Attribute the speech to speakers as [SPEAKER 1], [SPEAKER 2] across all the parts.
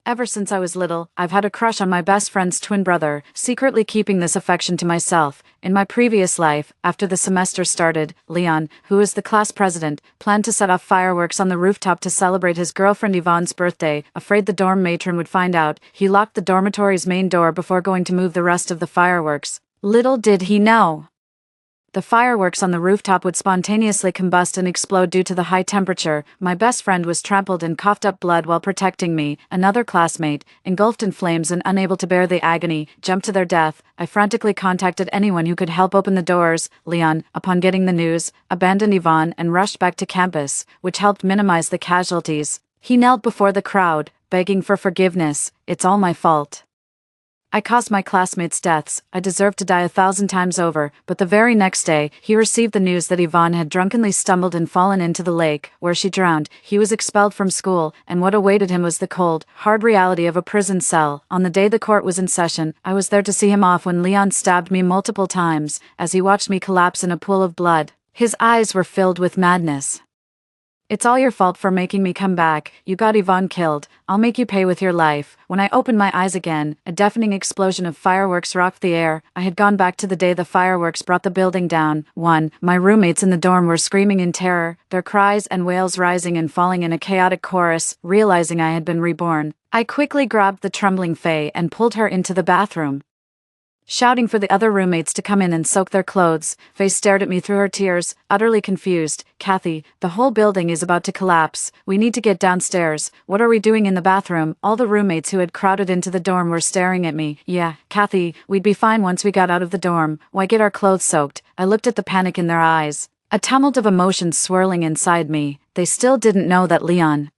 [SPEAKER 1] Ever since I was little, I've had a crush on my best friend's twin brother, secretly keeping this affection to myself. In my previous life, after the semester started, Leon, who is the class president, planned to set off fireworks on the rooftop to celebrate his girlfriend Yvonne's birthday. Afraid the dorm matron would find out, he locked the dormitory's main door before going to move the rest of the fireworks. Little did he know, the fireworks on the rooftop would spontaneously combust and explode due to the high temperature. My best friend was trampled and coughed up blood while protecting me. Another classmate, engulfed in flames and unable to bear the agony, jumped to their death. I frantically contacted anyone who could help open the doors. Leon, upon getting the news, abandoned Yvonne and rushed back to campus, which helped minimize the casualties. He knelt before the crowd, begging for forgiveness. "It's all my fault. I caused my classmates' deaths. I deserved to die 1,000 times over." But the very next day, he received the news that Yvonne had drunkenly stumbled and fallen into the lake, where she drowned. He was expelled from school, and what awaited him was the cold, hard reality of a prison cell. On the day the court was in session, I was there to see him off when Leon stabbed me multiple times, as he watched me collapse in a pool of blood. His eyes were filled with madness. "It's all your fault for making me come back. You got Yvonne killed. I'll make you pay with your life." When I opened my eyes again, a deafening explosion of fireworks rocked the air. I had gone back to the day the fireworks brought the building down. My roommates in the dorm were screaming in terror, their cries and wails rising and falling in a chaotic chorus. Realizing I had been reborn, I quickly grabbed the trembling Faye and pulled her into the bathroom, shouting for the other roommates to come in and soak their clothes. Faye stared at me through her tears, utterly confused. "Kathy, the whole building is about to collapse. We need to get downstairs. What are we doing in the bathroom?" All the roommates who had crowded into the dorm were staring at me. "Yeah, Kathy, we'd be fine once we got out of the dorm. Why get our clothes soaked?" I looked at the panic in their eyes, a tumult of emotions swirling inside me. They still didn't know that Leon,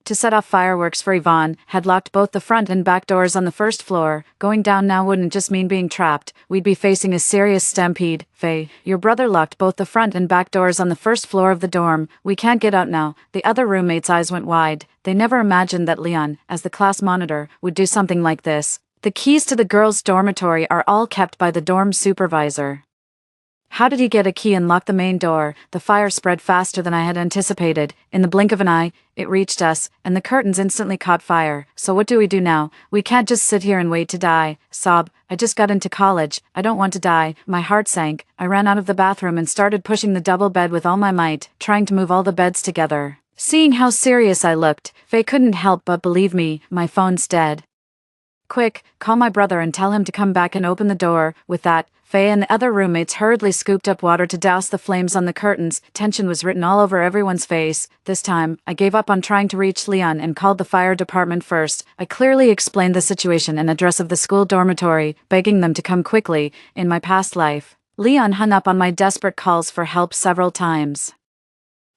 [SPEAKER 1] to set off fireworks for Yvonne, had locked both the front and back doors on the first floor. Going down now wouldn't just mean being trapped, we'd be facing a serious stampede. "Faye, your brother locked both the front and back doors on the first floor of the dorm. We can't get out now." The other roommates' eyes went wide. They never imagined that Leon, as the class monitor, would do something like this. The keys to the girls' dormitory are all kept by the dorm supervisor. How did he get a key and lock the main door? The fire spread faster than I had anticipated. In the blink of an eye, it reached us, and the curtains instantly caught fire. "So what do we do now? We can't just sit here and wait to die." Sob. "I just got into college. I don't want to die." My heart sank. I ran out of the bathroom and started pushing the double bed with all my might, trying to move all the beds together. Seeing how serious I looked, Faye couldn't help but believe me. "My phone's dead. Quick, call my brother and tell him to come back and open the door." With that, Faye and the other roommates hurriedly scooped up water to douse the flames on the curtains. Tension was written all over everyone's face. This time, I gave up on trying to reach Leon and called the fire department first. I clearly explained the situation and address of the school dormitory, begging them to come quickly. In my past life, Leon hung up on my desperate calls for help several times,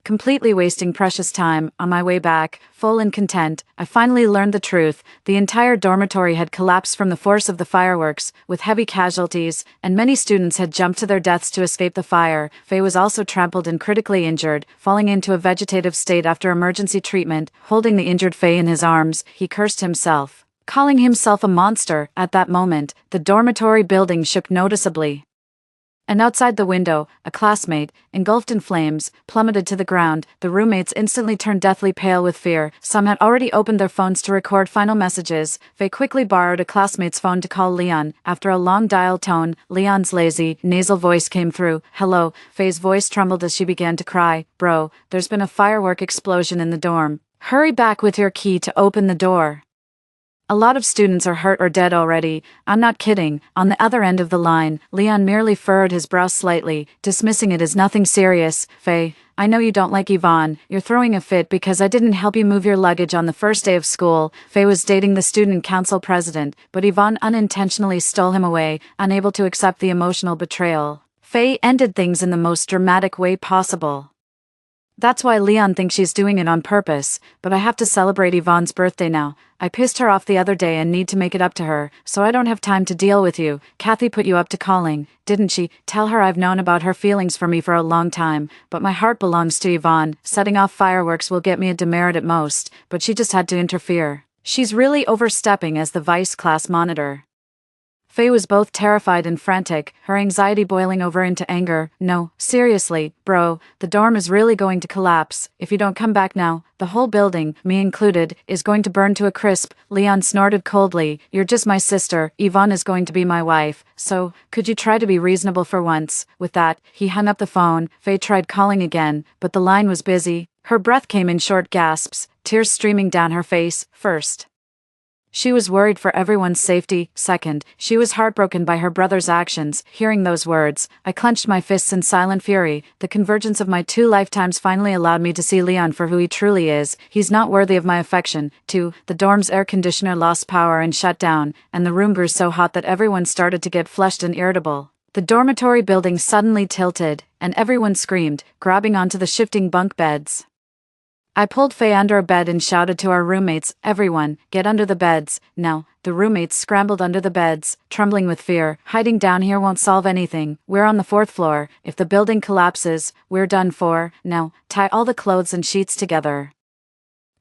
[SPEAKER 1] completely wasting precious time. On my way back, full and content, I finally learned the truth. The entire dormitory had collapsed from the force of the fireworks, with heavy casualties, and many students had jumped to their deaths to escape the fire. Faye was also trampled and critically injured, falling into a vegetative state after emergency treatment. Holding the injured Faye in his arms, he cursed himself, calling himself a monster. At that moment, the dormitory building shook noticeably, and outside the window, a classmate, engulfed in flames, plummeted to the ground. The roommates instantly turned deathly pale with fear. Some had already opened their phones to record final messages. Faye quickly borrowed a classmate's phone to call Leon. After a long dial tone, Leon's lazy, nasal voice came through. "Hello." Faye's voice trembled as she began to cry. "Bro, there's been a firework explosion in the dorm. Hurry back with your key to open the door. A lot of students are hurt or dead already." "I'm not kidding." On the other end of the line, Leon merely furrowed his brow slightly, dismissing it as nothing serious. "Faye, I know you don't like Yvonne. You're throwing a fit because I didn't help you move your luggage on the first day of school." Faye was dating the student council president, but Yvonne unintentionally stole him away. Unable to accept the emotional betrayal, Faye ended things in the most dramatic way possible. "That's why Leon thinks she's doing it on purpose, but I have to celebrate Yvonne's birthday now. I pissed her off the other day and need to make it up to her, so I don't have time to deal with you." "Kathy put you up to calling, didn't she?" "Tell her I've known about her feelings for me for a long time, but my heart belongs to Yvonne. Setting off fireworks will get me a demerit at most, but she just had to interfere. She's really overstepping as the vice class monitor." Faye was both terrified and frantic, her anxiety boiling over into anger. No, seriously, bro, the dorm is really going to collapse. If you don't come back now, the whole building, me included, is going to burn to a crisp. Leon snorted coldly. You're just my sister. Yvonne is going to be my wife. So, could you try to be reasonable for once? With that, he hung up the phone. Faye tried calling again, but the line was busy. Her breath came in short gasps, tears streaming down her face. First, she was worried for everyone's safety. Second, she was heartbroken by her brother's actions. Hearing those words, I clenched my fists in silent fury. The convergence of my 2 lifetimes finally allowed me to see Leon for who he truly is. He's not worthy of my affection. 2. The dorm's air conditioner lost power and shut down, and the room grew so hot that everyone started to get flushed and irritable. The dormitory building suddenly tilted, and everyone screamed, grabbing onto the shifting bunk beds. I pulled Faye under a bed and shouted to our roommates, everyone, get under the beds. Now, the roommates scrambled under the beds, trembling with fear. Hiding down here won't solve anything. We're on the 4th floor. If the building collapses, we're done for. Now, tie all the clothes and sheets together.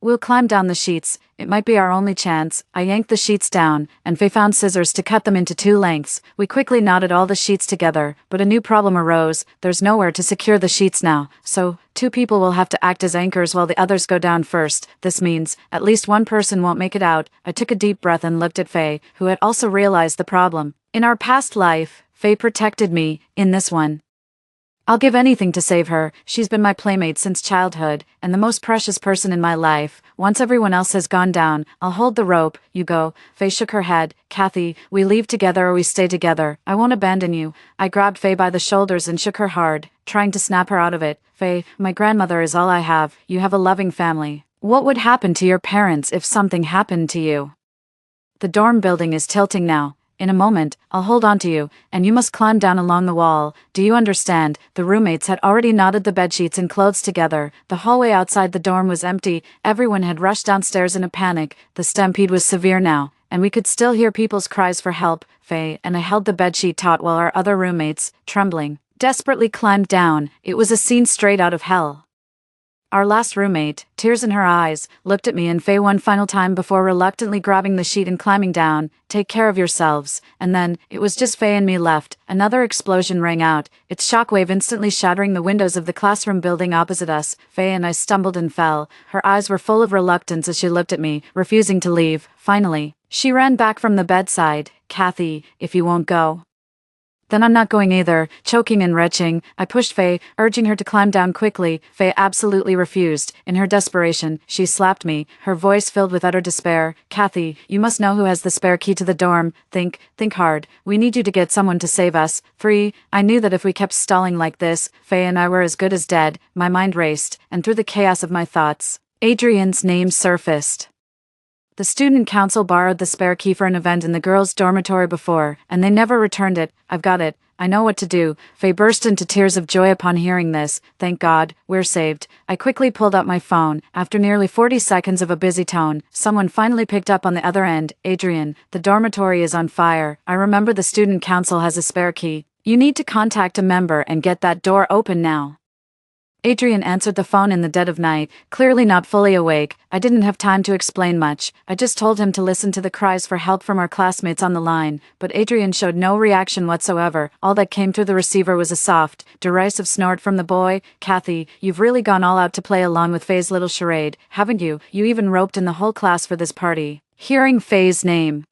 [SPEAKER 1] We'll climb down the sheets. It might be our only chance. I yanked the sheets down, and Faye found scissors to cut them into 2 lengths. We quickly knotted all the sheets together, but a new problem arose. There's nowhere to secure the sheets now, so 2 people will have to act as anchors while the others go down first. This means at least one person won't make it out. I took a deep breath and looked at Faye, who had also realized the problem. In our past life, Faye protected me. In this one, I'll give anything to save her. She's been my playmate since childhood, and the most precious person in my life. Once everyone else has gone down, I'll hold the rope. You go. Faye shook her head. Kathy, we leave together or we stay together. I won't abandon you. I grabbed Faye by the shoulders and shook her hard, trying to snap her out of it. Faye, my grandmother is all I have. You have a loving family. What would happen to your parents if something happened to you? The dorm building is tilting now. In a moment, I'll hold on to you, and you must climb down along the wall. Do you understand? The roommates had already knotted the bedsheets and clothes together. The hallway outside the dorm was empty. Everyone had rushed downstairs in a panic. The stampede was severe now, and we could still hear people's cries for help. Faye and I held the bedsheet taut while our other roommates, trembling, desperately climbed down. It was a scene straight out of hell. Our last roommate, tears in her eyes, looked at me and Faye one final time before reluctantly grabbing the sheet and climbing down. Take care of yourselves. And then, it was just Faye and me left. Another explosion rang out, its shockwave instantly shattering the windows of the classroom building opposite us. Faye and I stumbled and fell. Her eyes were full of reluctance as she looked at me, refusing to leave. Finally, she ran back from the bedside. Kathy, if you won't go, then I'm not going either. Choking and retching, I pushed Faye, urging her to climb down quickly. Faye absolutely refused. In her desperation, she slapped me, her voice filled with utter despair. Kathy, you must know who has the spare key to the dorm. Think hard. We need you to get someone to save us. 3. I knew that if we kept stalling like this, Faye and I were as good as dead. My mind raced, and through the chaos of my thoughts, Adrian's name surfaced. The student council borrowed the spare key for an event in the girls' dormitory before, and they never returned it. I've got it. I know what to do. Faye burst into tears of joy upon hearing this. Thank God, we're saved. I quickly pulled out my phone. After nearly 40 seconds of a busy tone, someone finally picked up on the other end. Adrian, the dormitory is on fire. I remember the student council has a spare key. You need to contact a member and get that door open now. Adrian answered the phone in the dead of night, clearly not fully awake. I didn't have time to explain much. I just told him to listen to the cries for help from our classmates on the line, but Adrian showed no reaction whatsoever. All that came through the receiver was a soft, derisive snort from the boy. Kathy, you've really gone all out to play along with Faye's little charade, haven't you? You even roped in the whole class for this party. Hearing Faye's name,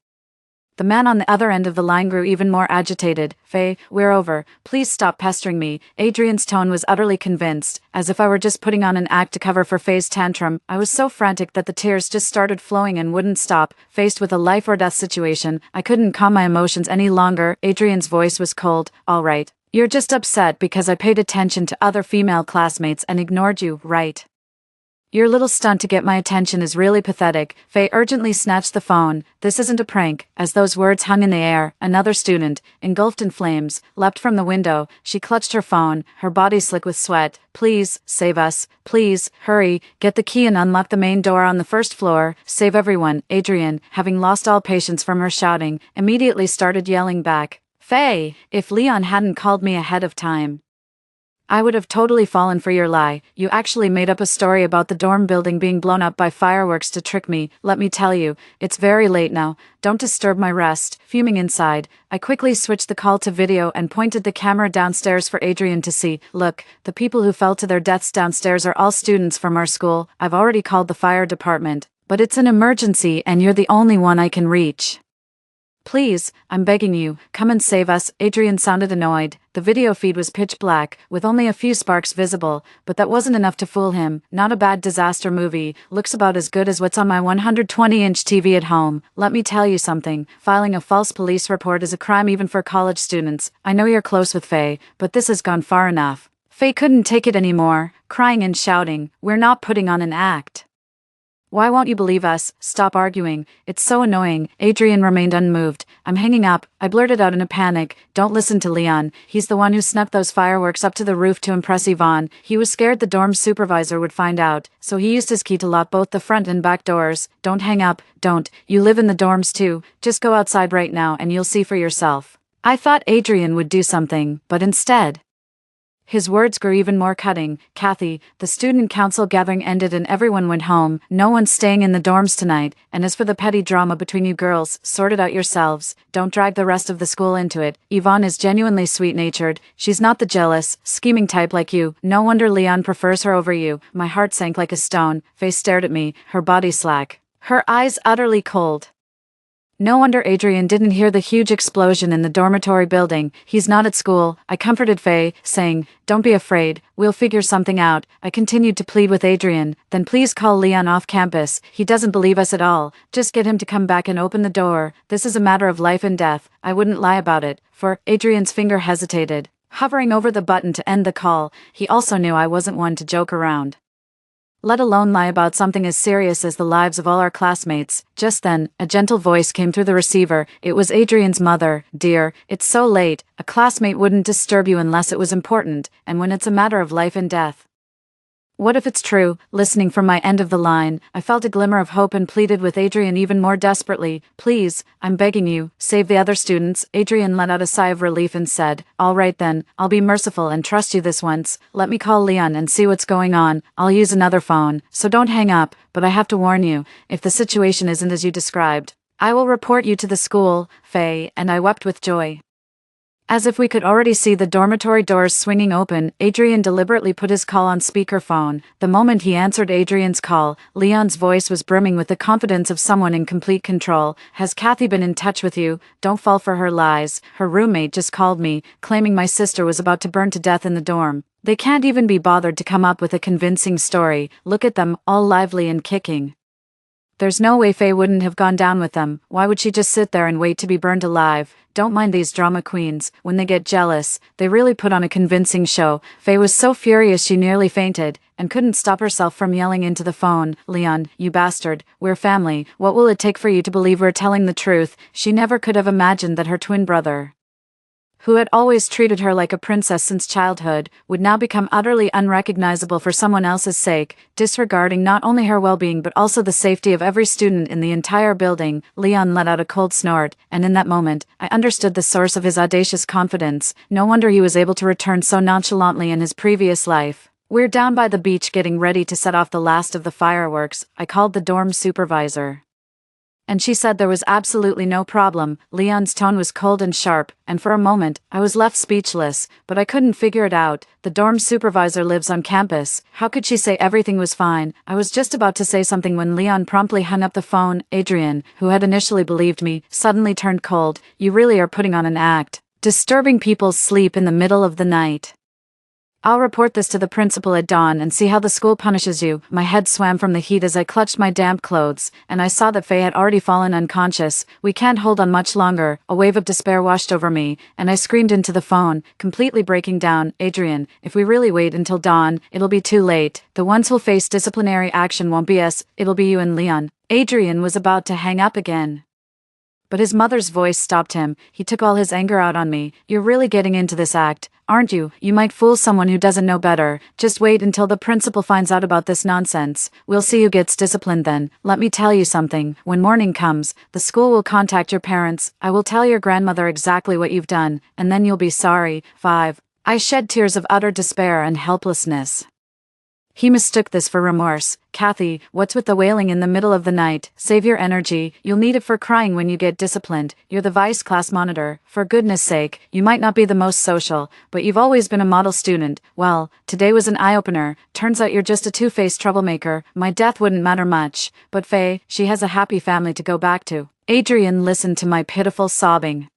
[SPEAKER 1] the man on the other end of the line grew even more agitated. Faye, we're over. Please stop pestering me. Adrian's tone was utterly convinced, as if I were just putting on an act to cover for Faye's tantrum. I was so frantic that the tears just started flowing and wouldn't stop. Faced with a life or death situation, I couldn't calm my emotions any longer. Adrian's voice was cold. All right. You're just upset because I paid attention to other female classmates and ignored you, right? Your little stunt to get my attention is really pathetic. Faye urgently snatched the phone. This isn't a prank. As those words hung in the air, another student, engulfed in flames, leapt from the window. She clutched her phone, her body slick with sweat. Please, save us. Please, hurry, get the key and unlock the main door on the 1st floor. Save everyone. Adrian, having lost all patience from her shouting, immediately started yelling back. Faye, if Leon hadn't called me ahead of time, I would have totally fallen for your lie. You actually made up a story about the dorm building being blown up by fireworks to trick me. Let me tell you, it's very late now. Don't disturb my rest. Fuming inside, I quickly switched the call to video and pointed the camera downstairs for Adrian to see. Look, the people who fell to their deaths downstairs are all students from our school. I've already called the fire department, but it's an emergency and you're the only one I can reach. Please, I'm begging you, come and save us. Adrian sounded annoyed. The video feed was pitch black, with only a few sparks visible, but that wasn't enough to fool him. Not a bad disaster movie, looks about as good as what's on my 120-inch TV at home. Let me tell you something, filing a false police report is a crime even for college students. I know you're close with Faye, but this has gone far enough. Faye couldn't take it anymore, crying and shouting, "We're not putting on an act. Why won't you believe us? Stop arguing. It's so annoying." Adrian remained unmoved. "I'm hanging up," I blurted out in a panic. "Don't listen to Leon. He's the one who snuck those fireworks up to the roof to impress Yvonne. He was scared the dorm supervisor would find out, so he used his key to lock both the front and back doors. Don't hang up. Don't. You live in the dorms too. Just go outside right now and you'll see for yourself." I thought Adrian would do something, but instead, his words grew even more cutting. "Kathy, the student council gathering ended and everyone went home. No one's staying in the dorms tonight, and as for the petty drama between you girls, sort it out yourselves. Don't drag the rest of the school into it. Yvonne is genuinely sweet-natured. She's not the jealous, scheming type like you. No wonder Leon prefers her over you." My heart sank like a stone. Faye stared at me, her body slack, her eyes utterly cold. No wonder Adrian didn't hear the huge explosion in the dormitory building. He's not at school. I comforted Faye, saying, "Don't be afraid, we'll figure something out." I continued to plead with Adrian, "Then please call Leon off campus. He doesn't believe us at all. Just get him to come back and open the door. This is a matter of life and death." I wouldn't lie about it, for Adrian's finger hesitated, hovering over the button to end the call. He also knew I wasn't one to joke around, let alone lie about something as serious as the lives of all our classmates. Just then, a gentle voice came through the receiver. It was Adrian's mother. "Dear, it's so late. A classmate wouldn't disturb you unless it was important, and when it's a matter of life and death. What if it's true?" Listening from my end of the line, I felt a glimmer of hope and pleaded with Adrian even more desperately. "Please, I'm begging you, save the other students." Adrian let out a sigh of relief and said, "All right then, I'll be merciful and trust you this once. Let me call Leon and see what's going on. I'll use another phone, so don't hang up, but I have to warn you, if the situation isn't as you described, I will report you to the school, Faye," and I wept with joy. As if we could already see the dormitory doors swinging open, Adrian deliberately put his call on speakerphone. The moment he answered Adrian's call, Leon's voice was brimming with the confidence of someone in complete control. "Has Kathy been in touch with you? Don't fall for her lies. Her roommate just called me, claiming my sister was about to burn to death in the dorm. They can't even be bothered to come up with a convincing story. Look at them, all lively and kicking. There's no way Faye wouldn't have gone down with them. Why would she just sit there and wait to be burned alive? Don't mind these drama queens. When they get jealous, they really put on a convincing show." Faye was so furious she nearly fainted, and couldn't stop herself from yelling into the phone, "Leon, you bastard, we're family. What will it take for you to believe we're telling the truth?" She never could have imagined that her twin brother, who had always treated her like a princess since childhood, would now become utterly unrecognizable for someone else's sake, disregarding not only her well-being but also the safety of every student in the entire building. Leon let out a cold snort, and in that moment, I understood the source of his audacious confidence. No wonder he was able to return so nonchalantly in his previous life. "We're down by the beach getting ready to set off the last of the fireworks." I called the dorm supervisor, and she said there was absolutely no problem. Leon's tone was cold and sharp, and for a moment, I was left speechless, but I couldn't figure it out. The dorm supervisor lives on campus. How could she say everything was fine? I was just about to say something when Leon promptly hung up the phone. Adrian, who had initially believed me, suddenly turned cold. "You really are putting on an act, disturbing people's sleep in the middle of the night. I'll report this to the principal at dawn and see how the school punishes you." My head swam from the heat as I clutched my damp clothes, and I saw that Faye had already fallen unconscious. "We can't hold on much longer." A wave of despair washed over me, and I screamed into the phone, completely breaking down. "Adrian, if we really wait until dawn, it'll be too late. The ones who'll face disciplinary action won't be us, it'll be you and Leon." Adrian was about to hang up again, but his mother's voice stopped him. He took all his anger out on me. "You're really getting into this act, aren't you? You might fool someone who doesn't know better. Just wait until the principal finds out about this nonsense. We'll see who gets disciplined then. Let me tell you something. When morning comes, the school will contact your parents. I will tell your grandmother exactly what you've done, and then you'll be sorry." 5. I shed tears of utter despair and helplessness. He mistook this for remorse. Kathy, what's with the wailing in the middle of the night? Save your energy, you'll need it for crying when you get disciplined. You're the vice class monitor. For goodness sake, you might not be the most social, but you've always been a model student. Well, today was an eye-opener. Turns out you're just a two-faced troublemaker. My death wouldn't matter much. But Faye, she has a happy family to go back to. Adrian listened to my pitiful sobbing,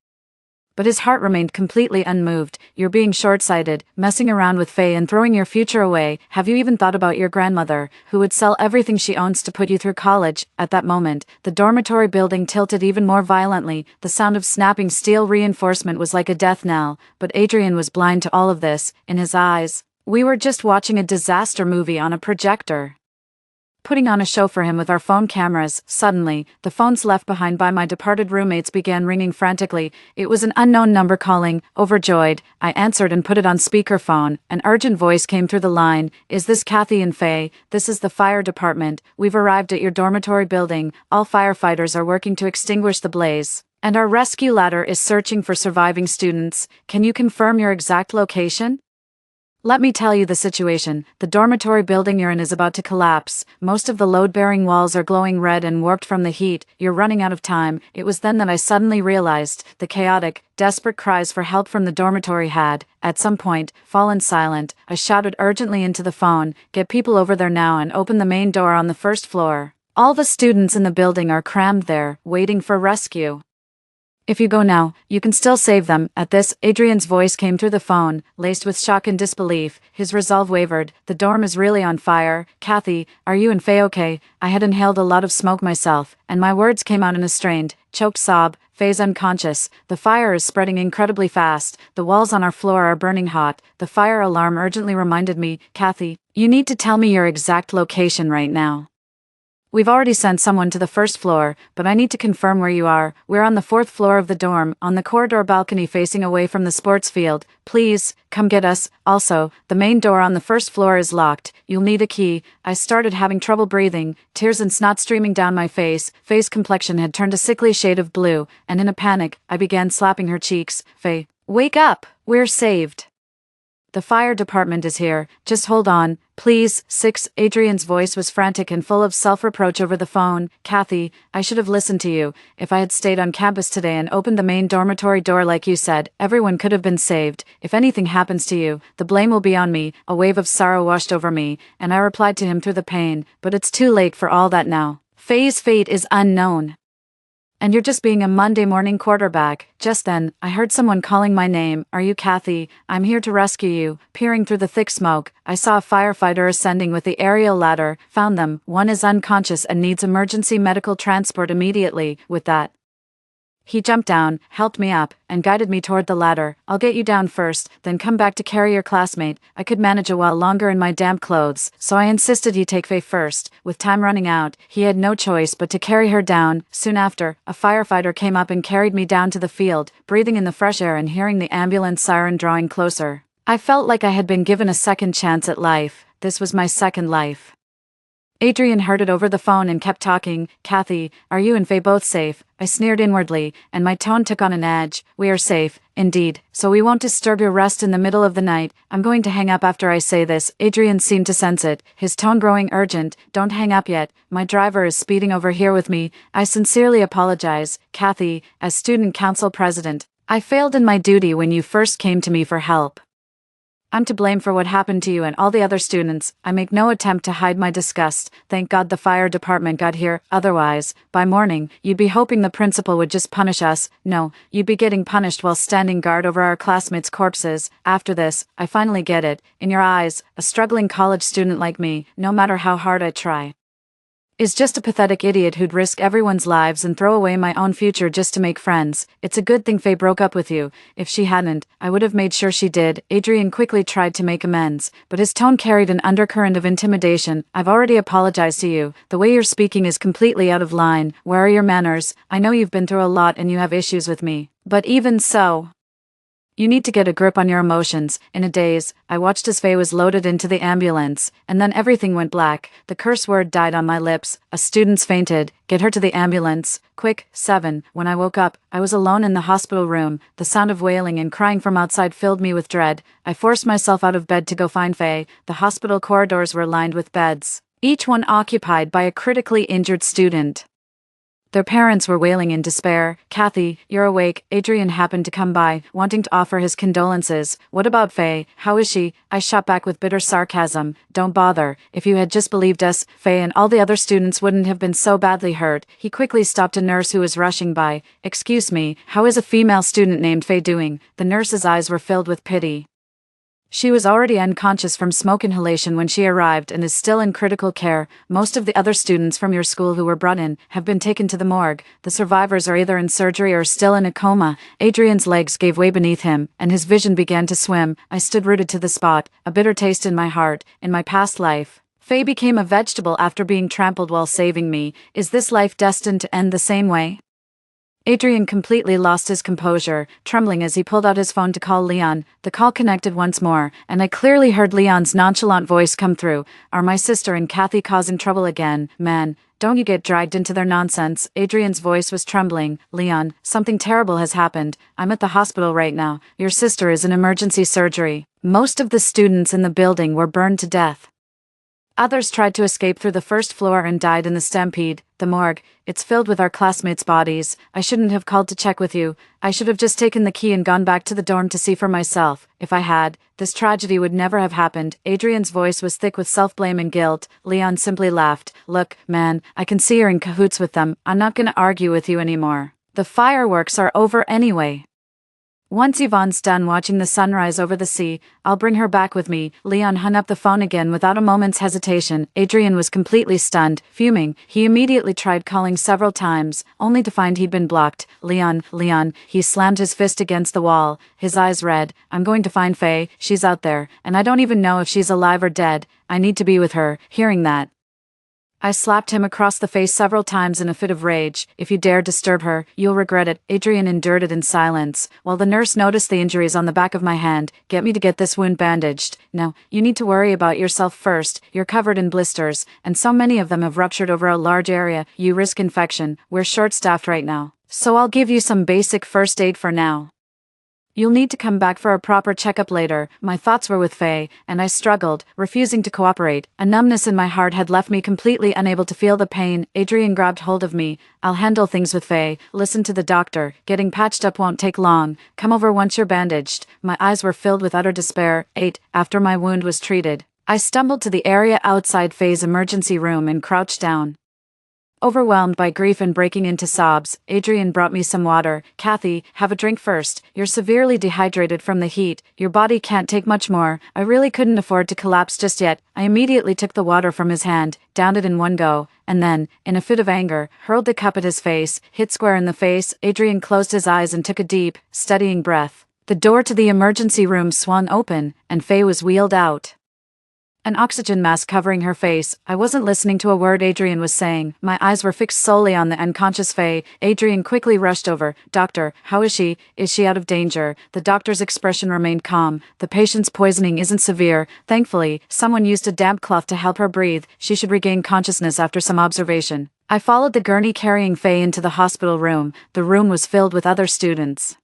[SPEAKER 1] but his heart remained completely unmoved. You're being short-sighted, messing around with Faye and throwing your future away. Have you even thought about your grandmother, who would sell everything she owns to put you through college? At that moment, the dormitory building tilted even more violently. The sound of snapping steel reinforcement was like a death knell, but Adrian was blind to all of this. In his eyes, we were just watching a disaster movie on a projector, putting on a show for him with our phone cameras. Suddenly, the phones left behind by my departed roommates began ringing frantically. It was an unknown number calling. Overjoyed, I answered and put it on speakerphone. An urgent voice came through the line. Is this Kathy and Faye? This is the fire department. We've arrived at your dormitory building. All firefighters are working to extinguish the blaze, and our rescue ladder is searching for surviving students. Can you confirm your exact location? Let me tell you the situation. The dormitory building you're in is about to collapse. Most of the load-bearing walls are glowing red and warped from the heat. You're running out of time. It was then that I suddenly realized the chaotic, desperate cries for help from the dormitory had, at some point, fallen silent. I shouted urgently into the phone, "Get people over there now and open the main door on the first floor. All the students in the building are crammed there, waiting for rescue. If you go now, you can still save them." At this, Adrian's voice came through the phone, laced with shock and disbelief. His resolve wavered. "The dorm is really on fire. Kathy, are you and Faye okay?" I had inhaled a lot of smoke myself, and my words came out in a strained, choked sob. "Faye's unconscious. The fire is spreading incredibly fast. The walls on our floor are burning hot." The fire alarm urgently reminded me, "Kathy, you need to tell me your exact location right now. We've already sent someone to the first floor, but I need to confirm where you are." "We're on the fourth floor of the dorm, on the corridor balcony facing away from the sports field. Please, come get us. Also, the main door on the first floor is locked. You'll need a key." I started having trouble breathing, tears and snot streaming down my face. Faye's complexion had turned a sickly shade of blue, and in a panic, I began slapping her cheeks. "Faye, wake up! We're saved. The fire department is here. Just hold on, please." 6. Adrian's voice was frantic and full of self-reproach over the phone. "Kathy, I should have listened to you. If I had stayed on campus today and opened the main dormitory door like you said, everyone could have been saved. If anything happens to you, the blame will be on me." A wave of sorrow washed over me, and I replied to him through the pain, "But it's too late for all that now. Faye's fate is unknown, and you're just being a Monday morning quarterback." Just then, I heard someone calling my name. "Are you Kathy? I'm here to rescue you." Peering through the thick smoke, I saw a firefighter ascending with the aerial ladder. "Found them. One is unconscious and needs emergency medical transport immediately." With that, he jumped down, helped me up, and guided me toward the ladder. "I'll get you down first, then come back to carry your classmate." I could manage a while longer in my damp clothes, so I insisted he take Faye first. With time running out, he had no choice but to carry her down. Soon after, a firefighter came up and carried me down to the field. Breathing in the fresh air and hearing the ambulance siren drawing closer, I felt like I had been given a second chance at life. This was my second life. Adrian heard it over the phone and kept talking. "Kathy, are you and Faye both safe?" I sneered inwardly, and my tone took on an edge. "We are safe, indeed, so we won't disturb your rest in the middle of the night. I'm going to hang up after I say this." Adrian seemed to sense it, his tone growing urgent. "Don't hang up yet. My driver is speeding over here with me. I sincerely apologize, Kathy. As student council president, I failed in my duty when you first came to me for help. I'm to blame for what happened to you and all the other students. I make no attempt to hide my disgust. Thank God the fire department got here, otherwise, by morning, you'd be hoping the principal would just punish us. No, you'd be getting punished while standing guard over our classmates' corpses. After this, I finally get it. In your eyes, a struggling college student like me, no matter how hard I try, is just a pathetic idiot who'd risk everyone's lives and throw away my own future just to make friends. It's a good thing Faye broke up with you. If she hadn't, I would have made sure she did." Adrian quickly tried to make amends, but his tone carried an undercurrent of intimidation. "I've already apologized to you. The way you're speaking is completely out of line. Where are your manners? I know you've been through a lot and you have issues with me. But even so, You need to get a grip on your emotions. In a daze, I watched as Faye was loaded into the ambulance, and then everything went black. The curse word died on my lips. A student's fainted. Get her to the ambulance. Quick, 7. When I woke up, I was alone in the hospital room. The sound of wailing and crying from outside filled me with dread. I forced myself out of bed to go find Faye. The hospital corridors were lined with beds, each one occupied by a critically injured student. Their parents were wailing in despair. Kathy, you're awake. Adrian happened to come by, wanting to offer his condolences. What about Faye? How is she? I shot back with bitter sarcasm. Don't bother. If you had just believed us, Faye and all the other students wouldn't have been so badly hurt. He quickly stopped a nurse who was rushing by. Excuse me, how is a female student named Faye doing? The nurse's eyes were filled with pity. She was already unconscious from smoke inhalation when she arrived and is still in critical care. Most of the other students from your school who were brought in have been taken to the morgue. The survivors are either in surgery or still in a coma. Adrian's legs gave way beneath him, and his vision began to swim. I stood rooted to the spot, a bitter taste in my heart. In my past life, Faye became a vegetable after being trampled while saving me. Is this life destined to end the same way? Adrian completely lost his composure, trembling as he pulled out his phone to call Leon. The call connected once more, and I clearly heard Leon's nonchalant voice come through. Are my sister and Kathy causing trouble again? Man, don't you get dragged into their nonsense. Adrian's voice was trembling. Leon, something terrible has happened. I'm at the hospital right now. Your sister is in emergency surgery. Most of the students in the building were burned to death. Others tried to escape through the first floor and died in the stampede. The morgue, it's filled with our classmates' bodies. I shouldn't have called to check with you. I should have just taken the key and gone back to the dorm to see for myself. If I had, this tragedy would never have happened. Adrian's voice was thick with self-blame and guilt. Leon simply laughed. Look, man, I can see you're in cahoots with them. I'm not gonna argue with you anymore. The fireworks are over anyway. Once Yvonne's done watching the sunrise over the sea, I'll bring her back with me. Leon hung up the phone again without a moment's hesitation. Adrian was completely stunned, fuming. He immediately tried calling several times, only to find he'd been blocked. Leon, he slammed his fist against the wall, his eyes red. I'm going to find Faye. She's out there, and I don't even know if she's alive or dead. I need to be with her. Hearing that, I slapped him across the face several times in a fit of rage. If you dare disturb her, you'll regret it. Adrian endured it in silence, while the nurse noticed the injuries on the back of my hand. Get me to get this wound bandaged. No, you need to worry about yourself first. You're covered in blisters, and so many of them have ruptured over a large area. You risk infection. We're short-staffed right now, so I'll give you some basic first aid for now. You'll need to come back for a proper checkup later. My thoughts were with Faye, and I struggled, refusing to cooperate. A numbness in my heart had left me completely unable to feel the pain. Adrian grabbed hold of me. I'll handle things with Faye. Listen to the doctor. Getting patched up won't take long. Come over once you're bandaged. My eyes were filled with utter despair. 8. After my wound was treated, I stumbled to the area outside Faye's emergency room and crouched down. Overwhelmed by grief and breaking into sobs, Adrian brought me some water. Kathy, have a drink first. You're severely dehydrated from the heat. Your body can't take much more. I really couldn't afford to collapse just yet. I immediately took the water from his hand, downed it in one go, and then, in a fit of anger, hurled the cup at his face. Hit square in the face, Adrian closed his eyes and took a deep, steadying breath. The door to the emergency room swung open, and Faye was wheeled out, an oxygen mask covering her face. I wasn't listening to a word Adrian was saying. My eyes were fixed solely on the unconscious Faye. Adrian quickly rushed over. Doctor, how is she? Is she out of danger? The doctor's expression remained calm. The patient's poisoning isn't severe. Thankfully, someone used a damp cloth to help her breathe. She should regain consciousness after some observation. I followed the gurney carrying Faye into the hospital room. The room was filled with other students.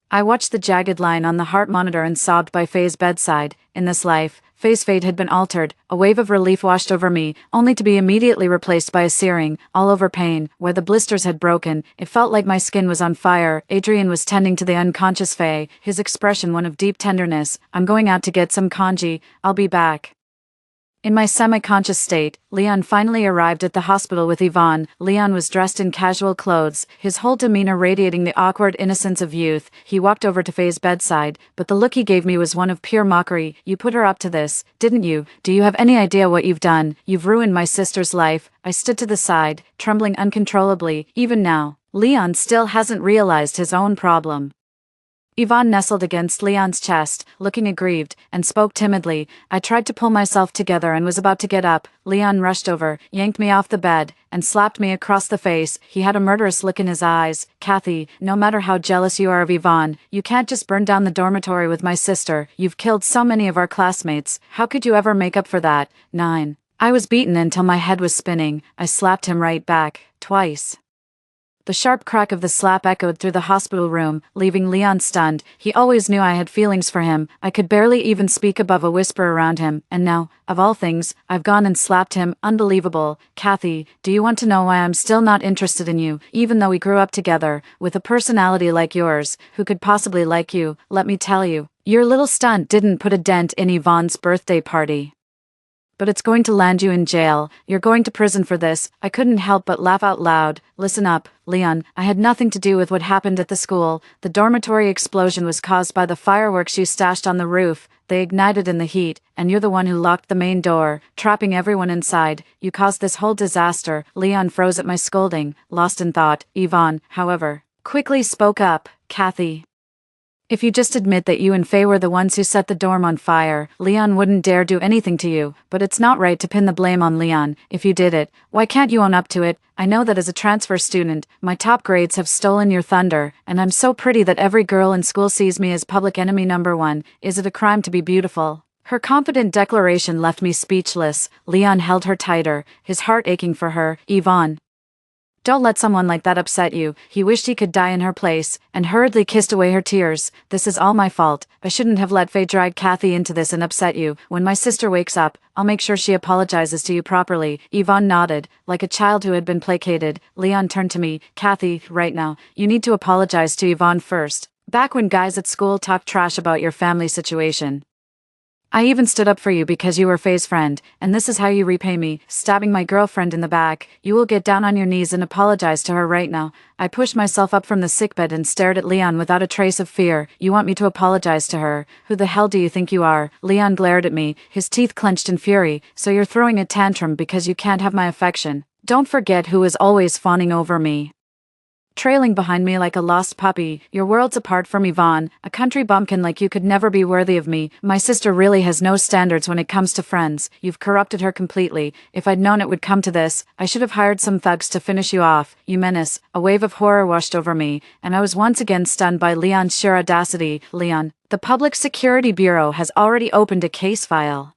[SPEAKER 1] I watched the jagged line on the heart monitor and sobbed by Faye's bedside. In this life, Faye's fate had been altered. A wave of relief washed over me, only to be immediately replaced by a searing, all-over pain. Where the blisters had broken, it felt like my skin was on fire. Adrian was tending to the unconscious Faye, his expression one of deep tenderness. I'm going out to get some congee. I'll be back. In my semi-conscious state, Leon finally arrived at the hospital with Yvonne. Leon was dressed in casual clothes, his whole demeanor radiating the awkward innocence of youth. He walked over to Faye's bedside, but the look he gave me was one of pure mockery. You put her up to this, didn't you? Do you have any idea what you've done? You've ruined my sister's life. I stood to the side, trembling uncontrollably. Even now, Leon still hasn't realized his own problem. Yvonne nestled against Leon's chest, looking aggrieved, and spoke timidly. I tried to pull myself together and was about to get up. Leon rushed over, yanked me off the bed, and slapped me across the face. He had a murderous look in his eyes. Kathy, no matter how jealous you are of Yvonne, you can't just burn down the dormitory with my sister. You've killed so many of our classmates. How could you ever make up for that? 9. I was beaten until my head was spinning. I slapped him right back, twice. The sharp crack of the slap echoed through the hospital room, leaving Leon stunned. He always knew I had feelings for him. I could barely even speak above a whisper around him, and now, of all things, I've gone and slapped him. Unbelievable. Kathy, do you want to know why I'm still not interested in you, even though we grew up together? With a personality like yours, who could possibly like you? Let me tell you, your little stunt didn't put a dent in Yvonne's birthday party. But it's going to land you in jail. You're going to prison for this. I couldn't help but laugh out loud. Listen up, Leon. I had nothing to do with what happened at the school. The dormitory explosion was caused by the fireworks you stashed on the roof. They ignited in the heat, and you're the one who locked the main door, trapping everyone inside. You caused this whole disaster. Leon froze at my scolding, lost in thought. Yvonne, however, quickly spoke up. Kathy, if you just admit that you and Faye were the ones who set the dorm on fire, Leon wouldn't dare do anything to you. But it's not right to pin the blame on Leon. If you did it, why can't you own up to it? I know that as a transfer student, my top grades have stolen your thunder, and I'm so pretty that every girl in school sees me as public enemy number 1. Is it a crime to be beautiful? Her confident declaration left me speechless. Leon held her tighter, his heart aching for her. Yvonne, don't let someone like that upset you. He wished he could die in her place, and hurriedly kissed away her tears. This is all my fault. I shouldn't have let Faye drag Kathy into this and upset you. When my sister wakes up, I'll make sure she apologizes to you properly. Yvonne nodded, like a child who had been placated. Leon turned to me. Kathy, right now, you need to apologize to Yvonne first. Back when guys at school talked trash about your family situation, I even stood up for you because you were Faye's friend, and this is how you repay me, stabbing my girlfriend in the back. You will get down on your knees and apologize to her right now. I pushed myself up from the sickbed and stared at Leon without a trace of fear. You want me to apologize to her? Who the hell do you think you are? Leon glared at me, his teeth clenched in fury. So you're throwing a tantrum because you can't have my affection? Don't forget who is always fawning over me, trailing behind me like a lost puppy. You're worlds apart from Yvonne. A country bumpkin like you could never be worthy of me. My sister really has no standards when it comes to friends. You've corrupted her completely. If I'd known it would come to this, I should have hired some thugs to finish you off. You menace. A wave of horror washed over me, and I was once again stunned by Leon's sheer audacity. Leon, the Public Security Bureau has already opened a case file.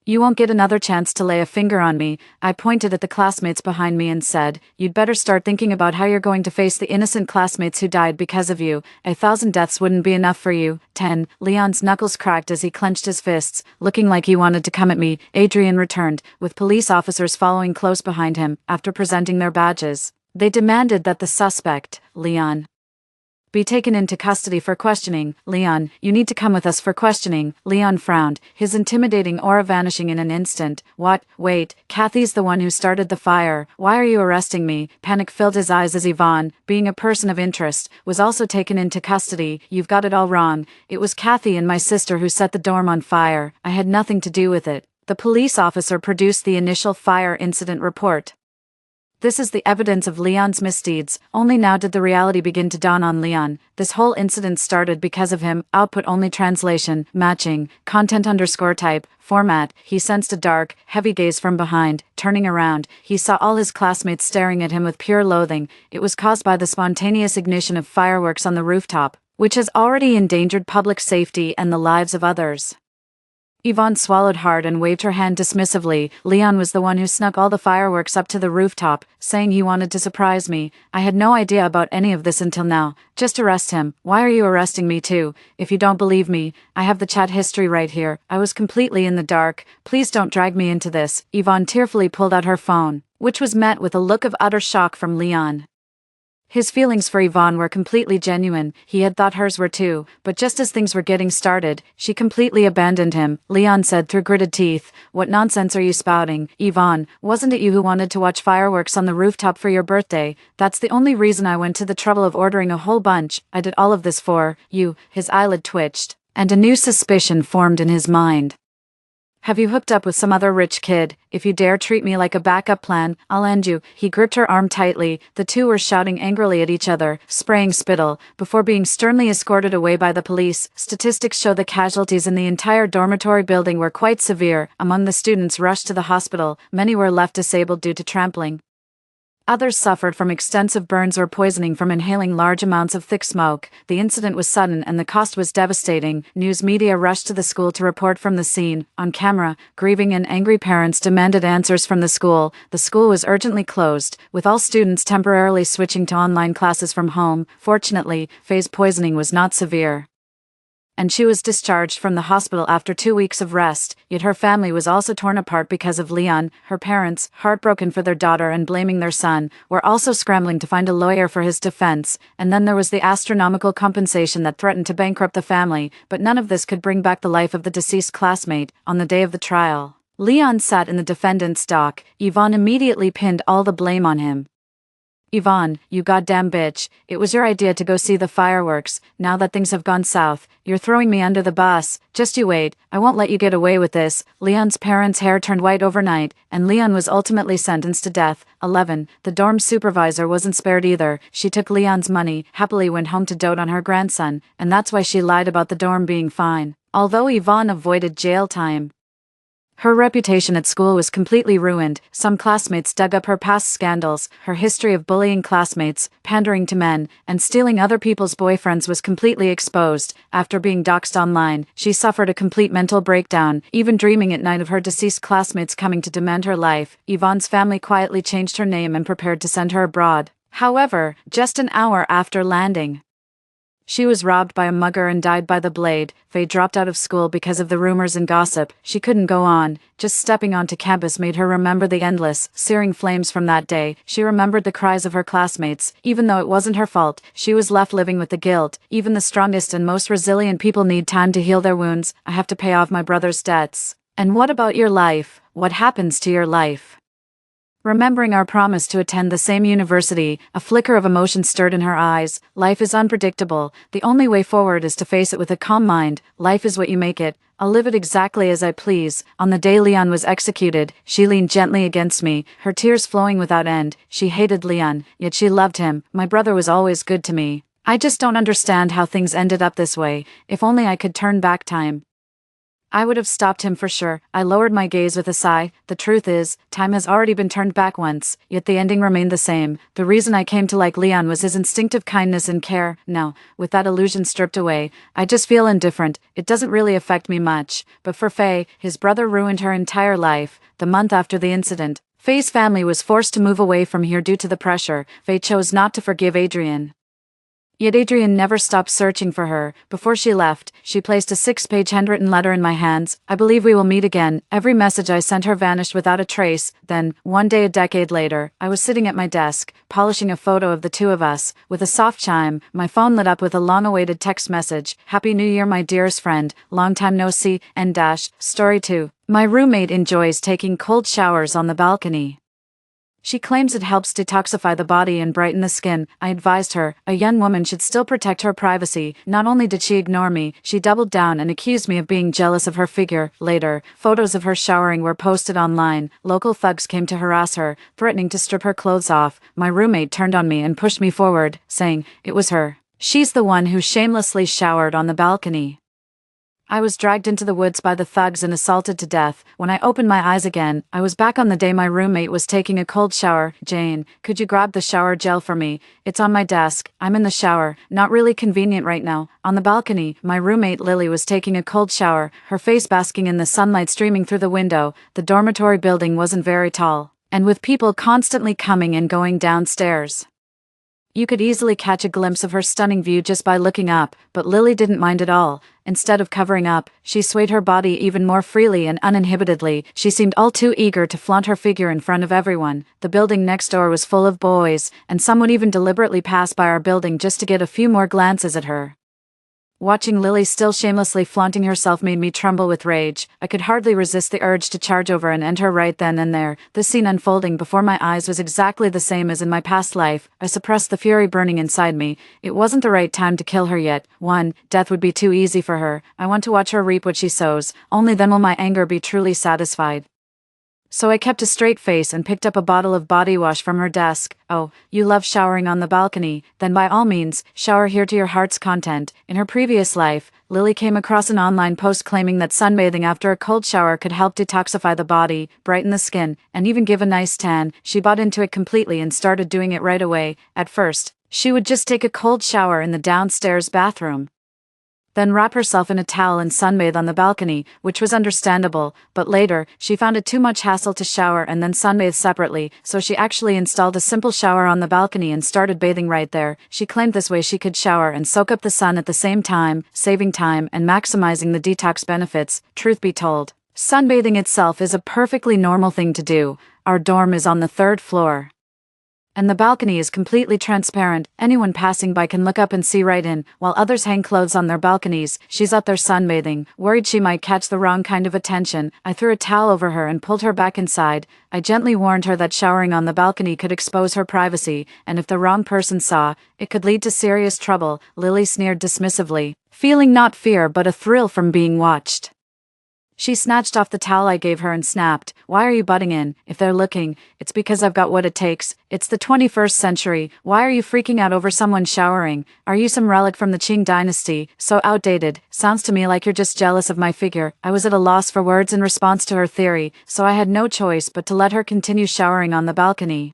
[SPEAKER 1] You won't get another chance to lay a finger on me. I pointed at the classmates behind me and said, you'd better start thinking about how you're going to face the innocent classmates who died because of you. 1,000 deaths wouldn't be enough for you. 10. Leon's knuckles cracked as he clenched his fists, looking like he wanted to come at me. Adrian returned, with police officers following close behind him. After presenting their badges, they demanded that the suspect, Leon, be taken into custody for questioning. Leon, you need to come with us for questioning. Leon frowned, his intimidating aura vanishing in an instant. What? Wait, Kathy's the one who started the fire. Why are you arresting me? Panic filled his eyes as Yvonne, being a person of interest, was also taken into custody. You've got it all wrong. It was Kathy and my sister who set the dorm on fire. I had nothing to do with it. The police officer produced the initial fire incident report. This is the evidence of Leon's misdeeds. Only now did the reality begin to dawn on Leon. This whole incident started because of him. Output only translation, matching, content_type, format. He sensed a dark, heavy gaze from behind. Turning around, he saw all his classmates staring at him with pure loathing. It was caused by the spontaneous ignition of fireworks on the rooftop, which has already endangered public safety and the lives of others. Yvonne swallowed hard and waved her hand dismissively. Leon was the one who snuck all the fireworks up to the rooftop, saying he wanted to surprise me. I had no idea about any of this until now. Just arrest him. Why are you arresting me too? If you don't believe me, I have the chat history right here. I was completely in the dark. Please don't drag me into this. Yvonne tearfully pulled out her phone, which was met with a look of utter shock from Leon. His feelings for Yvonne were completely genuine. He had thought hers were too, but just as things were getting started, she completely abandoned him. Leon said through gritted teeth, "What nonsense are you spouting? Yvonne, wasn't it you who wanted to watch fireworks on the rooftop for your birthday? That's the only reason I went to the trouble of ordering a whole bunch. I did all of this for you." His eyelid twitched, and a new suspicion formed in his mind. Have you hooked up with some other rich kid? If you dare treat me like a backup plan, I'll end you. He gripped her arm tightly. The two were shouting angrily at each other, spraying spittle, before being sternly escorted away by the police. Statistics show the casualties in the entire dormitory building were quite severe. Among the students rushed to the hospital, many were left disabled due to trampling. Others suffered from extensive burns or poisoning from inhaling large amounts of thick smoke. The incident was sudden and the cost was devastating. News media rushed to the school to report from the scene. On camera, grieving and angry parents demanded answers from the school. The school was urgently closed, with all students temporarily switching to online classes from home. Fortunately, Faye's poisoning was not severe, and she was discharged from the hospital after 2 weeks of rest. Yet her family was also torn apart because of Leon. Her parents, heartbroken for their daughter and blaming their son, were also scrambling to find a lawyer for his defense. And then there was the astronomical compensation that threatened to bankrupt the family, but none of this could bring back the life of the deceased classmate. On the day of the trial, Leon sat in the defendant's dock. Yvonne immediately pinned all the blame on him. "Yvonne, you goddamn bitch, it was your idea to go see the fireworks. Now that things have gone south, you're throwing me under the bus. Just you wait, I won't let you get away with this." Leon's parents' hair turned white overnight, and Leon was ultimately sentenced to death. 11. The dorm supervisor wasn't spared either. She took Leon's money, happily went home to dote on her grandson, and that's why she lied about the dorm being fine. Although Yvonne avoided jail time, her reputation at school was completely ruined. Some classmates dug up her past scandals. Her history of bullying classmates, pandering to men, and stealing other people's boyfriends was completely exposed. After being doxxed online, she suffered a complete mental breakdown, even dreaming at night of her deceased classmates coming to demand her life. Yvonne's family quietly changed her name and prepared to send her abroad. However, just an hour after landing, she was robbed by a mugger and died by the blade. Faye dropped out of school because of the rumors and gossip. She couldn't go on. Just stepping onto campus made her remember the endless, searing flames from that day. She remembered the cries of her classmates. Even though it wasn't her fault, she was left living with the guilt. Even the strongest and most resilient people need time to heal their wounds. I have to pay off my brother's debts. And what about your life? What happens to your life? Remembering our promise to attend the same university, a flicker of emotion stirred in her eyes. Life is unpredictable. The only way forward is to face it with a calm mind. Life is what you make it. I'll live it exactly as I please. On the day Leon was executed, she leaned gently against me, her tears flowing without end. She hated Leon, yet she loved him. My brother was always good to me. I just don't understand how things ended up this way. If only I could turn back time, I would have stopped him for sure. I lowered my gaze with a sigh. The truth is, time has already been turned back once, yet the ending remained the same. The reason I came to like Leon was his instinctive kindness and care. Now, with that illusion stripped away, I just feel indifferent. It doesn't really affect me much. But for Faye, his brother ruined her entire life. The month after the incident, Faye's family was forced to move away from here due to the pressure. Faye chose not to forgive Adrian. Yet Adrian never stopped searching for her. Before she left, she placed a 6-page handwritten letter in my hands. "I believe we will meet again." Every message I sent her vanished without a trace. Then, one day a decade later, I was sitting at my desk, polishing a photo of the two of us. With a soft chime, my phone lit up with a long-awaited text message. "Happy New Year, my dearest friend. Long time no see. N dash. Story 2. My roommate enjoys taking cold showers on the balcony. She claims it helps detoxify the body and brighten the skin. I advised her, a young woman should still protect her privacy. Not only did she ignore me, she doubled down and accused me of being jealous of her figure. Later, photos of her showering were posted online. Local thugs came to harass her, threatening to strip her clothes off. My roommate turned on me and pushed me forward, saying, it was her. She's the one who shamelessly showered on the balcony. I was dragged into the woods by the thugs and assaulted to death. When I opened my eyes again, I was back on the day my roommate was taking a cold shower. "Jane, could you grab the shower gel for me? It's on my desk. I'm in the shower. Not really convenient right now." On the balcony, my roommate Lily was taking a cold shower, her face basking in the sunlight streaming through the window. The dormitory building wasn't very tall, and with people constantly coming and going downstairs, you could easily catch a glimpse of her stunning view just by looking up, but Lily didn't mind at all. Instead of covering up, she swayed her body even more freely and uninhibitedly. She seemed all too eager to flaunt her figure in front of everyone. The building next door was full of boys, and some would even deliberately pass by our building just to get a few more glances at her. Watching Lily still shamelessly flaunting herself made me tremble with rage. I could hardly resist the urge to charge over and end her right then and there. The scene unfolding before my eyes was exactly the same as in my past life. I suppressed the fury burning inside me. It wasn't the right time to kill her yet. 1. Death would be too easy for her. I want to watch her reap what she sows. Only then will my anger be truly satisfied. So I kept a straight face and picked up a bottle of body wash from her desk. Oh, you love showering on the balcony? Then by all means, shower here to your heart's content. In her previous life, Lily came across an online post claiming that sunbathing after a cold shower could help detoxify the body, brighten the skin, and even give a nice tan. She bought into it completely and started doing it right away. At first, she would just take a cold shower in the downstairs bathroom, then wrap herself in a towel and sunbathe on the balcony, which was understandable, but later, she found it too much hassle to shower and then sunbathe separately, so she actually installed a simple shower on the balcony and started bathing right there. She claimed this way she could shower and soak up the sun at the same time, saving time and maximizing the detox benefits. Truth be told, sunbathing itself is a perfectly normal thing to do. Our dorm is on the 3rd floor, and the balcony is completely transparent. Anyone passing by can look up and see right in, while others hang clothes on their balconies. She's out there sunbathing, worried she might catch the wrong kind of attention. I threw a towel over her and pulled her back inside. I gently warned her that showering on the balcony could expose her privacy, and if the wrong person saw, it could lead to serious trouble. Lily sneered dismissively, feeling not fear but a thrill from being watched. She snatched off the towel I gave her and snapped, "Why are you butting in? If they're looking, it's because I've got what it takes. It's the 21st century. Why are you freaking out over someone showering? Are you some relic from the Qing dynasty? So outdated. Sounds to me like you're just jealous of my figure." I was at a loss for words in response to her theory, so I had no choice but to let her continue showering on the balcony.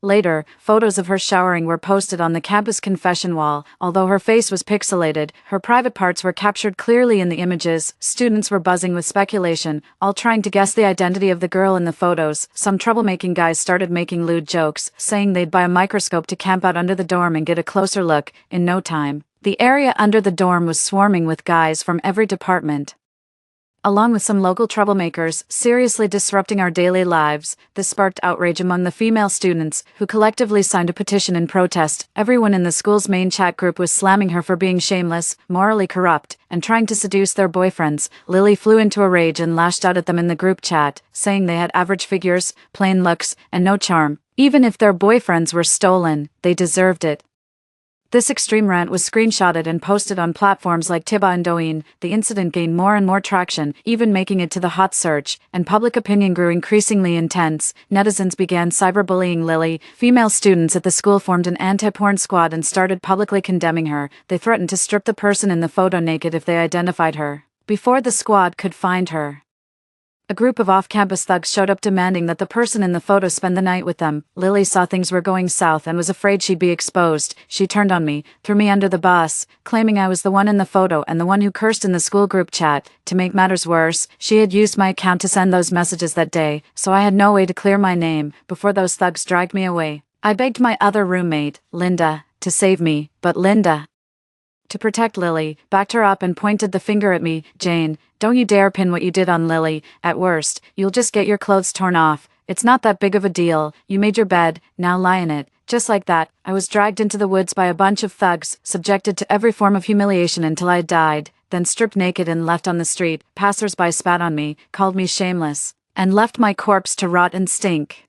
[SPEAKER 1] Later, photos of her showering were posted on the campus confession wall. Although her face was pixelated, her private parts were captured clearly in the images. Students were buzzing with speculation, all trying to guess the identity of the girl in the photos. Some troublemaking guys started making lewd jokes, saying they'd buy a microscope to camp out under the dorm and get a closer look. In no time, the area under the dorm was swarming with guys from every department, along with some local troublemakers, seriously disrupting our daily lives. This sparked outrage among the female students, who collectively signed a petition in protest. Everyone in the school's main chat group was slamming her for being shameless, morally corrupt, and trying to seduce their boyfriends. Lily flew into a rage and lashed out at them in the group chat, saying they had average figures, plain looks, and no charm. Even if their boyfriends were stolen, they deserved it. This extreme rant was screenshotted and posted on platforms like Tiba and Douyin. The incident gained more and more traction, even making it to the hot search, and public opinion grew increasingly intense. Netizens began cyberbullying Lily. Female students at the school formed an anti-porn squad and started publicly condemning her. They threatened to strip the person in the photo naked if they identified her, before the squad could find her. A group of off-campus thugs showed up demanding that the person in the photo spend the night with them. Lily saw things were going south and was afraid she'd be exposed. She turned on me, threw me under the bus, claiming I was the one in the photo and the one who cursed in the school group chat. To make matters worse, she had used my account to send those messages that day, so I had no way to clear my name before those thugs dragged me away. I begged my other roommate, Linda, to save me, but Linda, to protect Lily, backed her up and pointed the finger at me. "Jane, don't you dare pin what you did on Lily. At worst, you'll just get your clothes torn off. It's not that big of a deal. You made your bed, now lie in it." Just like that, I was dragged into the woods by a bunch of thugs, subjected to every form of humiliation until I died, then stripped naked and left on the street. Passers-by spat on me, called me shameless, and left my corpse to rot and stink.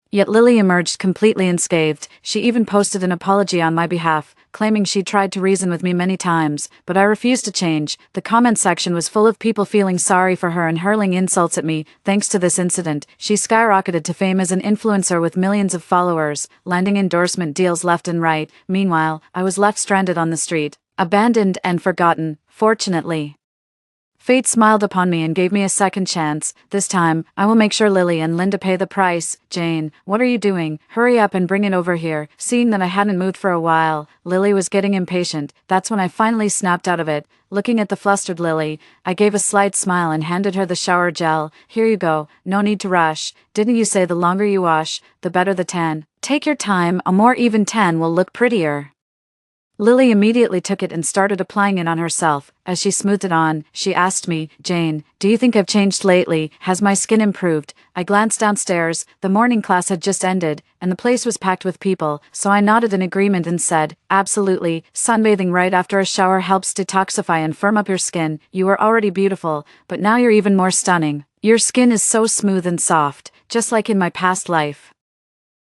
[SPEAKER 1] Yet Lily emerged completely unscathed. She even posted an apology on my behalf, claiming she'd tried to reason with me many times, but I refused to change. The comment section was full of people feeling sorry for her and hurling insults at me. Thanks to this incident, she skyrocketed to fame as an influencer with millions of followers, landing endorsement deals left and right. Meanwhile, I was left stranded on the street, abandoned and forgotten. Fortunately, fate smiled upon me and gave me a second chance. This time, I will make sure Lily and Linda pay the price. "Jane, what are you doing? Hurry up and bring it over here." Seeing that I hadn't moved for a while, Lily was getting impatient. That's when I finally snapped out of it. Looking at the flustered Lily, I gave a slight smile and handed her the shower gel. "Here you go, no need to rush. Didn't you say the longer you wash, the better the tan? Take your time, a more even tan will look prettier." Lily immediately took it and started applying it on herself. As she smoothed it on, she asked me, "Jane, do you think I've changed lately? Has my skin improved?" I glanced downstairs. The morning class had just ended, and the place was packed with people, so I nodded in agreement and said, "Absolutely, sunbathing right after a shower helps detoxify and firm up your skin. You were already beautiful, but now you're even more stunning. Your skin is so smooth and soft, just like in my past life."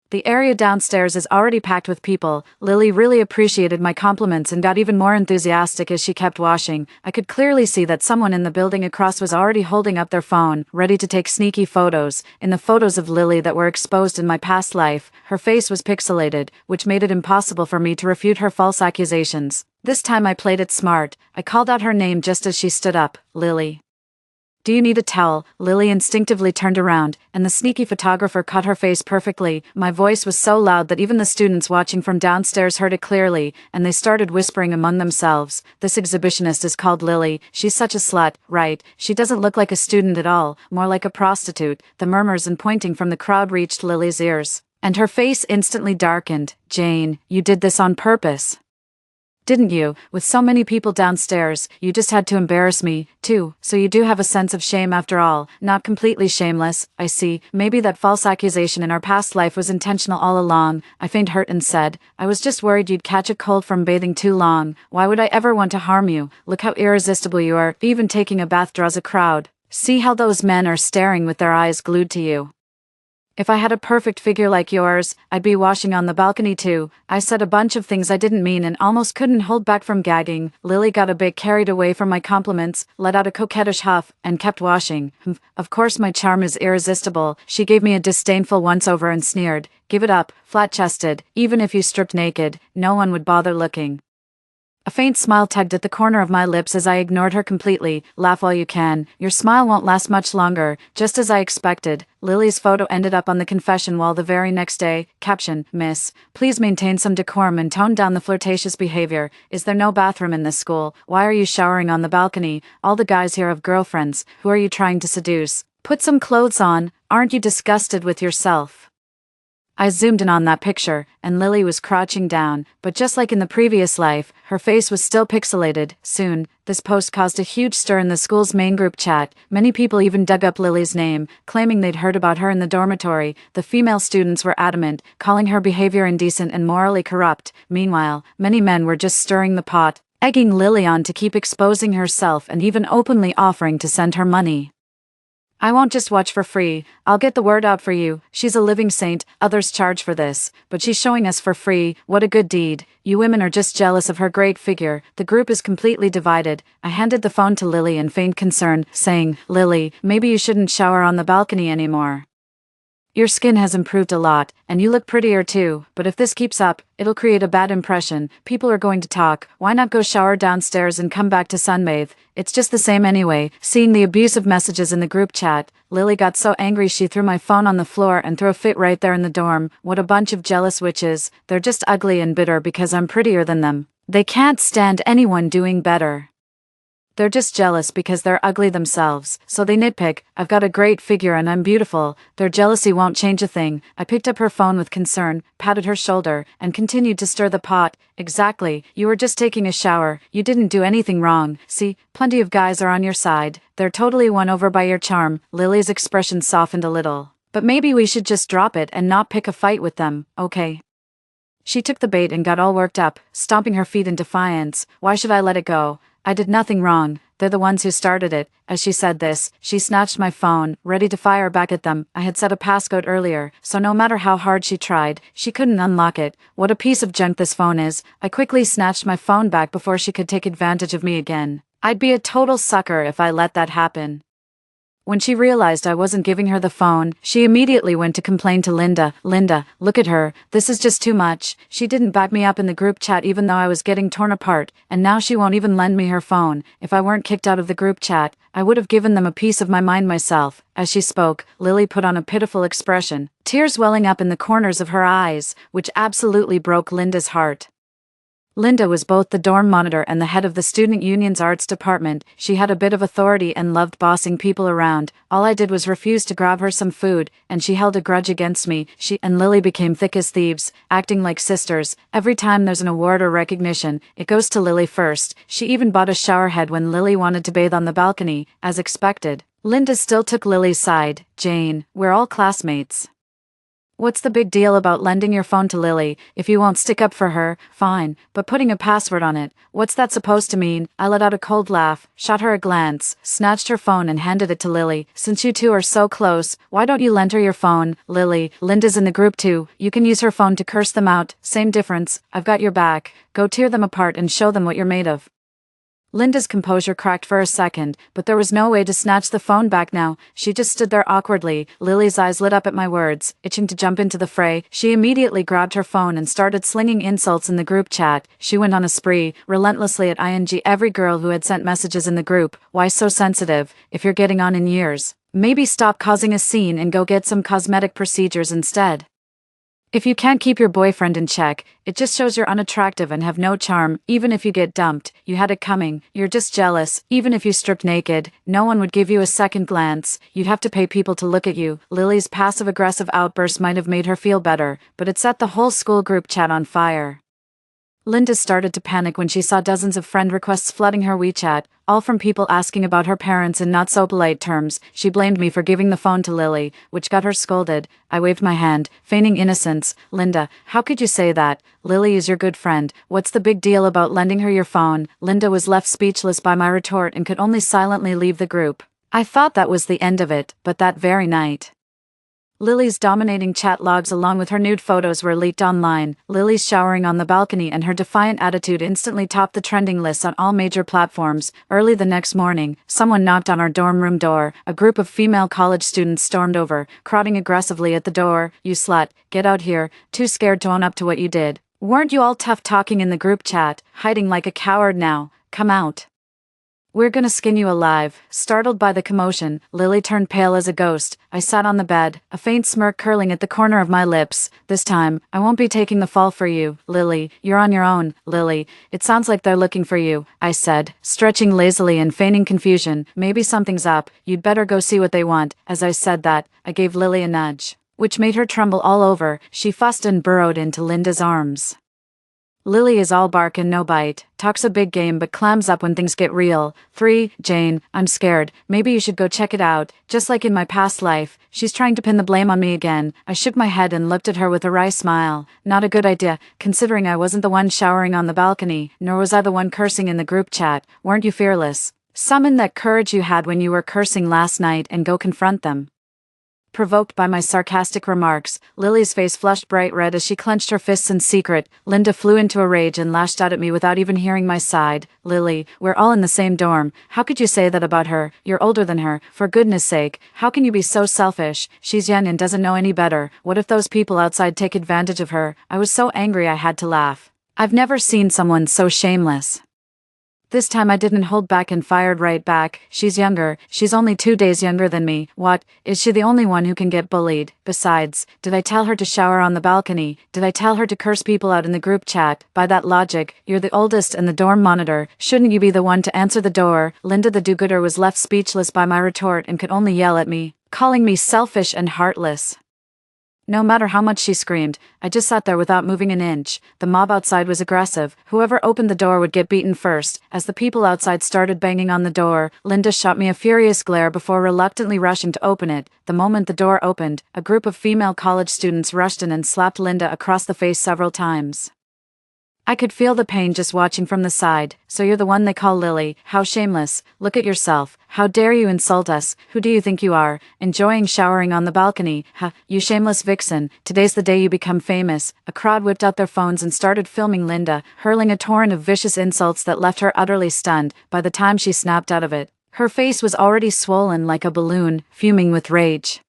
[SPEAKER 1] The area downstairs is already packed with people. Lily really appreciated my compliments and got even more enthusiastic as she kept washing. I could clearly see that someone in the building across was already holding up their phone, ready to take sneaky photos. In the photos of Lily that were exposed in my past life, her face was pixelated, which made it impossible for me to refute her false accusations. This time I played it smart. I called out her name just as she stood up. "Lily. Do you need a towel?" Lily instinctively turned around, and the sneaky photographer cut her face perfectly. My voice was so loud that even the students watching from downstairs heard it clearly, and they started whispering among themselves. "This exhibitionist is called Lily. She's such a slut, right? She doesn't look like a student at all, more like a prostitute." The murmurs and pointing from the crowd reached Lily's ears, and her face instantly darkened. "Jane, you did this on purpose, didn't you? With so many people downstairs, you just had to embarrass me, too. So you do have a sense of shame after all. Not completely shameless, I see. Maybe that false accusation in our past life was intentional all along." I feigned hurt and said, "I was just worried you'd catch a cold from bathing too long. Why would I ever want to harm you? Look how irresistible you are. Even taking a bath draws a crowd. See how those men are staring with their eyes glued to you. If I had a perfect figure like yours, I'd be washing on the balcony too." I said a bunch of things I didn't mean and almost couldn't hold back from gagging. Lily got a bit carried away from my compliments, let out a coquettish huff, and kept washing. "Of course my charm is irresistible." She gave me a disdainful once-over and sneered, "Give it up, flat-chested. Even if you stripped naked, no one would bother looking." A faint smile tugged at the corner of my lips as I ignored her completely. "Laugh while you can. Your smile won't last much longer." Just as I expected, Lily's photo ended up on the confession wall the very next day. Caption: "Miss, please maintain some decorum and tone down the flirtatious behavior. Is there no bathroom in this school? Why are you showering on the balcony? All the guys here have girlfriends. Who are you trying to seduce? Put some clothes on. Aren't you disgusted with yourself?" I zoomed in on that picture, and Lily was crouching down, but just like in the previous life, her face was still pixelated. Soon, this post caused a huge stir in the school's main group chat. Many people even dug up Lily's name, claiming they'd heard about her in the dormitory. The female students were adamant, calling her behavior indecent and morally corrupt. Meanwhile, many men were just stirring the pot, egging Lily on to keep exposing herself and even openly offering to send her money. "I won't just watch for free. I'll get the word out for you. She's a living saint. Others charge for this, but she's showing us for free. What a good deed. You women are just jealous of her great figure." The group is completely divided. I handed the phone to Lily and feigned concern, saying, "Lily, maybe you shouldn't shower on the balcony anymore. Your skin has improved a lot, and you look prettier too, but if this keeps up, it'll create a bad impression. People are going to talk. Why not go shower downstairs and come back to sunbathe? It's just the same anyway." Seeing the abusive messages in the group chat, Lily got so angry she threw my phone on the floor and threw a fit right there in the dorm. What a bunch of jealous witches. They're just ugly and bitter because I'm prettier than them. They can't stand anyone doing better. They're just jealous because they're ugly themselves, so they nitpick. I've got a great figure and I'm beautiful. Their jealousy won't change a thing. I picked up her phone with concern, patted her shoulder, and continued to stir the pot. "Exactly, you were just taking a shower. You didn't do anything wrong. See, plenty of guys are on your side. They're totally won over by your charm." Lily's expression softened a little. "But maybe we should just drop it and not pick a fight with them, okay?" She took the bait and got all worked up, stomping her feet in defiance. "Why should I let it go? I did nothing wrong. They're the ones who started it." As she said this, she snatched my phone, ready to fire back at them. I had set a passcode earlier, so no matter how hard she tried, she couldn't unlock it. What a piece of junk this phone is. I quickly snatched my phone back before she could take advantage of me again. I'd be a total sucker if I let that happen. When she realized I wasn't giving her the phone, she immediately went to complain to Linda. "Linda, look at her. This is just too much. She didn't back me up in the group chat even though I was getting torn apart, and now she won't even lend me her phone. If I weren't kicked out of the group chat, I would have given them a piece of my mind myself." As she spoke, Lily put on a pitiful expression, tears welling up in the corners of her eyes, which absolutely broke Linda's heart. Linda was both the dorm monitor and the head of the student union's arts department. She had a bit of authority and loved bossing people around. All I did was refuse to grab her some food, and she held a grudge against me. She and Lily became thick as thieves, acting like sisters. Every time there's an award or recognition, it goes to Lily first. She even bought a shower head when Lily wanted to bathe on the balcony, as expected. Linda still took Lily's side. Jane, we're all classmates. What's the big deal about lending your phone to Lily? If you won't stick up for her, fine, but putting a password on it, what's that supposed to mean? I let out a cold laugh, shot her a glance, snatched her phone and handed it to Lily. Since you two are so close, why don't you lend her your phone? Lily, Linda's in the group too. You can use her phone to curse them out. Same difference. I've got your back. Go tear them apart and show them what you're made of. Linda's composure cracked for a second, but there was no way to snatch the phone back now. She just stood there awkwardly. Lily's eyes lit up at my words, itching to jump into the fray. She immediately grabbed her phone and started slinging insults in the group chat. She went on a spree, relentlessly at every girl who had sent messages in the group. Why so sensitive? If you're getting on in years, maybe stop causing a scene and go get some cosmetic procedures instead. If you can't keep your boyfriend in check, it just shows you're unattractive and have no charm. Even if you get dumped, you had it coming. You're just jealous. Even if you stripped naked, no one would give you a second glance. You'd have to pay people to look at you. Lily's passive-aggressive outburst might have made her feel better, but it set the whole school group chat on fire. Linda started to panic when she saw dozens of friend requests flooding her WeChat, all from people asking about her parents in not-so-polite terms. She blamed me for giving the phone to Lily, which got her scolded. I waved my hand, feigning innocence. Linda, how could you say that? Lily is your good friend. What's the big deal about lending her your phone? Linda was left speechless by my retort and could only silently leave the group. I thought that was the end of it, but that very night, Lily's dominating chat logs along with her nude photos were leaked online. Lily's showering on the balcony and her defiant attitude instantly topped the trending lists on all major platforms. Early the next morning, someone knocked on our dorm room door. A group of female college students stormed over, crowding aggressively at the door. You slut, get out here, too scared to own up to what you did. Weren't you all tough talking in the group chat, hiding like a coward now? Come out. We're gonna skin you alive. Startled by the commotion, Lily turned pale as a ghost. I sat on the bed, a faint smirk curling at the corner of my lips. This time, I won't be taking the fall for you, Lily. You're on your own, Lily. It sounds like they're looking for you, I said, stretching lazily and feigning confusion. Maybe something's up. You'd better go see what they want. As I said that, I gave Lily a nudge, which made her tremble all over. She fussed and burrowed into Linda's arms. Lily is all bark and no bite, talks a big game but clams up when things get real. 3. Jane, I'm scared. Maybe you should go check it out. Just like in my past life, she's trying to pin the blame on me again. I shook my head and looked at her with a wry smile. Not a good idea, considering I wasn't the one showering on the balcony, nor was I the one cursing in the group chat. Weren't you fearless? Summon that courage you had when you were cursing last night and go confront them. Provoked by my sarcastic remarks, Lily's face flushed bright red as she clenched her fists in secret. Linda flew into a rage and lashed out at me without even hearing my side. Lily, we're all in the same dorm. How could you say that about her? You're older than her. For goodness sake, how can you be so selfish? She's young and doesn't know any better. What if those people outside take advantage of her? I was so angry I had to laugh. I've never seen someone so shameless. This time I didn't hold back and fired right back. She's younger. She's only 2 days younger than me. What? Is she the only one who can get bullied? Besides, did I tell her to shower on the balcony? Did I tell her to curse people out in the group chat? By that logic, you're the oldest and the dorm monitor. Shouldn't you be the one to answer the door? Linda the do-gooder was left speechless by my retort and could only yell at me, calling me selfish and heartless. No matter how much she screamed, I just sat there without moving an inch. The mob outside was aggressive. Whoever opened the door would get beaten first. As the people outside started banging on the door, Linda shot me a furious glare before reluctantly rushing to open it. The moment the door opened, a group of female college students rushed in and slapped Linda across the face several times. I could feel the pain just watching from the side. So you're the one they call Lily. How shameless. Look at yourself. How dare you insult us? Who do you think you are? Enjoying showering on the balcony. Ha, you shameless vixen. Today's the day you become famous. A crowd whipped out their phones and started filming Linda, hurling a torrent of vicious insults that left her utterly stunned. By the time she snapped out of it, her face was already swollen like a balloon, fuming with rage.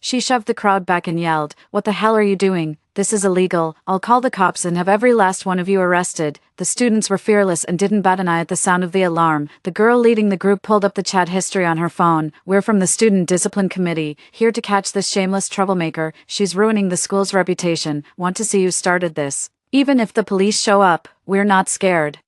[SPEAKER 1] She shoved the crowd back and yelled, "What the hell are you doing? This is illegal. I'll call the cops and have every last one of you arrested." The students were fearless and didn't bat an eye at the sound of the alarm. The girl leading the group pulled up the chat history on her phone. "We're from the Student Discipline Committee, here to catch this shameless troublemaker. She's ruining the school's reputation. Want to see who started this." Even if the police show up, we're not scared.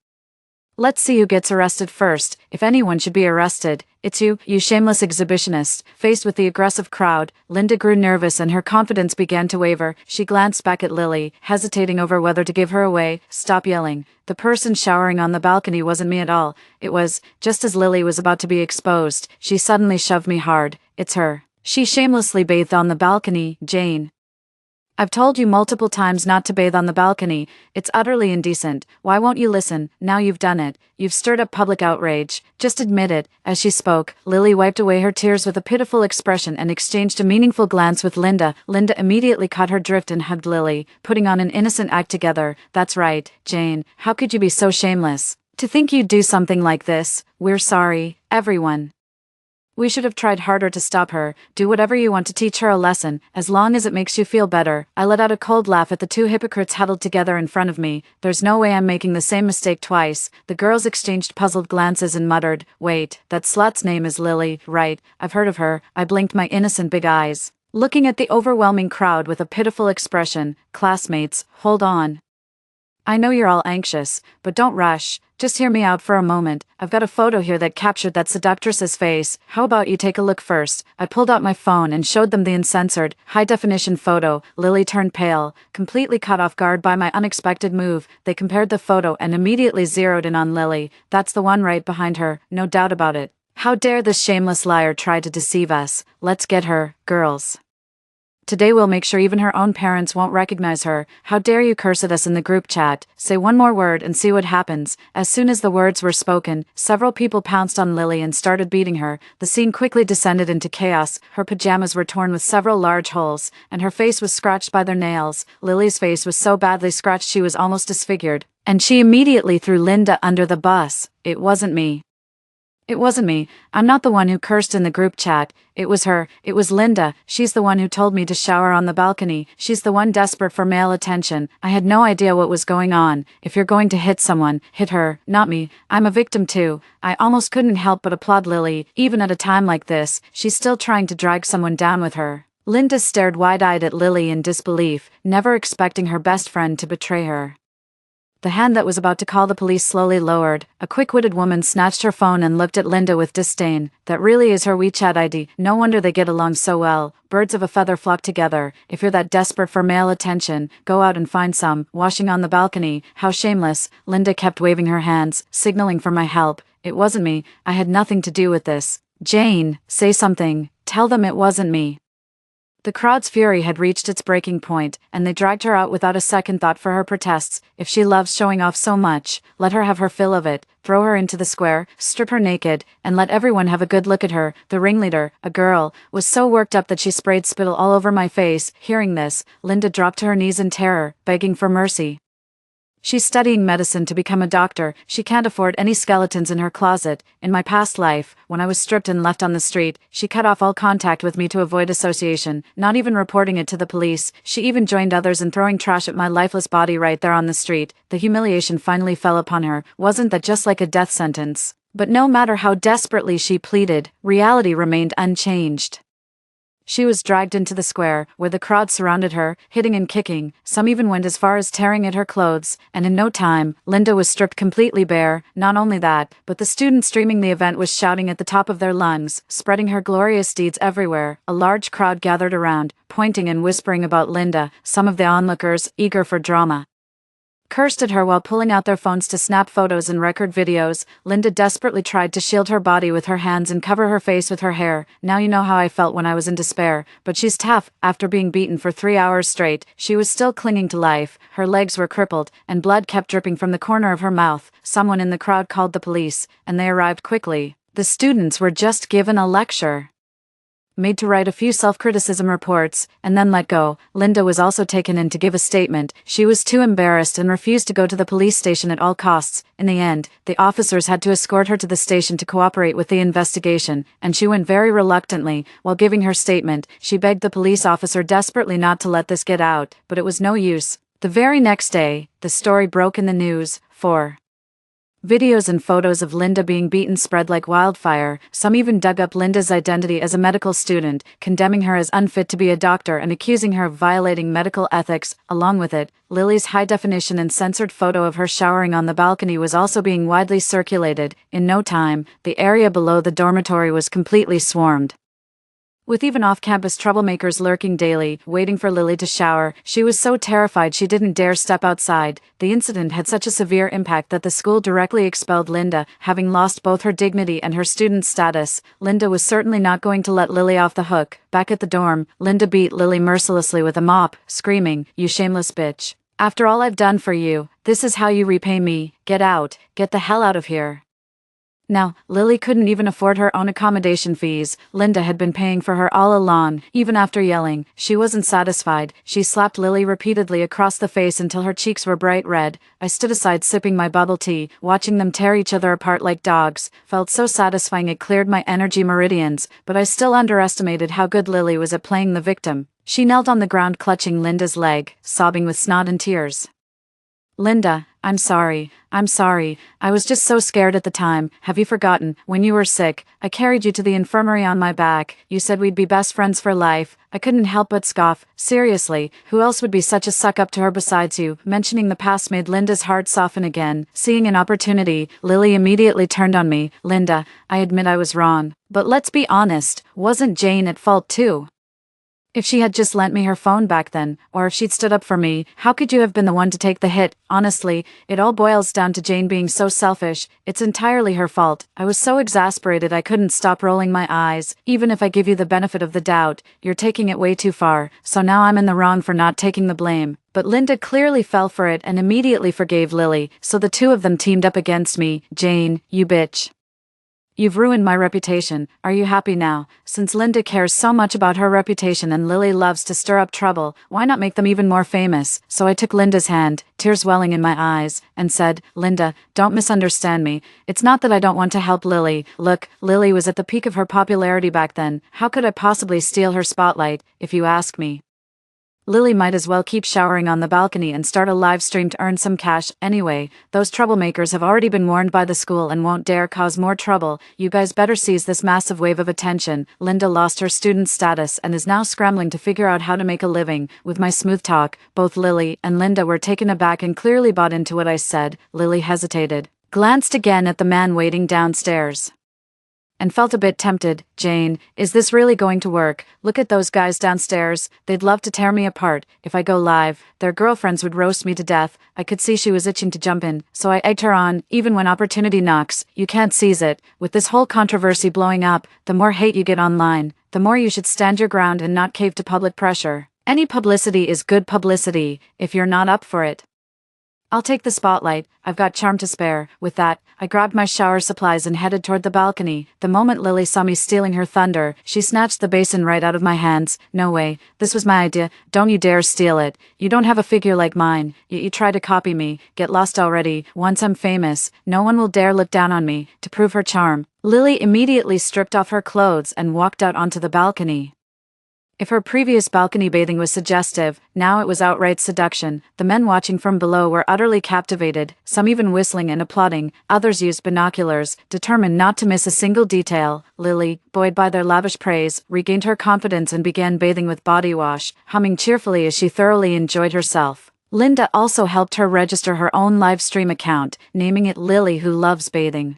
[SPEAKER 1] Let's see who gets arrested first. If anyone should be arrested, it's you, you shameless exhibitionist. Faced with the aggressive crowd, Linda grew nervous and her confidence began to waver. She glanced back at Lily, hesitating over whether to give her away. Stop yelling. The person showering on the balcony wasn't me at all. It was, just as Lily was about to be exposed, she suddenly shoved me hard. It's her. She shamelessly bathed on the balcony, Jane. I've told you multiple times not to bathe on the balcony. It's utterly indecent. Why won't you listen? Now you've done it. You've stirred up public outrage. Just admit it. As she spoke, Lily wiped away her tears with a pitiful expression and exchanged a meaningful glance with Linda. Linda immediately caught her drift and hugged Lily, putting on an innocent act together. That's right, Jane. How could you be so shameless? To think you'd do something like this. We're sorry, everyone. We should have tried harder to stop her. Do whatever you want to teach her a lesson, as long as it makes you feel better. I let out a cold laugh at the two hypocrites huddled together in front of me. There's no way I'm making the same mistake twice. The girls exchanged puzzled glances and muttered, "Wait, that slut's name is Lily, right? I've heard of her." I blinked my innocent big eyes, looking at the overwhelming crowd with a pitiful expression. Classmates, hold on. I know you're all anxious, but don't rush. Just hear me out for a moment. I've got a photo here that captured that seductress's face. How about you take a look first? I pulled out my phone and showed them the uncensored, high-definition photo. Lily turned pale, completely caught off guard by my unexpected move. They compared the photo and immediately zeroed in on Lily. That's the one right behind her, no doubt about it. How dare this shameless liar try to deceive us? Let's get her, girls. Today we'll make sure even her own parents won't recognize her. How dare you curse at us in the group chat? Say one more word and see what happens. As soon as the words were spoken, several people pounced on Lily and started beating her. The scene quickly descended into chaos. Her pajamas were torn with several large holes, and her face was scratched by their nails. Lily's face was so badly scratched she was almost disfigured, and she immediately threw Linda under the bus. It wasn't me. It wasn't me. I'm not the one who cursed in the group chat. It was her. It was Linda. She's the one who told me to shower on the balcony. She's the one desperate for male attention. I had no idea what was going on. If you're going to hit someone, hit her, not me. I'm a victim too. I almost couldn't help but applaud Lily. Even at a time like this, she's still trying to drag someone down with her. Linda stared wide-eyed at Lily in disbelief, never expecting her best friend to betray her. The hand that was about to call the police slowly lowered. A quick-witted woman snatched her phone and looked at Linda with disdain. That really is her WeChat ID. No wonder they get along so well. Birds of a feather flock together. If you're that desperate for male attention, go out and find some. Washing on the balcony. How shameless. Linda kept waving her hands, signaling for my help. It wasn't me. I had nothing to do with this. Jane, say something. Tell them it wasn't me. The crowd's fury had reached its breaking point, and they dragged her out without a second thought for her protests. If she loves showing off so much, let her have her fill of it. Throw her into the square, strip her naked, and let everyone have a good look at her. The ringleader, a girl, was so worked up that she sprayed spittle all over my face. Hearing this, Linda dropped to her knees in terror, begging for mercy. She's studying medicine to become a doctor. She can't afford any skeletons in her closet. In my past life, when I was stripped and left on the street, she cut off all contact with me to avoid association, not even reporting it to the police. She even joined others in throwing trash at my lifeless body right there on the street. The humiliation finally fell upon her. Wasn't that just like a death sentence? But no matter how desperately she pleaded, reality remained unchanged. She was dragged into the square, where the crowd surrounded her, hitting and kicking. Some even went as far as tearing at her clothes, and in no time, Linda was stripped completely bare. Not only that, but the students streaming the event was shouting at the top of their lungs, spreading her glorious deeds everywhere. A large crowd gathered around, pointing and whispering about Linda, some of the onlookers eager for drama. Cursed at her while pulling out their phones to snap photos and record videos. Linda desperately tried to shield her body with her hands and cover her face with her hair. Now you know how I felt when I was in despair. But she's tough. After being beaten for 3 hours straight, she was still clinging to life. Her legs were crippled, and blood kept dripping from the corner of her mouth. Someone in the crowd called the police, and they arrived quickly. The students were just given a lecture, made to write a few self-criticism reports, and then let go. Linda was also taken in to give a statement. She was too embarrassed and refused to go to the police station at all costs. In the end, the officers had to escort her to the station to cooperate with the investigation, and she went very reluctantly. While giving her statement, she begged the police officer desperately not to let this get out, but it was no use. The very next day, the story broke in the news. 4 Videos and photos of Linda being beaten spread like wildfire. Some even dug up Linda's identity as a medical student, condemning her as unfit to be a doctor and accusing her of violating medical ethics. Along with it, Lily's high-definition and censored photo of her showering on the balcony was also being widely circulated. In no time, the area below the dormitory was completely swarmed. With even off-campus troublemakers lurking daily, waiting for Lily to shower, she was so terrified she didn't dare step outside. The incident had such a severe impact that the school directly expelled Linda, having lost both her dignity and her student status. Linda was certainly not going to let Lily off the hook. Back at the dorm, Linda beat Lily mercilessly with a mop, screaming, "You shameless bitch. After all I've done for you, this is how you repay me. Get out. Get the hell out of here." Now, Lily couldn't even afford her own accommodation fees. Linda had been paying for her all along. Even after yelling, she wasn't satisfied. She slapped Lily repeatedly across the face until her cheeks were bright red. I stood aside sipping my bubble tea, watching them tear each other apart like dogs. Felt so satisfying it cleared my energy meridians, but I still underestimated how good Lily was at playing the victim. She knelt on the ground clutching Linda's leg, sobbing with snot and tears. "Linda, I'm sorry. I was just so scared at the time. Have you forgotten? When you were sick, I carried you to the infirmary on my back. You said we'd be best friends for life." I couldn't help but scoff. Seriously, who else would be such a suck-up to her besides you? Mentioning the past made Linda's heart soften again. Seeing an opportunity, Lily immediately turned on me. "Linda, I admit I was wrong. But let's be honest, wasn't Jane at fault too? If she had just lent me her phone back then, or if she'd stood up for me, how could you have been the one to take the hit?" Honestly, it all boils down to Jane being so selfish. It's entirely her fault. I was so exasperated I couldn't stop rolling my eyes. Even if I give you the benefit of the doubt, you're taking it way too far, so now I'm in the wrong for not taking the blame. But Linda clearly fell for it and immediately forgave Lily, so the two of them teamed up against me. "Jane, you bitch. You've ruined my reputation. Are you happy now?" Since Linda cares so much about her reputation and Lily loves to stir up trouble, why not make them even more famous? So I took Linda's hand, tears welling in my eyes, and said, "Linda, don't misunderstand me. It's not that I don't want to help Lily. Look, Lily was at the peak of her popularity back then. How could I possibly steal her spotlight, if you ask me? Lily might as well keep showering on the balcony and start a live stream to earn some cash. Anyway, those troublemakers have already been warned by the school and won't dare cause more trouble. You guys better seize this massive wave of attention." Linda lost her student status and is now scrambling to figure out how to make a living. With my smooth talk, both Lily and Linda were taken aback and clearly bought into what I said. Lily hesitated, glanced again at the man waiting downstairs, and felt a bit tempted. "Jane, is this really going to work? Look at those guys downstairs. They'd love to tear me apart. If I go live, their girlfriends would roast me to death." I could see she was itching to jump in, so I egged her on. "Even when opportunity knocks, you can't seize it. With this whole controversy blowing up, the more hate you get online, the more you should stand your ground and not cave to public pressure. Any publicity is good publicity, if you're not up for it. I'll take the spotlight. I've got charm to spare." With that, I grabbed my shower supplies and headed toward the balcony. The moment Lily saw me stealing her thunder, she snatched the basin right out of my hands. "No way. This was my idea. Don't you dare steal it. You don't have a figure like mine, yet you try to copy me. Get lost already. Once I'm famous, no one will dare look down on me." To prove her charm, Lily immediately stripped off her clothes and walked out onto the balcony. If her previous balcony bathing was suggestive, now it was outright seduction. The men watching from below were utterly captivated, some even whistling and applauding. Others used binoculars, determined not to miss a single detail. Lily, buoyed by their lavish praise, regained her confidence and began bathing with body wash, humming cheerfully as she thoroughly enjoyed herself. Linda also helped her register her own live stream account, naming it Lily Who Loves Bathing.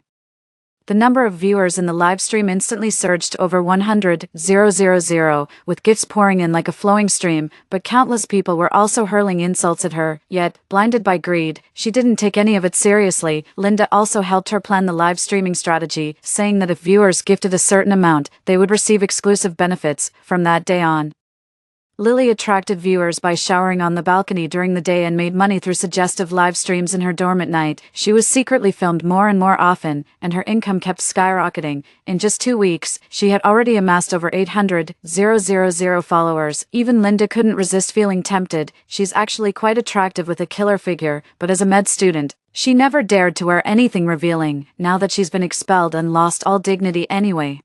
[SPEAKER 1] The number of viewers in the live stream instantly surged to over 100,000, with gifts pouring in like a flowing stream, but countless people were also hurling insults at her. Yet, blinded by greed, she didn't take any of it seriously. Linda also helped her plan the live streaming strategy, saying that if viewers gifted a certain amount, they would receive exclusive benefits. From that day on, Lily attracted viewers by showering on the balcony during the day and made money through suggestive live streams in her dorm at night. She was secretly filmed more and more often, and her income kept skyrocketing. In just 2 weeks, she had already amassed over 800,000 followers. Even Linda couldn't resist feeling tempted. She's actually quite attractive with a killer figure, but as a med student, she never dared to wear anything revealing. Now that she's been expelled and lost all dignity anyway,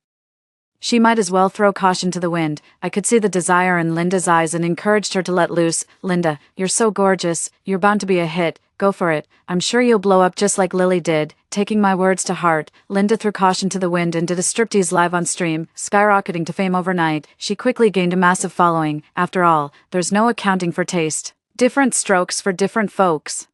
[SPEAKER 1] she might as well throw caution to the wind. I could see the desire in Linda's eyes and encouraged her to let loose. "Linda, you're so gorgeous. You're bound to be a hit. Go for it. I'm sure you'll blow up just like Lily did. Taking my words to heart, Linda threw caution to the wind and did a striptease live on stream, skyrocketing to fame overnight. She quickly gained a massive following. After all, there's no accounting for taste. Different strokes for different folks.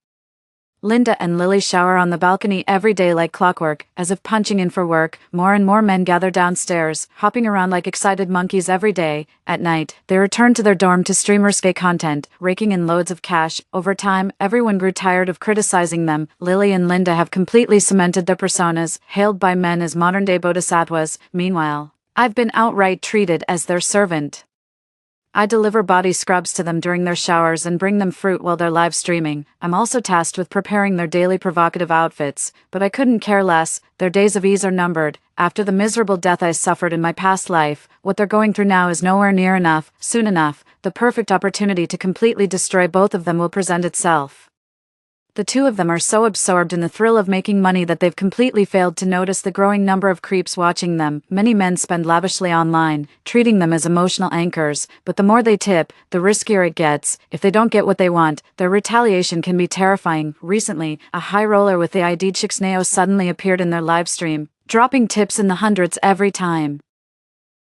[SPEAKER 1] Linda and Lily shower on the balcony every day like clockwork, as if punching in for work. More and more men gather downstairs, hopping around like excited monkeys every day. At night, they return to their dorm to stream risque content, raking in loads of cash. Over time, everyone grew tired of criticizing them. Lily and Linda have completely cemented their personas, hailed by men as modern-day bodhisattvas. Meanwhile, I've been outright treated as their servant. I deliver body scrubs to them during their showers and bring them fruit while they're live streaming. I'm also tasked with preparing their daily provocative outfits, but I couldn't care less. Their days of ease are numbered. After the miserable death I suffered in my past life, what they're going through now is nowhere near enough. Soon enough, the perfect opportunity to completely destroy both of them will present itself. The two of them are so absorbed in the thrill of making money that they've completely failed to notice the growing number of creeps watching them. Many men spend lavishly online, treating them as emotional anchors, but the more they tip, the riskier it gets. If they don't get what they want, their retaliation can be terrifying. Recently, a high roller with the ID Chixneo suddenly appeared in their live stream, dropping tips in the hundreds every time.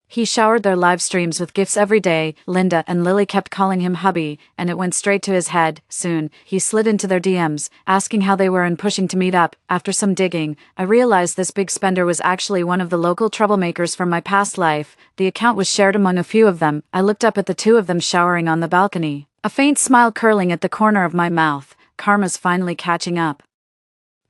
[SPEAKER 1] He showered their live streams with gifts every day. Linda and Lily kept calling him hubby, and it went straight to his head. Soon, he slid into their DMs, asking how they were and pushing to meet up. After some digging, I realized this big spender was actually one of the local troublemakers from my past life. The account was shared among a few of them. I looked up at the two of them showering on the balcony, a faint smile curling at the corner of my mouth. Karma's finally catching up.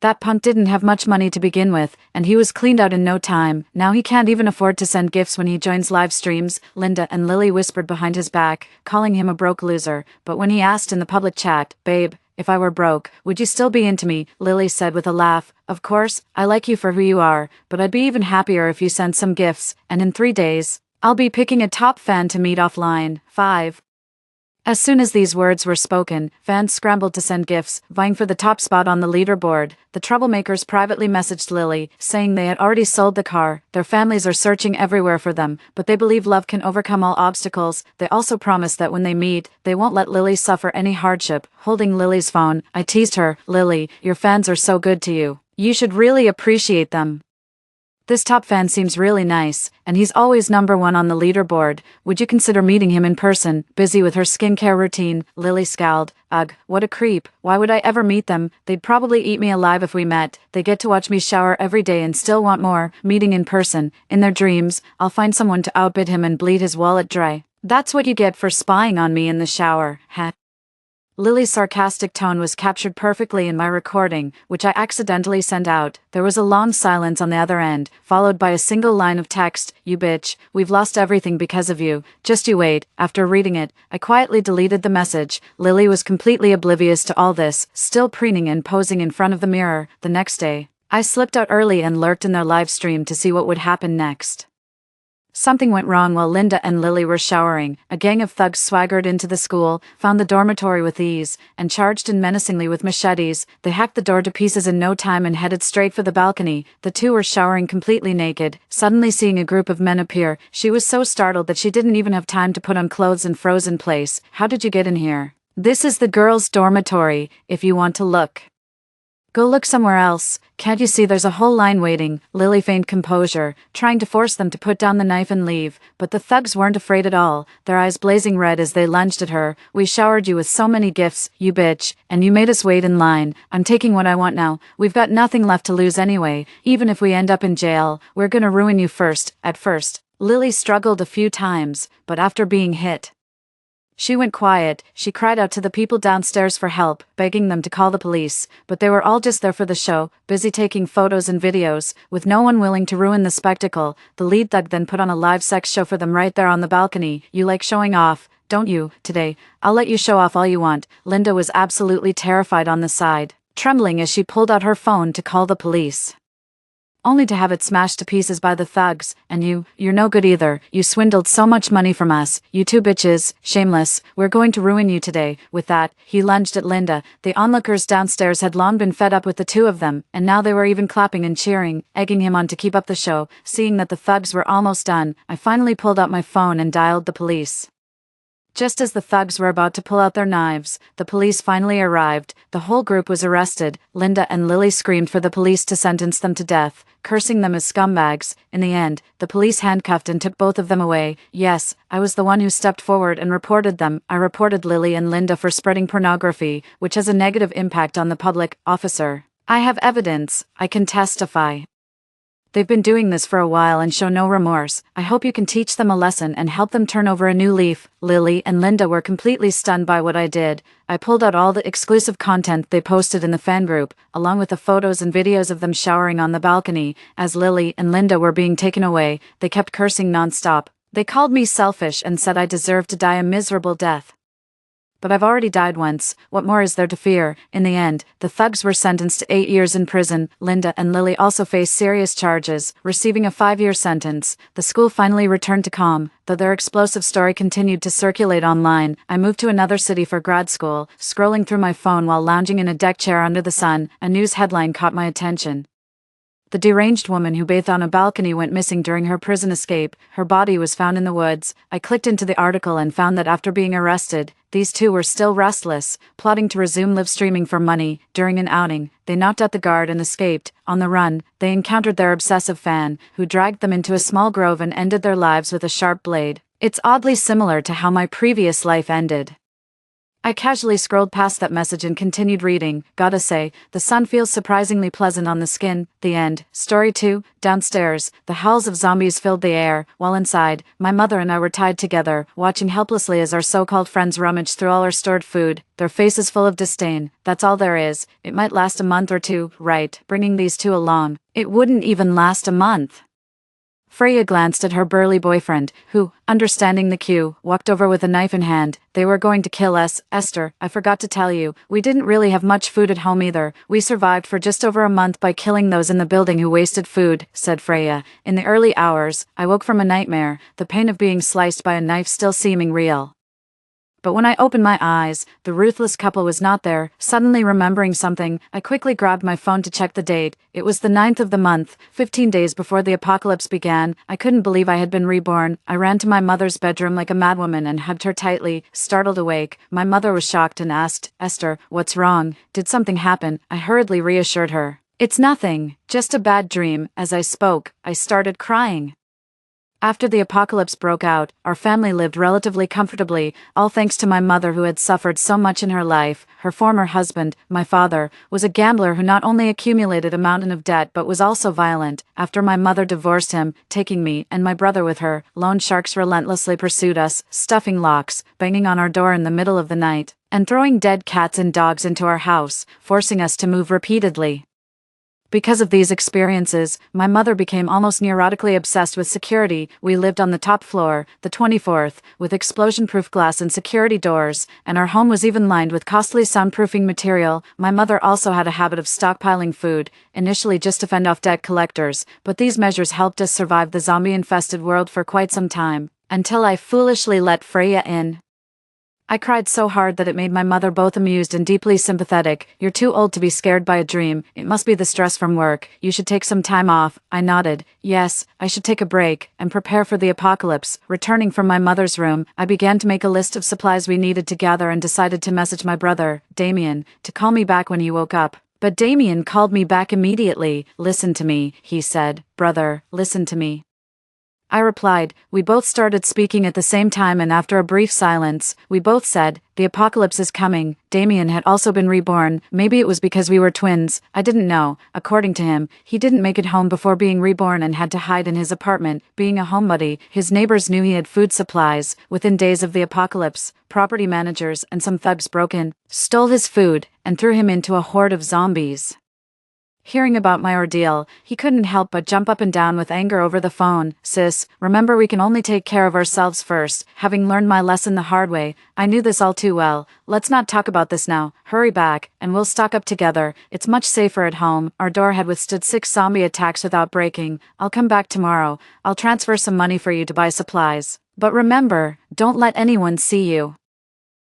[SPEAKER 1] That punk didn't have much money to begin with, and he was cleaned out in no time. Now he can't even afford to send gifts when he joins live streams. Linda and Lily whispered behind his back, calling him a broke loser. But when he asked in the public chat, "Babe, if I were broke, would you still be into me?" Lily said with a laugh, "Of course, I like you for who you are, but I'd be even happier if you sent some gifts, and in 3 days, I'll be picking a top fan to meet offline." 5. As soon as these words were spoken, fans scrambled to send gifts, vying for the top spot on the leaderboard. The troublemakers privately messaged Lily, saying they had already sold the car. Their families are searching everywhere for them, but they believe love can overcome all obstacles. They also promise that when they meet, they won't let Lily suffer any hardship. Holding Lily's phone, I teased her, "Lily, your fans are so good to you. You should really appreciate them. This top fan seems really nice, and he's always #1 on the leaderboard. Would you consider meeting him in person?" Busy with her skincare routine, Lily scowled. "Ugh, what a creep. Why would I ever meet them? They'd probably eat me alive if we met. They get to watch me shower every day and still want more." Meeting in person. In their dreams, I'll find someone to outbid him and bleed his wallet dry. "That's what you get for spying on me in the shower, heh?" Lily's sarcastic tone was captured perfectly in my recording, which I accidentally sent out. There was a long silence on the other end, followed by a single line of text, "You bitch, we've lost everything because of you. Just you wait." After reading it, I quietly deleted the message. Lily was completely oblivious to all this, still preening and posing in front of the mirror. The next day, I slipped out early and lurked in their live stream to see what would happen next. Something went wrong while Linda and Lily were showering. A gang of thugs swaggered into the school, found the dormitory with ease, and charged in menacingly with machetes. They hacked the door to pieces in no time and headed straight for the balcony. The two were showering completely naked. Suddenly seeing a group of men appear, she was so startled that she didn't even have time to put on clothes and froze in place. "How did you get in here?" "This is the girls' dormitory, if you want to look." "Go look somewhere else. Can't you see there's a whole line waiting?" Lily feigned composure, trying to force them to put down the knife and leave, but the thugs weren't afraid at all, their eyes blazing red as they lunged at her. "We showered you with so many gifts, you bitch, and you made us wait in line. I'm taking what I want now. We've got nothing left to lose anyway. Even if we end up in jail, we're gonna ruin you first." At first, Lily struggled a few times, but after being hit, she went quiet. She cried out to the people downstairs for help, begging them to call the police, but they were all just there for the show, busy taking photos and videos, with no one willing to ruin the spectacle. The lead thug then put on a live sex show for them right there on the balcony. "You like showing off, don't you? Today, I'll let you show off all you want." Linda was absolutely terrified on the side, trembling as she pulled out her phone to call the police, only to have it smashed to pieces by the thugs. "And you're no good either. You swindled so much money from us. You two bitches, shameless. We're going to ruin you today." With that, he lunged at Linda. The onlookers downstairs had long been fed up with the two of them, and now they were even clapping and cheering, egging him on to keep up the show. Seeing that the thugs were almost done, I finally pulled out my phone and dialed the police. Just as the thugs were about to pull out their knives, the police finally arrived. The whole group was arrested. Linda and Lily screamed for the police to sentence them to death, cursing them as scumbags. In the end, the police handcuffed and took both of them away. Yes, I was the one who stepped forward and reported them. I reported Lily and Linda for spreading pornography, which has a negative impact on the public. Officer, I have evidence. I can testify. They've been doing this for a while and show no remorse. I hope you can teach them a lesson and help them turn over a new leaf. Lily and Linda were completely stunned by what I did. I pulled out all the exclusive content they posted in the fan group, along with the photos and videos of them showering on the balcony. As Lily and Linda were being taken away, they kept cursing nonstop. They called me selfish and said I deserved to die a miserable death. But I've already died once. What more is there to fear? In the end, the thugs were sentenced to 8 years in prison. Linda and Lily also face serious charges, receiving a 5-year sentence. The school finally returned to calm, though their explosive story continued to circulate online. I moved to another city for grad school. Scrolling through my phone while lounging in a deck chair under the sun, a news headline caught my attention. The deranged woman who bathed on a balcony went missing during her prison escape. Her body was found in the woods. I clicked into the article and found that after being arrested, these two were still restless, plotting to resume live streaming for money. During an outing, they knocked out the guard and escaped. On the run, they encountered their obsessive fan, who dragged them into a small grove and ended their lives with a sharp blade. It's oddly similar to how my previous life ended. I casually scrolled past that message and continued reading. Gotta say, the sun feels surprisingly pleasant on the skin. The end. Story 2. Downstairs, the howls of zombies filled the air, while inside, my mother and I were tied together, watching helplessly as our so-called friends rummaged through all our stored food, their faces full of disdain. That's all there is. It might last a month or two, right? Bringing these two along. It wouldn't even last a month. Freya glanced at her burly boyfriend, who, understanding the cue, walked over with a knife in hand. They were going to kill us. Esther, I forgot to tell you, we didn't really have much food at home either. We survived for just over a month by killing those in the building who wasted food, said Freya. In the early hours, I woke from a nightmare, the pain of being sliced by a knife still seeming real. But when I opened my eyes, the ruthless couple was not there. Suddenly remembering something, I quickly grabbed my phone to check the date. It was the 9th of the month, 15 days before the apocalypse began. I couldn't believe I had been reborn. I ran to my mother's bedroom like a madwoman and hugged her tightly. Startled awake, my mother was shocked and asked, Esther, what's wrong? Did something happen? I hurriedly reassured her. It's nothing, just a bad dream. As I spoke, I started crying. After the apocalypse broke out, our family lived relatively comfortably, all thanks to my mother who had suffered so much in her life. Her former husband, my father, was a gambler who not only accumulated a mountain of debt but was also violent. After my mother divorced him, taking me and my brother with her, loan sharks relentlessly pursued us, stuffing locks, banging on our door in the middle of the night, and throwing dead cats and dogs into our house, forcing us to move repeatedly. Because of these experiences, my mother became almost neurotically obsessed with security. We lived on the top floor, the 24th, with explosion-proof glass and security doors, and our home was even lined with costly soundproofing material. My mother also had a habit of stockpiling food, initially just to fend off debt collectors, but these measures helped us survive the zombie-infested world for quite some time, until I foolishly let Freya in. I cried so hard that it made my mother both amused and deeply sympathetic. You're too old to be scared by a dream. It must be the stress from work. You should take some time off. I nodded. Yes, I should take a break and prepare for the apocalypse. Returning from my mother's room, I began to make a list of supplies we needed to gather and decided to message my brother, Damien, to call me back when he woke up. But Damien called me back immediately. Listen to me, he said. Brother, listen to me. I replied. We both started speaking at the same time, and after a brief silence, we both said, the apocalypse is coming. Damien had also been reborn. Maybe it was because we were twins. I didn't know. According to him, he didn't make it home before being reborn and had to hide in his apartment. Being a homebody, his neighbors knew he had food supplies. Within days of the apocalypse, property managers and some thugs broke in, stole his food, and threw him into a horde of zombies. Hearing about my ordeal, he couldn't help but jump up and down with anger over the phone. Sis, remember we can only take care of ourselves first. Having learned my lesson the hard way, I knew this all too well. Let's not talk about this now. Hurry back, and we'll stock up together. It's much safer at home. Our door had withstood 6 zombie attacks without breaking. I'll come back tomorrow. I'll transfer some money for you to buy supplies. But remember, don't let anyone see you.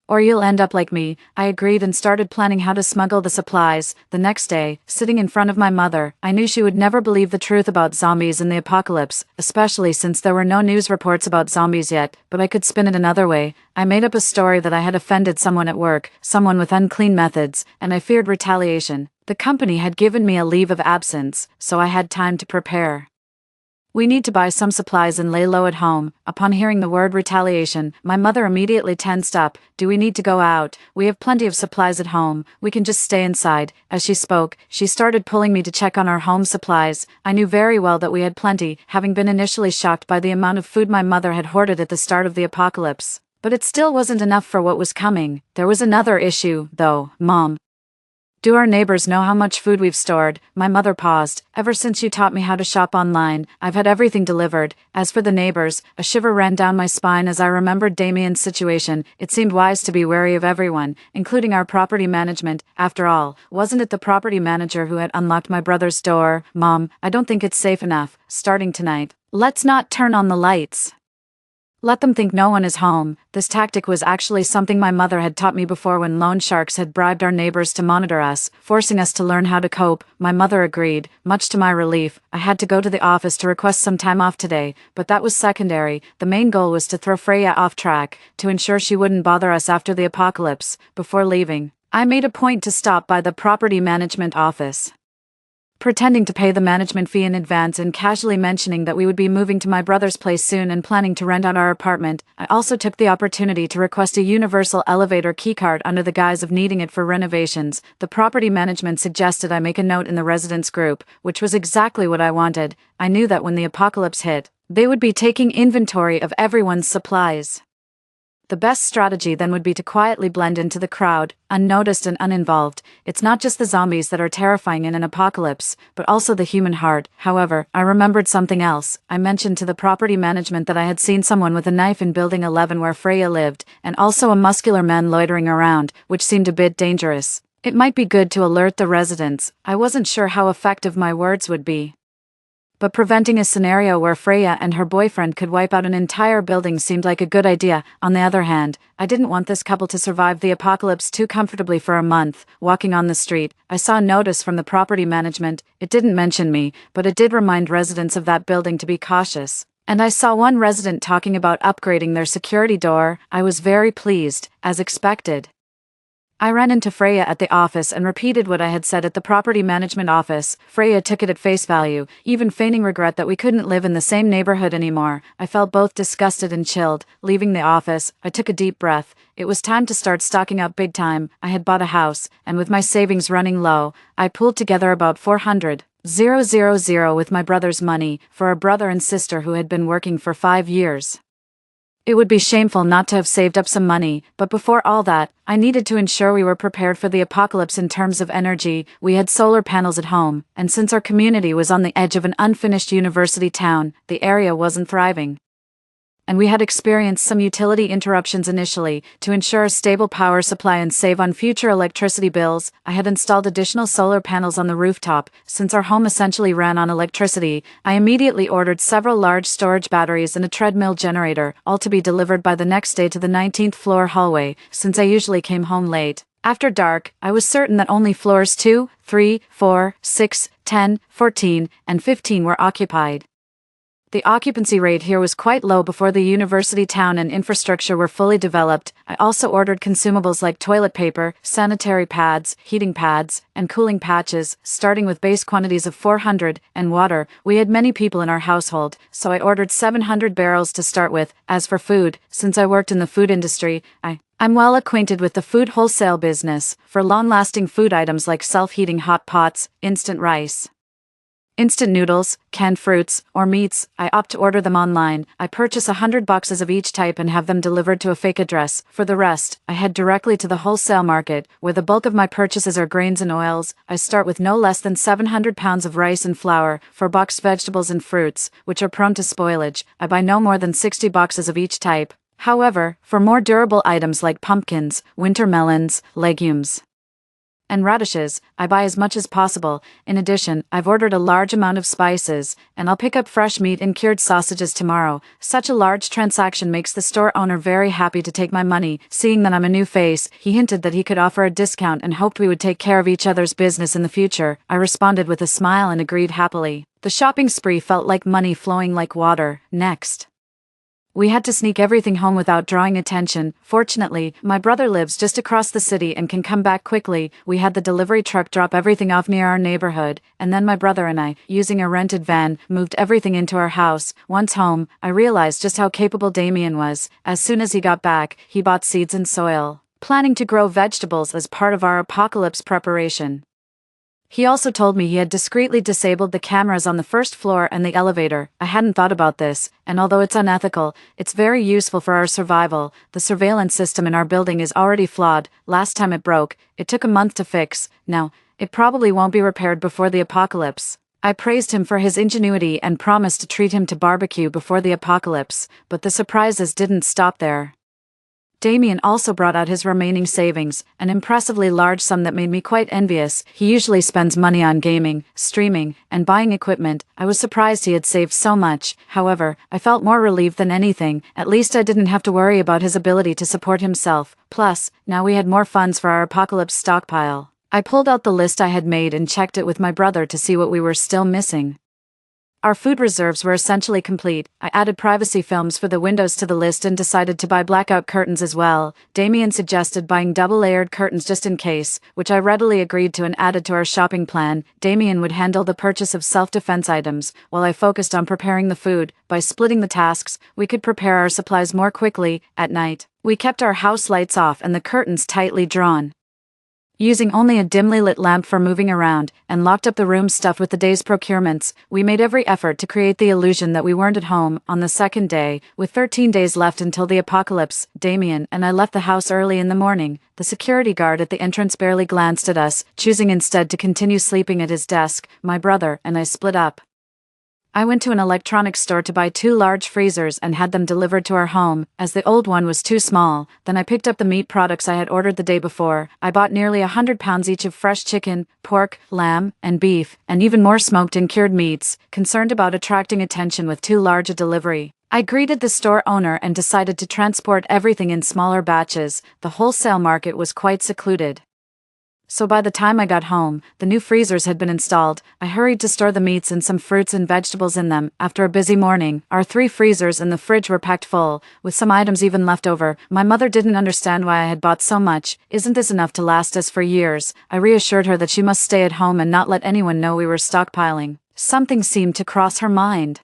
[SPEAKER 1] Or you'll end up like me, I agreed and started planning how to smuggle the supplies. The next day, sitting in front of my mother, I knew she would never believe the truth about zombies and the apocalypse, especially since there were no news reports about zombies yet, but I could spin it another way. I made up a story that I had offended someone at work, someone with unclean methods, and I feared retaliation. The company had given me a leave of absence, so I had time to prepare. We need to buy some supplies and lay low at home. Upon hearing the word retaliation, my mother immediately tensed up. Do we need to go out? We have plenty of supplies at home. We can just stay inside. As she spoke, she started pulling me to check on our home supplies. I knew very well that we had plenty, having been initially shocked by the amount of food my mother had hoarded at the start of the apocalypse. But it still wasn't enough for what was coming. There was another issue, though, Mom. Do our neighbors know how much food we've stored? My mother paused. Ever since you taught me how to shop online, I've had everything delivered. As for the neighbors, a shiver ran down my spine as I remembered Damien's situation. It seemed wise to be wary of everyone, including our property management. After all, wasn't it the property manager who had unlocked my brother's door? Mom, I don't think it's safe enough. Starting tonight, let's not turn on the lights. Let them think no one is home. This tactic was actually something my mother had taught me before when loan sharks had bribed our neighbors to monitor us, forcing us to learn how to cope. My mother agreed. Much to my relief, I had to go to the office to request some time off today, but that was secondary. The main goal was to throw Freya off track, to ensure she wouldn't bother us after the apocalypse. Before leaving, I made a point to stop by the property management office, pretending to pay the management fee in advance and casually mentioning that we would be moving to my brother's place soon and planning to rent out our apartment. I also took the opportunity to request a universal elevator keycard under the guise of needing it for renovations. The property management suggested I make a note in the residents group, which was exactly what I wanted. I knew that when the apocalypse hit, they would be taking inventory of everyone's supplies. The best strategy then would be to quietly blend into the crowd, unnoticed and uninvolved. It's not just the zombies that are terrifying in an apocalypse, but also the human heart. However, I remembered something else. I mentioned to the property management that I had seen someone with a knife in Building 11 where Freya lived, and also a muscular man loitering around, which seemed a bit dangerous. It might be good to alert the residents. I wasn't sure how effective my words would be, but preventing a scenario where Freya and her boyfriend could wipe out an entire building seemed like a good idea. On the other hand, I didn't want this couple to survive the apocalypse too comfortably for a month. Walking on the street, I saw a notice from the property management. It didn't mention me, but it did remind residents of that building to be cautious. And I saw one resident talking about upgrading their security door. I was very pleased, as expected. I ran into Freya at the office and repeated what I had said at the property management office. Freya took it at face value, even feigning regret that we couldn't live in the same neighborhood anymore. I felt both disgusted and chilled. Leaving the office, I took a deep breath. It was time to start stocking up big time. I had bought a house, and with my savings running low, I pooled together about 400,000 with my brother's money, for a brother and sister who had been working for 5 years. It would be shameful not to have saved up some money, but before all that, I needed to ensure we were prepared for the apocalypse in terms of energy. We had solar panels at home, and since our community was on the edge of an unfinished university town, the area wasn't thriving. And we had experienced some utility interruptions initially. To ensure a stable power supply and save on future electricity bills, I had installed additional solar panels on the rooftop. Since our home essentially ran on electricity, I immediately ordered several large storage batteries and a treadmill generator, all to be delivered by the next day to the 19th floor hallway, since I usually came home late. After dark, I was certain that only floors 2, 3, 4, 6, 10, 14, and 15 were occupied. The occupancy rate here was quite low before the university town and infrastructure were fully developed. I also ordered consumables like toilet paper, sanitary pads, heating pads, and cooling patches, starting with base quantities of 400, and water. We had many people in our household, so I ordered 700 barrels to start with. As for food, since I worked in the food industry, I'm well acquainted with the food wholesale business, for long-lasting food items like self-heating hot pots, instant rice, instant noodles, canned fruits, or meats. I opt to order them online. I purchase 100 boxes of each type and have them delivered to a fake address. For the rest, I head directly to the wholesale market, where the bulk of my purchases are grains and oils. I start with no less than 700 pounds of rice and flour. For boxed vegetables and fruits, which are prone to spoilage, I buy no more than 60 boxes of each type. However, for more durable items like pumpkins, winter melons, legumes, and radishes. I buy as much as possible. In addition, I've ordered a large amount of spices, and I'll pick up fresh meat and cured sausages tomorrow. Such a large transaction makes the store owner very happy to take my money. Seeing that I'm a new face, he hinted that he could offer a discount and hoped we would take care of each other's business in the future. I responded with a smile and agreed happily. The shopping spree felt like money flowing like water. Next, we had to sneak everything home without drawing attention. Fortunately, my brother lives just across the city and can come back quickly. We had the delivery truck drop everything off near our neighborhood, and then my brother and I, using a rented van, moved everything into our house. Once home, I realized just how capable Damien was. As soon as he got back, he bought seeds and soil, planning to grow vegetables as part of our apocalypse preparation. He also told me he had discreetly disabled the cameras on the first floor and the elevator. I hadn't thought about this, and although it's unethical, it's very useful for our survival. The surveillance system in our building is already flawed. Last time it broke, it took a month to fix. Now, it probably won't be repaired before the apocalypse. I praised him for his ingenuity and promised to treat him to barbecue before the apocalypse, but the surprises didn't stop there. Damien also brought out his remaining savings, an impressively large sum that made me quite envious. He usually spends money on gaming, streaming, and buying equipment. I was surprised he had saved so much. However, I felt more relieved than anything. At least I didn't have to worry about his ability to support himself. Plus, now we had more funds for our apocalypse stockpile. I pulled out the list I had made and checked it with my brother to see what we were still missing. Our food reserves were essentially complete. I added privacy films for the windows to the list and decided to buy blackout curtains as well. Damien suggested buying double-layered curtains just in case, which I readily agreed to and added to our shopping plan. Damien would handle the purchase of self-defense items, while I focused on preparing the food. By splitting the tasks, we could prepare our supplies more quickly. At night, we kept our house lights off and the curtains tightly drawn, using only a dimly lit lamp for moving around, and locked up the room stuffed with the day's procurements. We made every effort to create the illusion that we weren't at home. On the second day, with 13 days left until the apocalypse, Damien and I left the house early in the morning. The security guard at the entrance barely glanced at us, choosing instead to continue sleeping at his desk. My brother and I split up. I went to an electronics store to buy 2 large freezers and had them delivered to our home, as the old one was too small. Then I picked up the meat products I had ordered the day before. I bought nearly 100 pounds each of fresh chicken, pork, lamb, and beef, and even more smoked and cured meats. Concerned about attracting attention with too large a delivery, I greeted the store owner and decided to transport everything in smaller batches. The wholesale market was quite secluded, so by the time I got home, the new freezers had been installed. I hurried to store the meats and some fruits and vegetables in them. After a busy morning, our 3 freezers and the fridge were packed full, with some items even left over. My mother didn't understand why I had bought so much. "Isn't this enough to last us for years?" I reassured her that she must stay at home and not let anyone know we were stockpiling. Something seemed to cross her mind,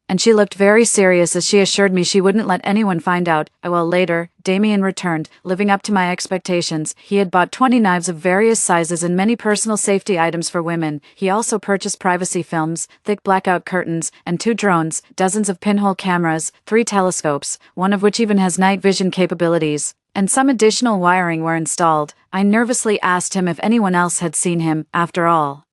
[SPEAKER 1] and she looked very serious as she assured me she wouldn't let anyone find out. A while later, Damien returned, living up to my expectations. He had bought 20 knives of various sizes and many personal safety items for women. He also purchased privacy films, thick blackout curtains, and 2 drones, dozens of pinhole cameras, 3 telescopes, one of which even has night vision capabilities, and some additional wiring were installed. I nervously asked him if anyone else had seen him. After all,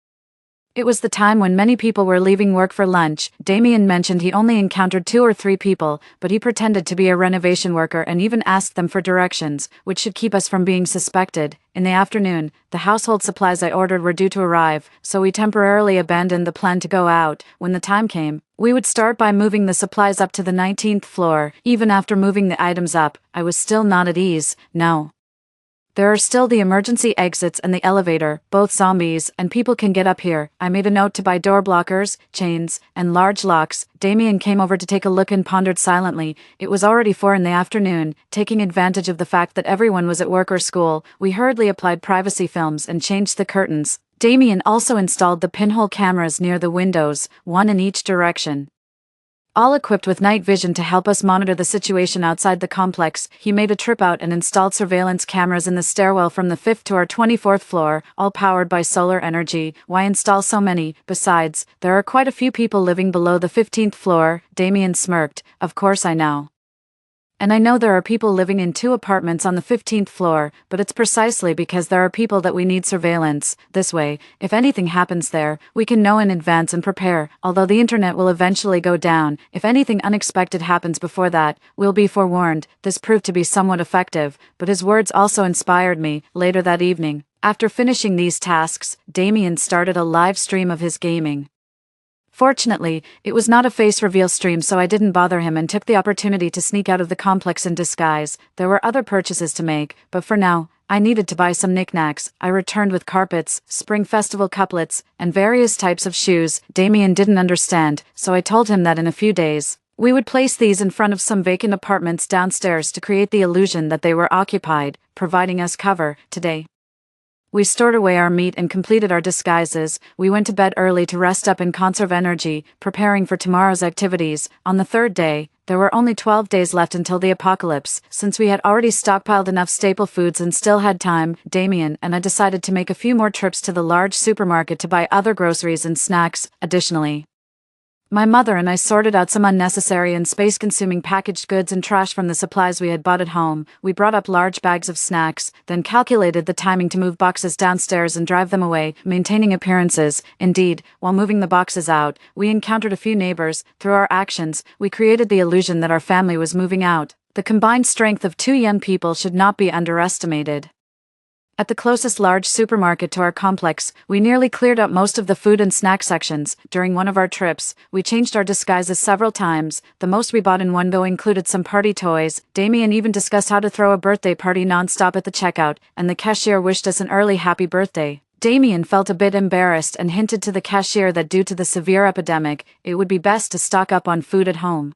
[SPEAKER 1] it was the time when many people were leaving work for lunch. Damien mentioned he only encountered 2 or 3 people, but he pretended to be a renovation worker and even asked them for directions, which should keep us from being suspected. In the afternoon, the household supplies I ordered were due to arrive, so we temporarily abandoned the plan to go out. When the time came, we would start by moving the supplies up to the 19th floor. Even after moving the items up, I was still not at ease. No, there are still the emergency exits and the elevator. Both zombies and people can get up here. I made a note to buy door blockers, chains, and large locks. Damien came over to take a look and pondered silently. It was already 4 in the afternoon. Taking advantage of the fact that everyone was at work or school, we hurriedly applied privacy films and changed the curtains. Damien also installed the pinhole cameras near the windows, 1 in each direction, all equipped with night vision to help us monitor the situation outside the complex. He made a trip out and installed surveillance cameras in the stairwell from the 5th to our 24th floor, all powered by solar energy. Why install so many? Besides, there are quite a few people living below the 15th floor. Damien smirked. Of course I know. And I know there are people living in 2 apartments on the 15th floor, but it's precisely because there are people that we need surveillance. This way, if anything happens there, we can know in advance and prepare. Although the internet will eventually go down, if anything unexpected happens before that, we'll be forewarned. This proved to be somewhat effective, but his words also inspired me. Later that evening, After finishing these tasks, Damien started a live stream of his gaming. Fortunately, it was not a face reveal stream, so I didn't bother him and took the opportunity to sneak out of the complex in disguise. There were other purchases to make, but for now, I needed to buy some knickknacks. I returned with carpets, spring festival couplets, and various types of shoes. Damien didn't understand, so I told him that in a few days, we would place these in front of some vacant apartments downstairs to create the illusion that they were occupied, providing us cover. Today, we stored away our meat and completed our disguises. We went to bed early to rest up and conserve energy, preparing for tomorrow's activities. On the third day, there were only 12 days left until the apocalypse. Since we had already stockpiled enough staple foods and still had time, Damien and I decided to make a few more trips to the large supermarket to buy other groceries and snacks. Additionally, my mother and I sorted out some unnecessary and space-consuming packaged goods and trash from the supplies we had bought at home. We brought up large bags of snacks, then calculated the timing to move boxes downstairs and drive them away, maintaining appearances. Indeed, while moving the boxes out, we encountered a few neighbors. Through our actions, we created the illusion that our family was moving out. The combined strength of two young people should not be underestimated. At the closest large supermarket to our complex, we nearly cleared out most of the food and snack sections. During one of our trips, we changed our disguises several times. The most we bought in one go included some party toys. Damien even discussed how to throw a birthday party non-stop at the checkout, and the cashier wished us an early happy birthday. Damien felt a bit embarrassed and hinted to the cashier that due to the severe epidemic, it would be best to stock up on food at home.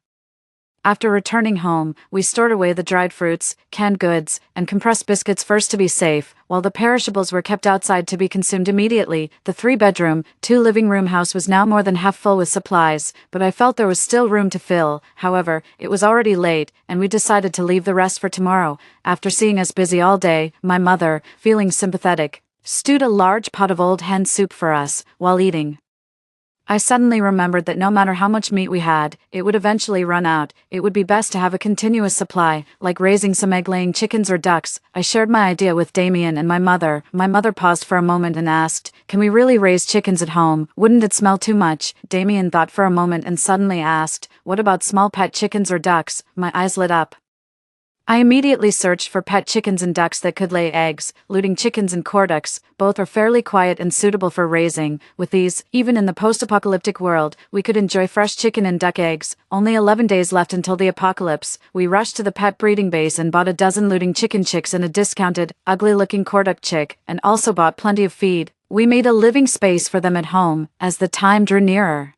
[SPEAKER 1] After returning home, we stored away the dried fruits, canned goods, and compressed biscuits first to be safe, while the perishables were kept outside to be consumed immediately. The 3-bedroom, 2-living-room house was now more than half full with supplies, but I felt there was still room to fill. However, it was already late, and we decided to leave the rest for tomorrow. After seeing us busy all day, my mother, feeling sympathetic, stewed a large pot of old hen soup for us. While eating, I suddenly remembered that no matter how much meat we had, it would eventually run out. It would be best to have a continuous supply, like raising some egg-laying chickens or ducks. I shared my idea with Damien and my mother. My mother paused for a moment and asked, "Can we really raise chickens at home? Wouldn't it smell too much?" Damien thought for a moment and suddenly asked, "What about small pet chickens or ducks?" My eyes lit up. I immediately searched for pet chickens and ducks that could lay eggs. Looting chickens and corducks, both are fairly quiet and suitable for raising. With these, even in the post-apocalyptic world, we could enjoy fresh chicken and duck eggs. Only 11 days left until the apocalypse. We rushed to the pet breeding base and bought a dozen looting chicken chicks and a discounted, ugly-looking corduck chick, and also bought plenty of feed. We made a living space for them at home. As the time drew nearer,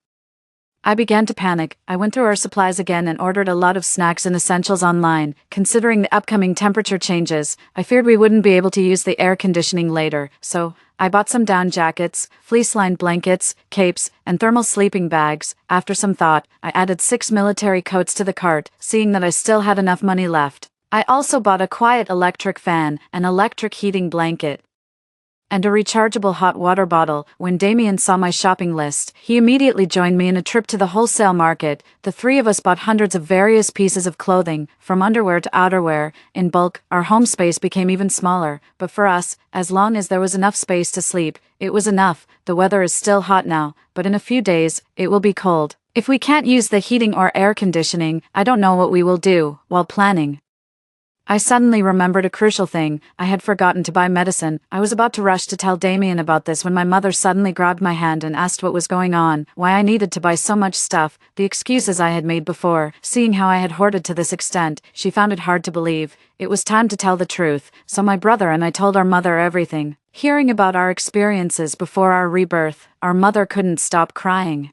[SPEAKER 1] I began to panic. I went through our supplies again and ordered a lot of snacks and essentials online. Considering the upcoming temperature changes, I feared we wouldn't be able to use the air conditioning later, so I bought some down jackets, fleece-lined blankets, capes, and thermal sleeping bags. After some thought, I added 6 military coats to the cart, seeing that I still had enough money left. I also bought a quiet electric fan, an electric heating blanket, and a rechargeable hot water bottle. When Damien saw my shopping list, he immediately joined me in a trip to the wholesale market. The three of us bought hundreds of various pieces of clothing, from underwear to outerwear. In bulk, our home space became even smaller, but for us, as long as there was enough space to sleep, it was enough. The weather is still hot now, but in a few days, it will be cold. If we can't use the heating or air conditioning, I don't know what we will do. While planning, I suddenly remembered a crucial thing. I had forgotten to buy medicine. I was about to rush to tell Damien about this when my mother suddenly grabbed my hand and asked what was going on, why I needed to buy so much stuff, the excuses I had made before. Seeing how I had hoarded to this extent, she found it hard to believe. It was time to tell the truth, so my brother and I told our mother everything. Hearing about our experiences before our rebirth, our mother couldn't stop crying.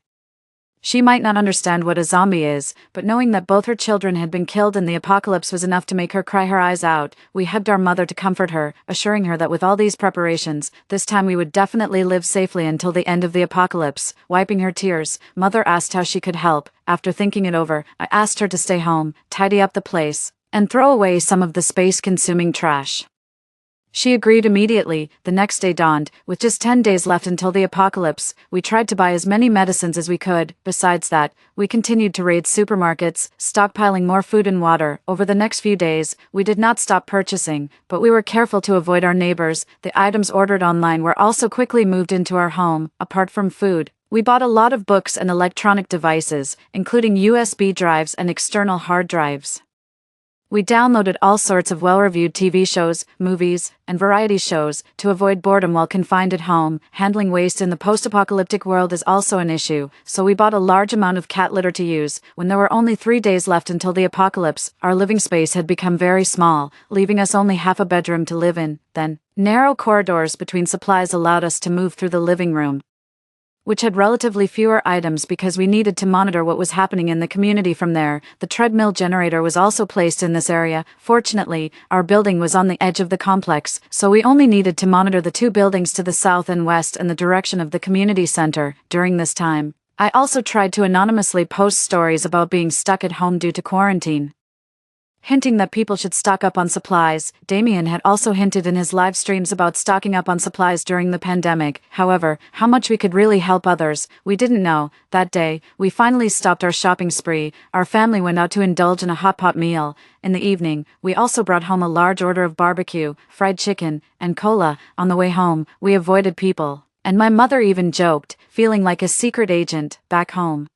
[SPEAKER 1] She might not understand what a zombie is, but knowing that both her children had been killed in the apocalypse was enough to make her cry her eyes out. We hugged our mother to comfort her, assuring her that with all these preparations, this time we would definitely live safely until the end of the apocalypse. Wiping her tears, Mother asked how she could help. After thinking it over, I asked her to stay home, tidy up the place, and throw away some of the space-consuming trash. She agreed immediately. The next day dawned. With just 10 days left until the apocalypse, we tried to buy as many medicines as we could. Besides that, we continued to raid supermarkets, stockpiling more food and water. Over the next few days, we did not stop purchasing, but we were careful to avoid our neighbors. The items ordered online were also quickly moved into our home. Apart from food, we bought a lot of books and electronic devices, including USB drives and external hard drives. We downloaded all sorts of well-reviewed TV shows, movies, and variety shows to avoid boredom while confined at home. Handling waste in the post-apocalyptic world is also an issue, so we bought a large amount of cat litter to use. When there were only 3 days left until the apocalypse, our living space had become very small, leaving us only half a bedroom to live in. Then, narrow corridors between supplies allowed us to move through the living room, which had relatively fewer items because we needed to monitor what was happening in the community from there. The treadmill generator was also placed in this area. Fortunately, our building was on the edge of the complex, so we only needed to monitor the 2 buildings to the south and west and the direction of the community center. During this time, I also tried to anonymously post stories about being stuck at home due to quarantine, hinting that people should stock up on supplies. Damien had also hinted in his live streams about stocking up on supplies during the pandemic. However, how much we could really help others, we didn't know. That day, we finally stopped our shopping spree. Our family went out to indulge in a hot pot meal. In the evening, we also brought home a large order of barbecue, fried chicken, and cola. On the way home, we avoided people, and my mother even joked, feeling like a secret agent back home.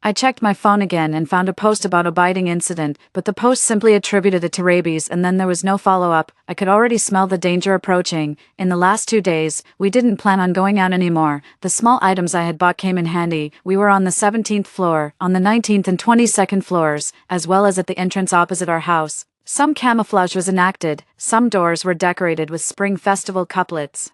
[SPEAKER 1] I checked my phone again and found a post about a biting incident, but the post simply attributed it to rabies and then there was no follow-up. I could already smell the danger approaching. In the last 2 days, we didn't plan on going out anymore. The small items I had bought came in handy. We were on the 17th floor, on the 19th and 22nd floors, as well as at the entrance opposite our house. Some camouflage was enacted, some doors were decorated with spring festival couplets,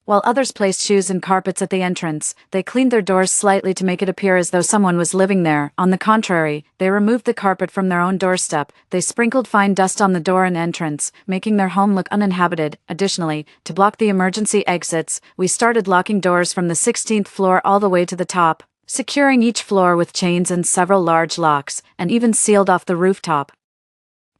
[SPEAKER 1] while others placed shoes and carpets at the entrance. They cleaned their doors slightly to make it appear as though someone was living there. On the contrary, they removed the carpet from their own doorstep. They sprinkled fine dust on the door and entrance, making their home look uninhabited. Additionally, to block the emergency exits, we started locking doors from the 16th floor all the way to the top, securing each floor with chains and several large locks, and even sealed off the rooftop.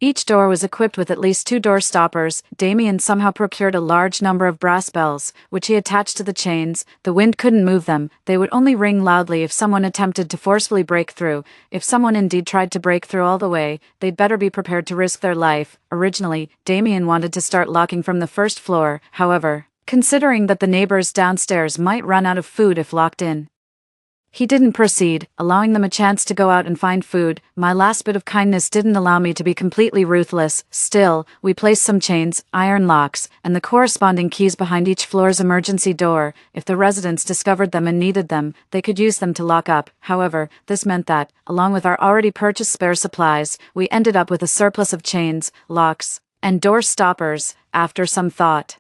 [SPEAKER 1] Each door was equipped with at least 2 door stoppers. Damien somehow procured a large number of brass bells, which he attached to the chains. The wind couldn't move them. They would only ring loudly if someone attempted to forcefully break through. If someone indeed tried to break through all the way, they'd better be prepared to risk their life. Originally, Damien wanted to start locking from the 1st floor. However, considering that the neighbors downstairs might run out of food if locked in, he didn't proceed, allowing them a chance to go out and find food. My last bit of kindness didn't allow me to be completely ruthless. Still, we placed some chains, iron locks, and the corresponding keys behind each floor's emergency door. If the residents discovered them and needed them, they could use them to lock up. However, this meant that, along with our already purchased spare supplies, we ended up with a surplus of chains, locks, and door stoppers. After some thought,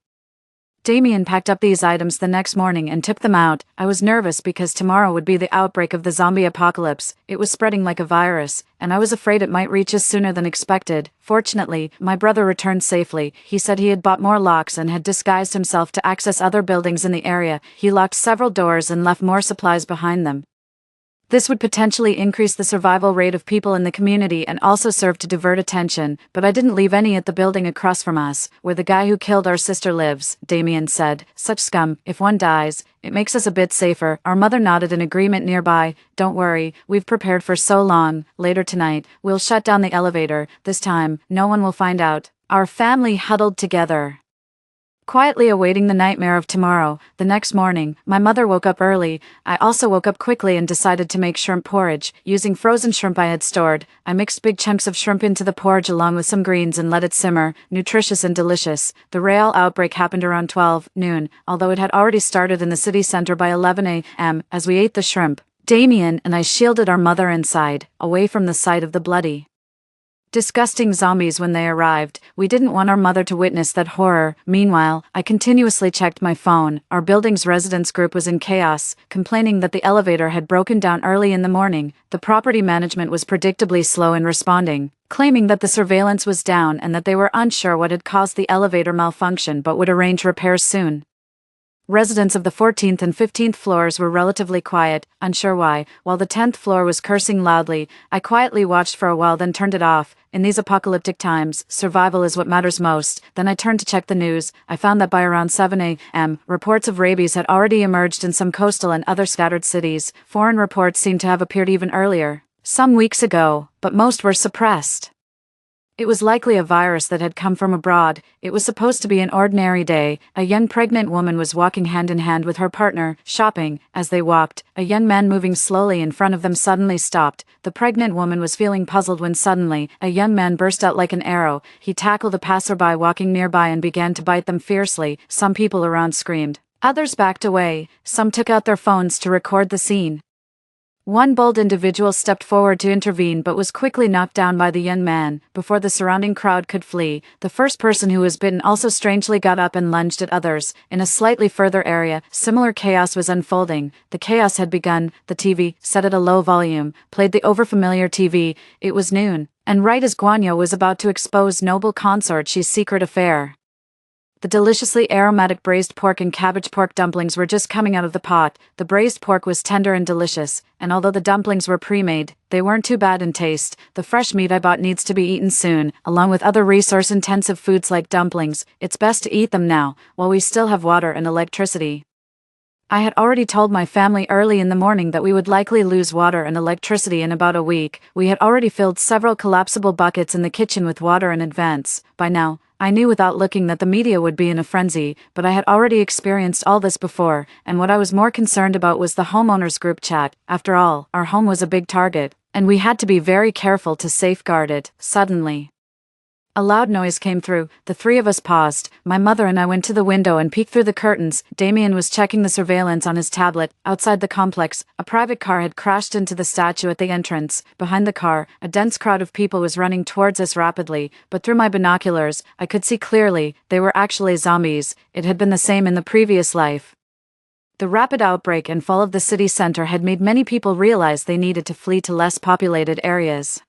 [SPEAKER 1] Damien packed up these items the next morning and took them out. I was nervous because tomorrow would be the outbreak of the zombie apocalypse. It was spreading like a virus, and I was afraid it might reach us sooner than expected. Fortunately, my brother returned safely. He said he had bought more locks and had disguised himself to access other buildings in the area. He locked several doors and left more supplies behind them. This would potentially increase the survival rate of people in the community and also serve to divert attention, but I didn't leave any at the building across from us, where the guy who killed our sister lives, Damien said. Such scum. If one dies, it makes us a bit safer. Our mother nodded in agreement nearby. Don't worry, we've prepared for so long. Later tonight, we'll shut down the elevator. This time, no one will find out. Our family huddled together, quietly awaiting the nightmare of tomorrow. The next morning, my mother woke up early. I also woke up quickly and decided to make shrimp porridge. Using frozen shrimp I had stored, I mixed big chunks of shrimp into the porridge along with some greens and let it simmer. Nutritious and delicious. The real outbreak happened around 12 noon, although it had already started in the city center by 11 a.m. As we ate the shrimp, Damien and I shielded our mother inside, away from the sight of the bloody, disgusting zombies when they arrived. We didn't want our mother to witness that horror. Meanwhile, I continuously checked my phone. Our building's residents group was in chaos, complaining that the elevator had broken down early in the morning. The property management was predictably slow in responding, claiming that the surveillance was down and that they were unsure what had caused the elevator malfunction but would arrange repairs soon. Residents of the 14th and 15th floors were relatively quiet, unsure why, while the 10th floor was cursing loudly. I quietly watched for a while then turned it off. In these apocalyptic times, survival is what matters most. Then I turned to check the news. I found that by around 7 a.m., reports of rabies had already emerged in some coastal and other scattered cities. Foreign reports seemed to have appeared even earlier, some weeks ago, but most were suppressed. It was likely a virus that had come from abroad. It was supposed to be an ordinary day. A young pregnant woman was walking hand in hand with her partner, shopping. As they walked, a young man moving slowly in front of them suddenly stopped. The pregnant woman was feeling puzzled when suddenly, a young man burst out like an arrow. He tackled a passerby walking nearby and began to bite them fiercely. Some people around screamed. Others backed away. Some took out their phones to record the scene. One bold individual stepped forward to intervene but was quickly knocked down by the young man. Before the surrounding crowd could flee, the first person who was bitten also strangely got up and lunged at others. In a slightly further area, similar chaos was unfolding. The chaos had begun. The TV, set at a low volume, played the overfamiliar TV. It was noon, and right as Guanyo was about to expose noble consort Xi's secret affair, the deliciously aromatic braised pork and cabbage pork dumplings were just coming out of the pot. The braised pork was tender and delicious, and although the dumplings were pre-made, they weren't too bad in taste. The fresh meat I bought needs to be eaten soon, along with other resource-intensive foods like dumplings. It's best to eat them now, while we still have water and electricity. I had already told my family early in the morning that we would likely lose water and electricity in about a week. We had already filled several collapsible buckets in the kitchen with water in advance. By now, I knew without looking that the media would be in a frenzy, but I had already experienced all this before, and what I was more concerned about was the homeowners group chat. After all, our home was a big target, and we had to be very careful to safeguard it. Suddenly, a loud noise came through. The three of us paused. My mother and I went to the window and peeked through the curtains. Damien was checking the surveillance on his tablet. Outside the complex, a private car had crashed into the statue at the entrance. Behind the car, a dense crowd of people was running towards us rapidly, but through my binoculars, I could see clearly, they were actually zombies. It had been the same in the previous life. The rapid outbreak and fall of the city center had made many people realize they needed to flee to less populated areas.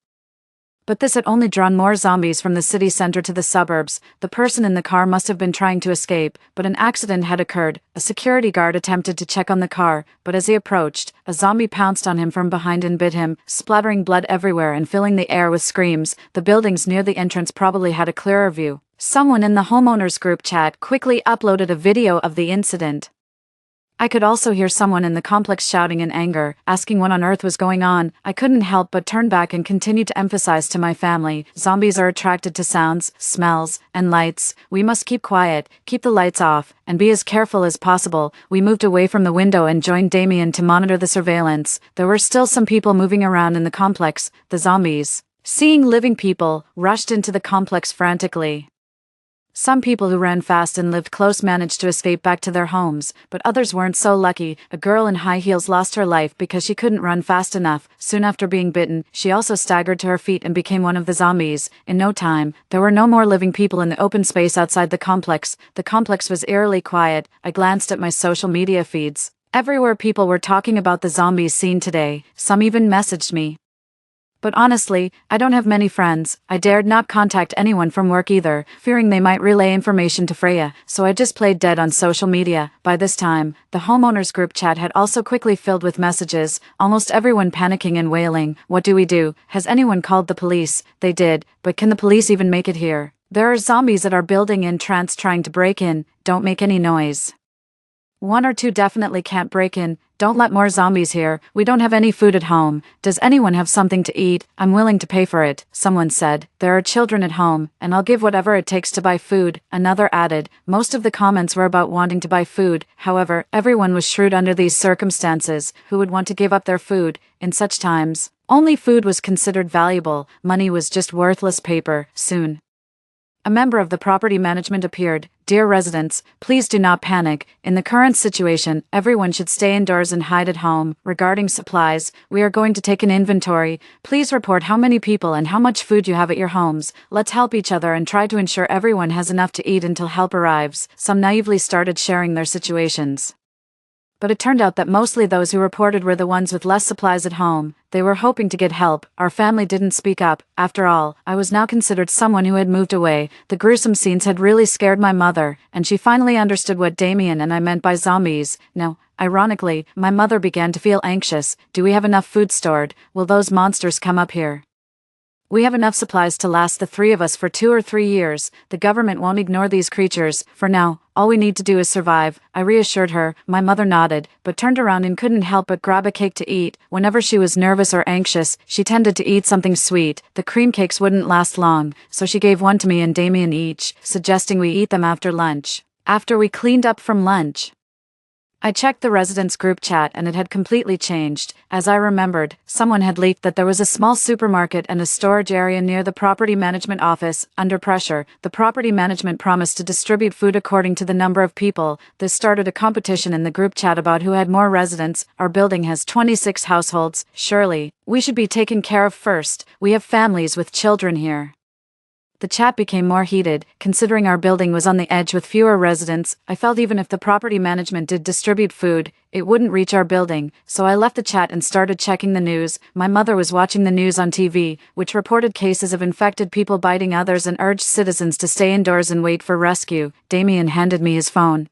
[SPEAKER 1] But this had only drawn more zombies from the city center to the suburbs. The person in the car must have been trying to escape, but an accident had occurred. A security guard attempted to check on the car, but as he approached, a zombie pounced on him from behind and bit him, splattering blood everywhere and filling the air with screams. The buildings near the entrance probably had a clearer view. Someone in the homeowners group chat quickly uploaded a video of the incident. I could also hear someone in the complex shouting in anger, asking what on earth was going on. I couldn't help but turn back and continue to emphasize to my family, zombies are attracted to sounds, smells, and lights. We must keep quiet, keep the lights off, and be as careful as possible. We moved away from the window and joined Damien to monitor the surveillance. There were still some people moving around in the complex. The zombies, seeing living people, rushed into the complex frantically. Some people who ran fast and lived close managed to escape back to their homes, but others weren't so lucky. A girl in high heels lost her life because she couldn't run fast enough. Soon after being bitten, she also staggered to her feet and became one of the zombies. In no time, there were no more living people in the open space outside the complex. The complex was eerily quiet. I glanced at my social media feeds. Everywhere people were talking about the zombies seen today. Some even messaged me. But honestly, I don't have many friends. I dared not contact anyone from work either, fearing they might relay information to Freya, so I just played dead on social media. By this time, the homeowners group chat had also quickly filled with messages, almost everyone panicking and wailing. What do we do? Has anyone called the police? They did, but can the police even make it here? There are zombies at our building in trance trying to break in. Don't make any noise. One or two definitely can't break in. Don't let more zombies here. We don't have any food at home. Does anyone have something to eat? I'm willing to pay for it, someone said. There are children at home, and I'll give whatever it takes to buy food, another added. Most of the comments were about wanting to buy food. However, everyone was shrewd under these circumstances. Who would want to give up their food? In such times, only food was considered valuable. Money was just worthless paper. Soon, a member of the property management appeared. Dear residents, please do not panic. In the current situation, everyone should stay indoors and hide at home. Regarding supplies, we are going to take an inventory. Please report how many people and how much food you have at your homes. Let's help each other and try to ensure everyone has enough to eat until help arrives. Some naively started sharing their situations. But it turned out that mostly those who reported were the ones with less supplies at home. They were hoping to get help. Our family didn't speak up. After all, I was now considered someone who had moved away. The gruesome scenes had really scared my mother, and she finally understood what Damien and I meant by zombies. Now, ironically, my mother began to feel anxious. Do we have enough food stored? Will those monsters come up here? We have enough supplies to last the three of us for 2 or 3 years. The government won't ignore these creatures. For now, all we need to do is survive, I reassured her. My mother nodded, but turned around and couldn't help but grab a cake to eat. Whenever she was nervous or anxious, she tended to eat something sweet. The cream cakes wouldn't last long, so she gave one to me and Damien each, suggesting we eat them after lunch. After we cleaned up from lunch, I checked the residents' group chat and it had completely changed. As I remembered, someone had leaked that there was a small supermarket and a storage area near the property management office. Under pressure, the property management promised to distribute food according to the number of people. This started a competition in the group chat about who had more residents. Our building has 26 households. Surely, we should be taken care of first. We have families with children here. The chat became more heated. Considering our building was on the edge with fewer residents, I felt even if the property management did distribute food, it wouldn't reach our building, so I left the chat and started checking the news. My mother was watching the news on TV, which reported cases of infected people biting others and urged citizens to stay indoors and wait for rescue. Damien handed me his phone.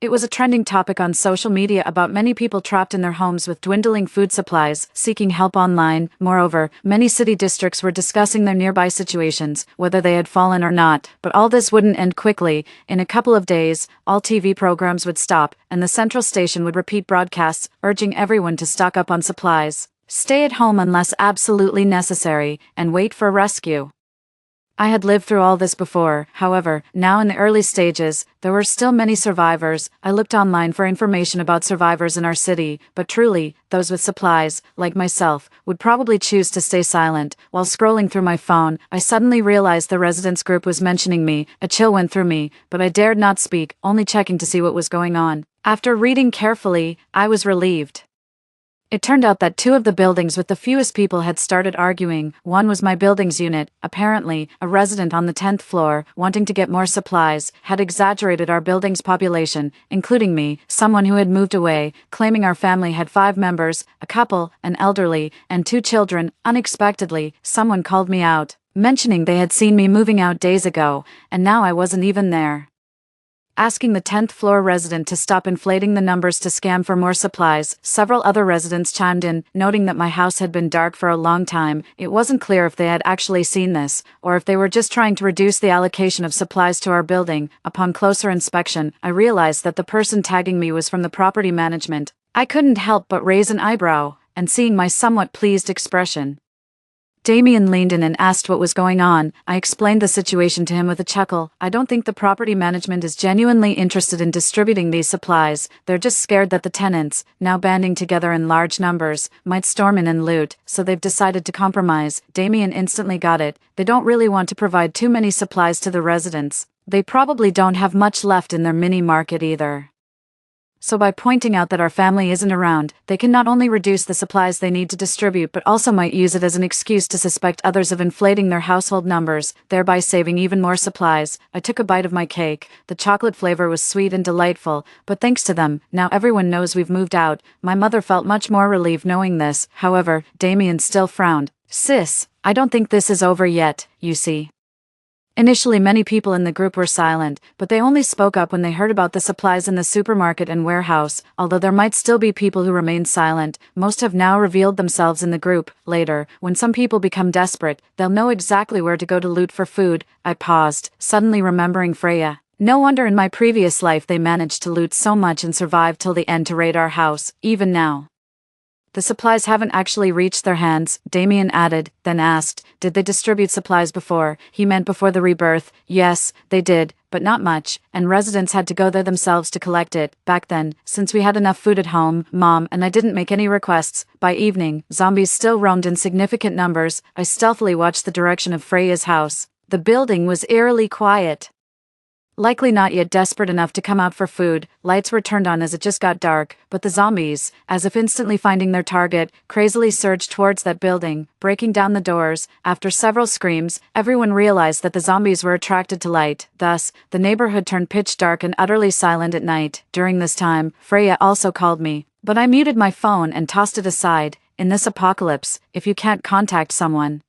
[SPEAKER 1] It was a trending topic on social media about many people trapped in their homes with dwindling food supplies, seeking help online. Moreover, many city districts were discussing their nearby situations, whether they had fallen or not. But all this wouldn't end quickly. In a couple of days, all TV programs would stop, and the central station would repeat broadcasts, urging everyone to stock up on supplies, stay at home unless absolutely necessary, and wait for rescue. I had lived through all this before. However, now in the early stages, there were still many survivors. I looked online for information about survivors in our city, but truly, those with supplies, like myself, would probably choose to stay silent. While scrolling through my phone, I suddenly realized the residents group was mentioning me. A chill went through me, but I dared not speak, only checking to see what was going on. After reading carefully, I was relieved. It turned out that 2 of the buildings with the fewest people had started arguing. One was my building's unit. Apparently, a resident on the 10th floor, wanting to get more supplies, had exaggerated our building's population, including me, someone who had moved away, claiming our family had 5 members, a couple, an elderly, and 2 children. Unexpectedly, someone called me out, mentioning they had seen me moving out days ago, and now I wasn't even there. Asking the 10th floor resident to stop inflating the numbers to scam for more supplies, several other residents chimed in, noting that my house had been dark for a long time. It wasn't clear if they had actually seen this, or if they were just trying to reduce the allocation of supplies to our building. Upon closer inspection, I realized that the person tagging me was from the property management. I couldn't help but raise an eyebrow, and seeing my somewhat pleased expression, Damien leaned in and asked what was going on. I explained the situation to him with a chuckle. I don't think the property management is genuinely interested in distributing these supplies. They're just scared that the tenants, now banding together in large numbers, might storm in and loot, so they've decided to compromise. Damien instantly got it. They don't really want to provide too many supplies to the residents. They probably don't have much left in their mini market either. So by pointing out that our family isn't around, they can not only reduce the supplies they need to distribute but also might use it as an excuse to suspect others of inflating their household numbers, thereby saving even more supplies. I took a bite of my cake. The chocolate flavor was sweet and delightful, but thanks to them, now everyone knows we've moved out. My mother felt much more relieved knowing this. However, Damien still frowned. Sis, I don't think this is over yet, you see. Initially, many people in the group were silent, but they only spoke up when they heard about the supplies in the supermarket and warehouse. Although there might still be people who remain silent, most have now revealed themselves in the group. Later, when some people become desperate, they'll know exactly where to go to loot for food. I paused, suddenly remembering Freya. No wonder in my previous life they managed to loot so much and survive till the end to raid our house, even now. The supplies haven't actually reached their hands, Damien added, then asked, did they distribute supplies before? He meant before the rebirth. Yes, they did, but not much, and residents had to go there themselves to collect it. Back then, since we had enough food at home, Mom and I didn't make any requests. By evening, zombies still roamed in significant numbers. I stealthily watched the direction of Freya's house. The building was eerily quiet. Likely not yet desperate enough to come out for food, lights were turned on as it just got dark, but the zombies, as if instantly finding their target, crazily surged towards that building, breaking down the doors. After several screams, everyone realized that the zombies were attracted to light. Thus, the neighborhood turned pitch dark and utterly silent at night. During this time, Freya also called me, but I muted my phone and tossed it aside. In this apocalypse, if you can't contact someone,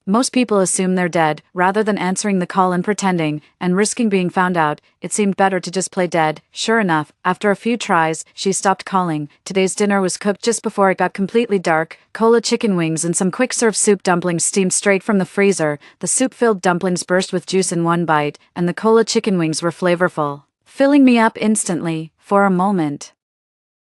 [SPEAKER 1] Most people assume they're dead, rather than answering the call and pretending, and risking being found out. It seemed better to just play dead. Sure enough, after a few tries, she stopped calling. Today's dinner was cooked just before it got completely dark. Cola chicken wings and some quick-serve soup dumplings steamed straight from the freezer. The soup-filled dumplings burst with juice in one bite, and the cola chicken wings were flavorful, filling me up instantly. For a moment,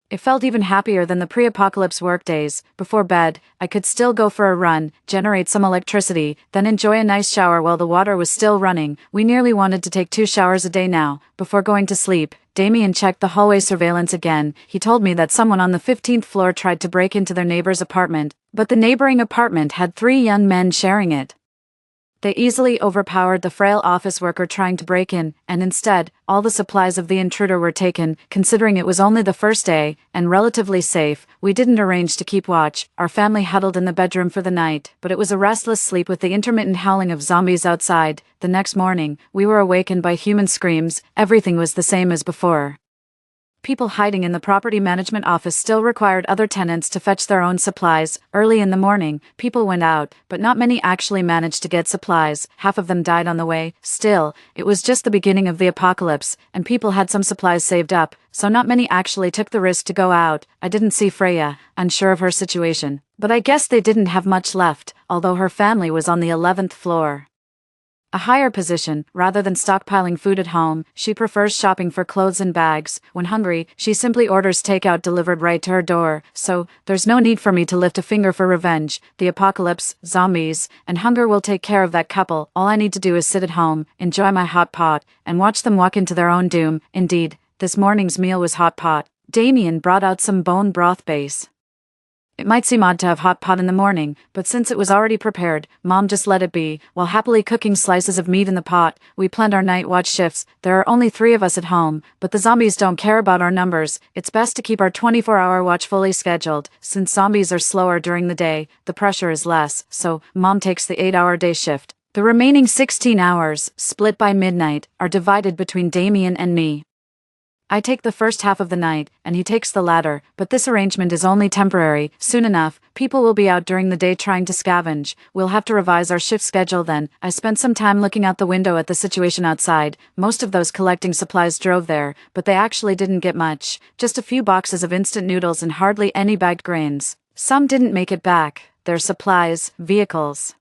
[SPEAKER 1] it felt even happier than the pre-apocalypse workdays. Before bed, I could still go for a run, generate some electricity, then enjoy a nice shower while the water was still running. We nearly wanted to take 2 showers a day now. Before going to sleep, Damien checked the hallway surveillance again. He told me that someone on the 15th floor tried to break into their neighbor's apartment, but the neighboring apartment had 3 young men sharing it. They easily overpowered the frail office worker trying to break in, and instead, all the supplies of the intruder were taken. Considering it was only the first day, and relatively safe, we didn't arrange to keep watch. Our family huddled in the bedroom for the night, but it was a restless sleep with the intermittent howling of zombies outside. The next morning, we were awakened by human screams. Everything was the same as before. People hiding in the property management office still required other tenants to fetch their own supplies. Early in the morning, people went out, but not many actually managed to get supplies. Half of them died on the way. Still, it was just the beginning of the apocalypse, and people had some supplies saved up, so not many actually took the risk to go out. I didn't see Freya, unsure of her situation, but I guess they didn't have much left, although her family was on the 11th floor. A higher position, rather than stockpiling food at home. She prefers shopping for clothes and bags. When hungry, she simply orders takeout delivered right to her door, so there's no need for me to lift a finger for revenge. The apocalypse, zombies, and hunger will take care of that couple. All I need to do is sit at home, enjoy my hot pot, and watch them walk into their own doom. Indeed, this morning's meal was hot pot. Damien brought out some bone broth base. It might seem odd to have hot pot in the morning, but since it was already prepared, Mom just let it be. While happily cooking slices of meat in the pot, we planned our night watch shifts. There are only 3 of us at home, but the zombies don't care about our numbers. It's best to keep our 24-hour watch fully scheduled. Since zombies are slower during the day, the pressure is less, so Mom takes the 8-hour day shift. The remaining 16 hours, split by midnight, are divided between Damien and me. I take the first half of the night, and he takes the latter, but this arrangement is only temporary. Soon enough, people will be out during the day trying to scavenge. We'll have to revise our shift schedule then. I spent some time looking out the window at the situation outside. Most of those collecting supplies drove there, but they actually didn't get much. Just a few boxes of instant noodles and hardly any bagged grains. Some didn't make it back. Their supplies, vehicles,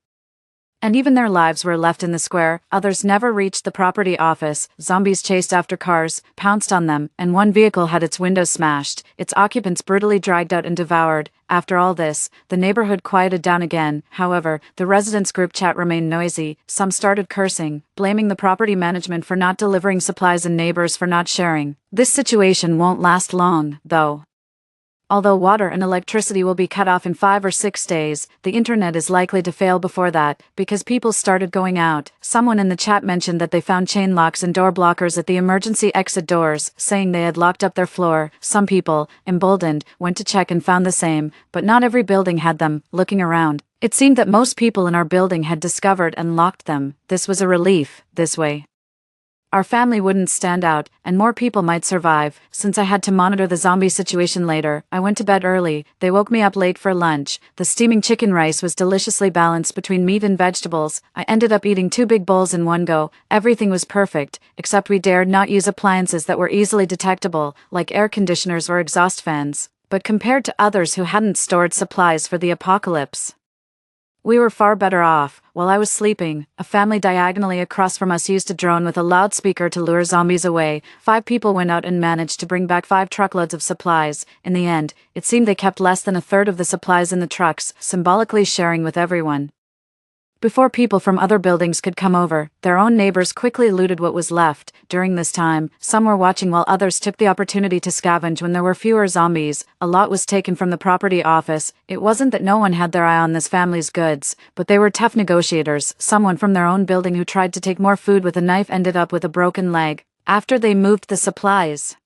[SPEAKER 1] and even their lives were left in the square. Others never reached the property office. Zombies chased after cars, pounced on them, and one vehicle had its windows smashed, its occupants brutally dragged out and devoured. After all this, the neighborhood quieted down again. However, the residents' group chat remained noisy. Some started cursing, blaming the property management for not delivering supplies and neighbors for not sharing. This situation won't last long, though. Although water and electricity will be cut off in 5 or 6 days, the internet is likely to fail before that, because people started going out. Someone in the chat mentioned that they found chain locks and door blockers at the emergency exit doors, saying they had locked up their floor. Some people, emboldened, went to check and found the same, but not every building had them. Looking around, it seemed that most people in our building had discovered and locked them. This was a relief. This way, our family wouldn't stand out, and more people might survive. Since I had to monitor the zombie situation later, I went to bed early. They woke me up late for lunch. The steaming chicken rice was deliciously balanced between meat and vegetables. I ended up eating 2 big bowls in one go. Everything was perfect, except we dared not use appliances that were easily detectable, like air conditioners or exhaust fans. But compared to others who hadn't stored supplies for the apocalypse, we were far better off. While I was sleeping, a family diagonally across from us used a drone with a loudspeaker to lure zombies away. 5 people went out and managed to bring back 5 truckloads of supplies. In the end, it seemed they kept less than a third of the supplies in the trucks, symbolically sharing with everyone. Before people from other buildings could come over, their own neighbors quickly looted what was left. During this time, some were watching while others took the opportunity to scavenge when there were fewer zombies. A lot was taken from the property office. It wasn't that no one had their eye on this family's goods, but they were tough negotiators. Someone from their own building who tried to take more food with a knife ended up with a broken leg. After they moved the supplies,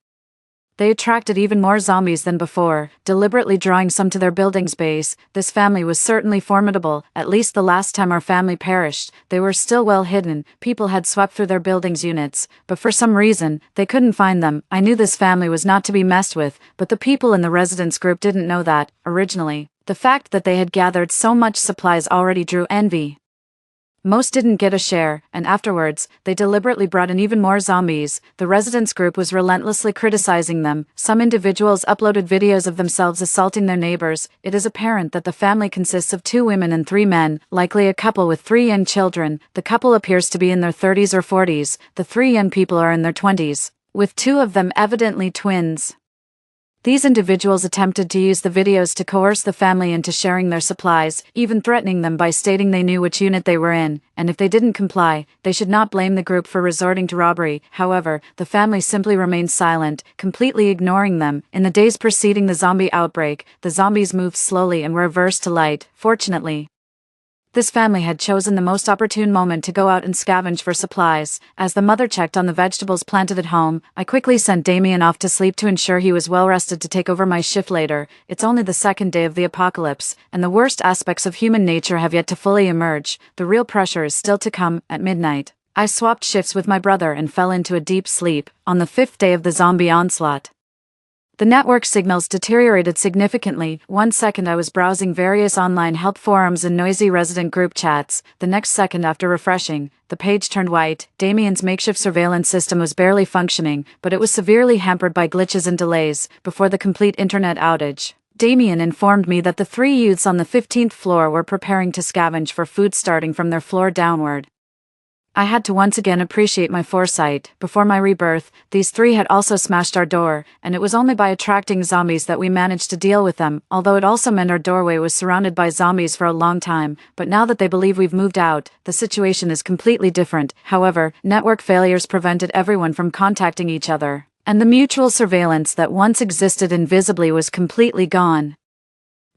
[SPEAKER 1] they attracted even more zombies than before, deliberately drawing some to their building's base. This family was certainly formidable. At least the last time our family perished, they were still well hidden. People had swept through their building's units, but for some reason, they couldn't find them. I knew this family was not to be messed with, but the people in the residence group didn't know that. Originally, the fact that they had gathered so much supplies already drew envy. Most didn't get a share, and afterwards, they deliberately brought in even more zombies. The residents group was relentlessly criticizing them. Some individuals uploaded videos of themselves assaulting their neighbors. It is apparent that the family consists of 2 women and 3 men, likely a couple with 3 young children. The couple appears to be in their 30s or 40s. The 3 young people are in their 20s, with 2 of them evidently twins. These individuals attempted to use the videos to coerce the family into sharing their supplies, even threatening them by stating they knew which unit they were in, and if they didn't comply, they should not blame the group for resorting to robbery. However, the family simply remained silent, completely ignoring them. In the days preceding the zombie outbreak, the zombies moved slowly and were averse to light. Fortunately, this family had chosen the most opportune moment to go out and scavenge for supplies. As the mother checked on the vegetables planted at home, I quickly sent Damien off to sleep to ensure he was well rested to take over my shift later. It's only the second day of the apocalypse, and the worst aspects of human nature have yet to fully emerge. The real pressure is still to come. At midnight, I swapped shifts with my brother and fell into a deep sleep. On the 5th day of the zombie onslaught, the network signals deteriorated significantly. One second I was browsing various online help forums and noisy resident group chats. The next second, after refreshing, the page turned white. Damien's makeshift surveillance system was barely functioning, but it was severely hampered by glitches and delays. Before the complete internet outage, Damien informed me that the 3 youths on the 15th floor were preparing to scavenge for food starting from their floor downward. I had to once again appreciate my foresight. Before my rebirth, these 3 had also smashed our door, and it was only by attracting zombies that we managed to deal with them, although it also meant our doorway was surrounded by zombies for a long time. But now that they believe we've moved out, the situation is completely different. However, network failures prevented everyone from contacting each other, and the mutual surveillance that once existed invisibly was completely gone.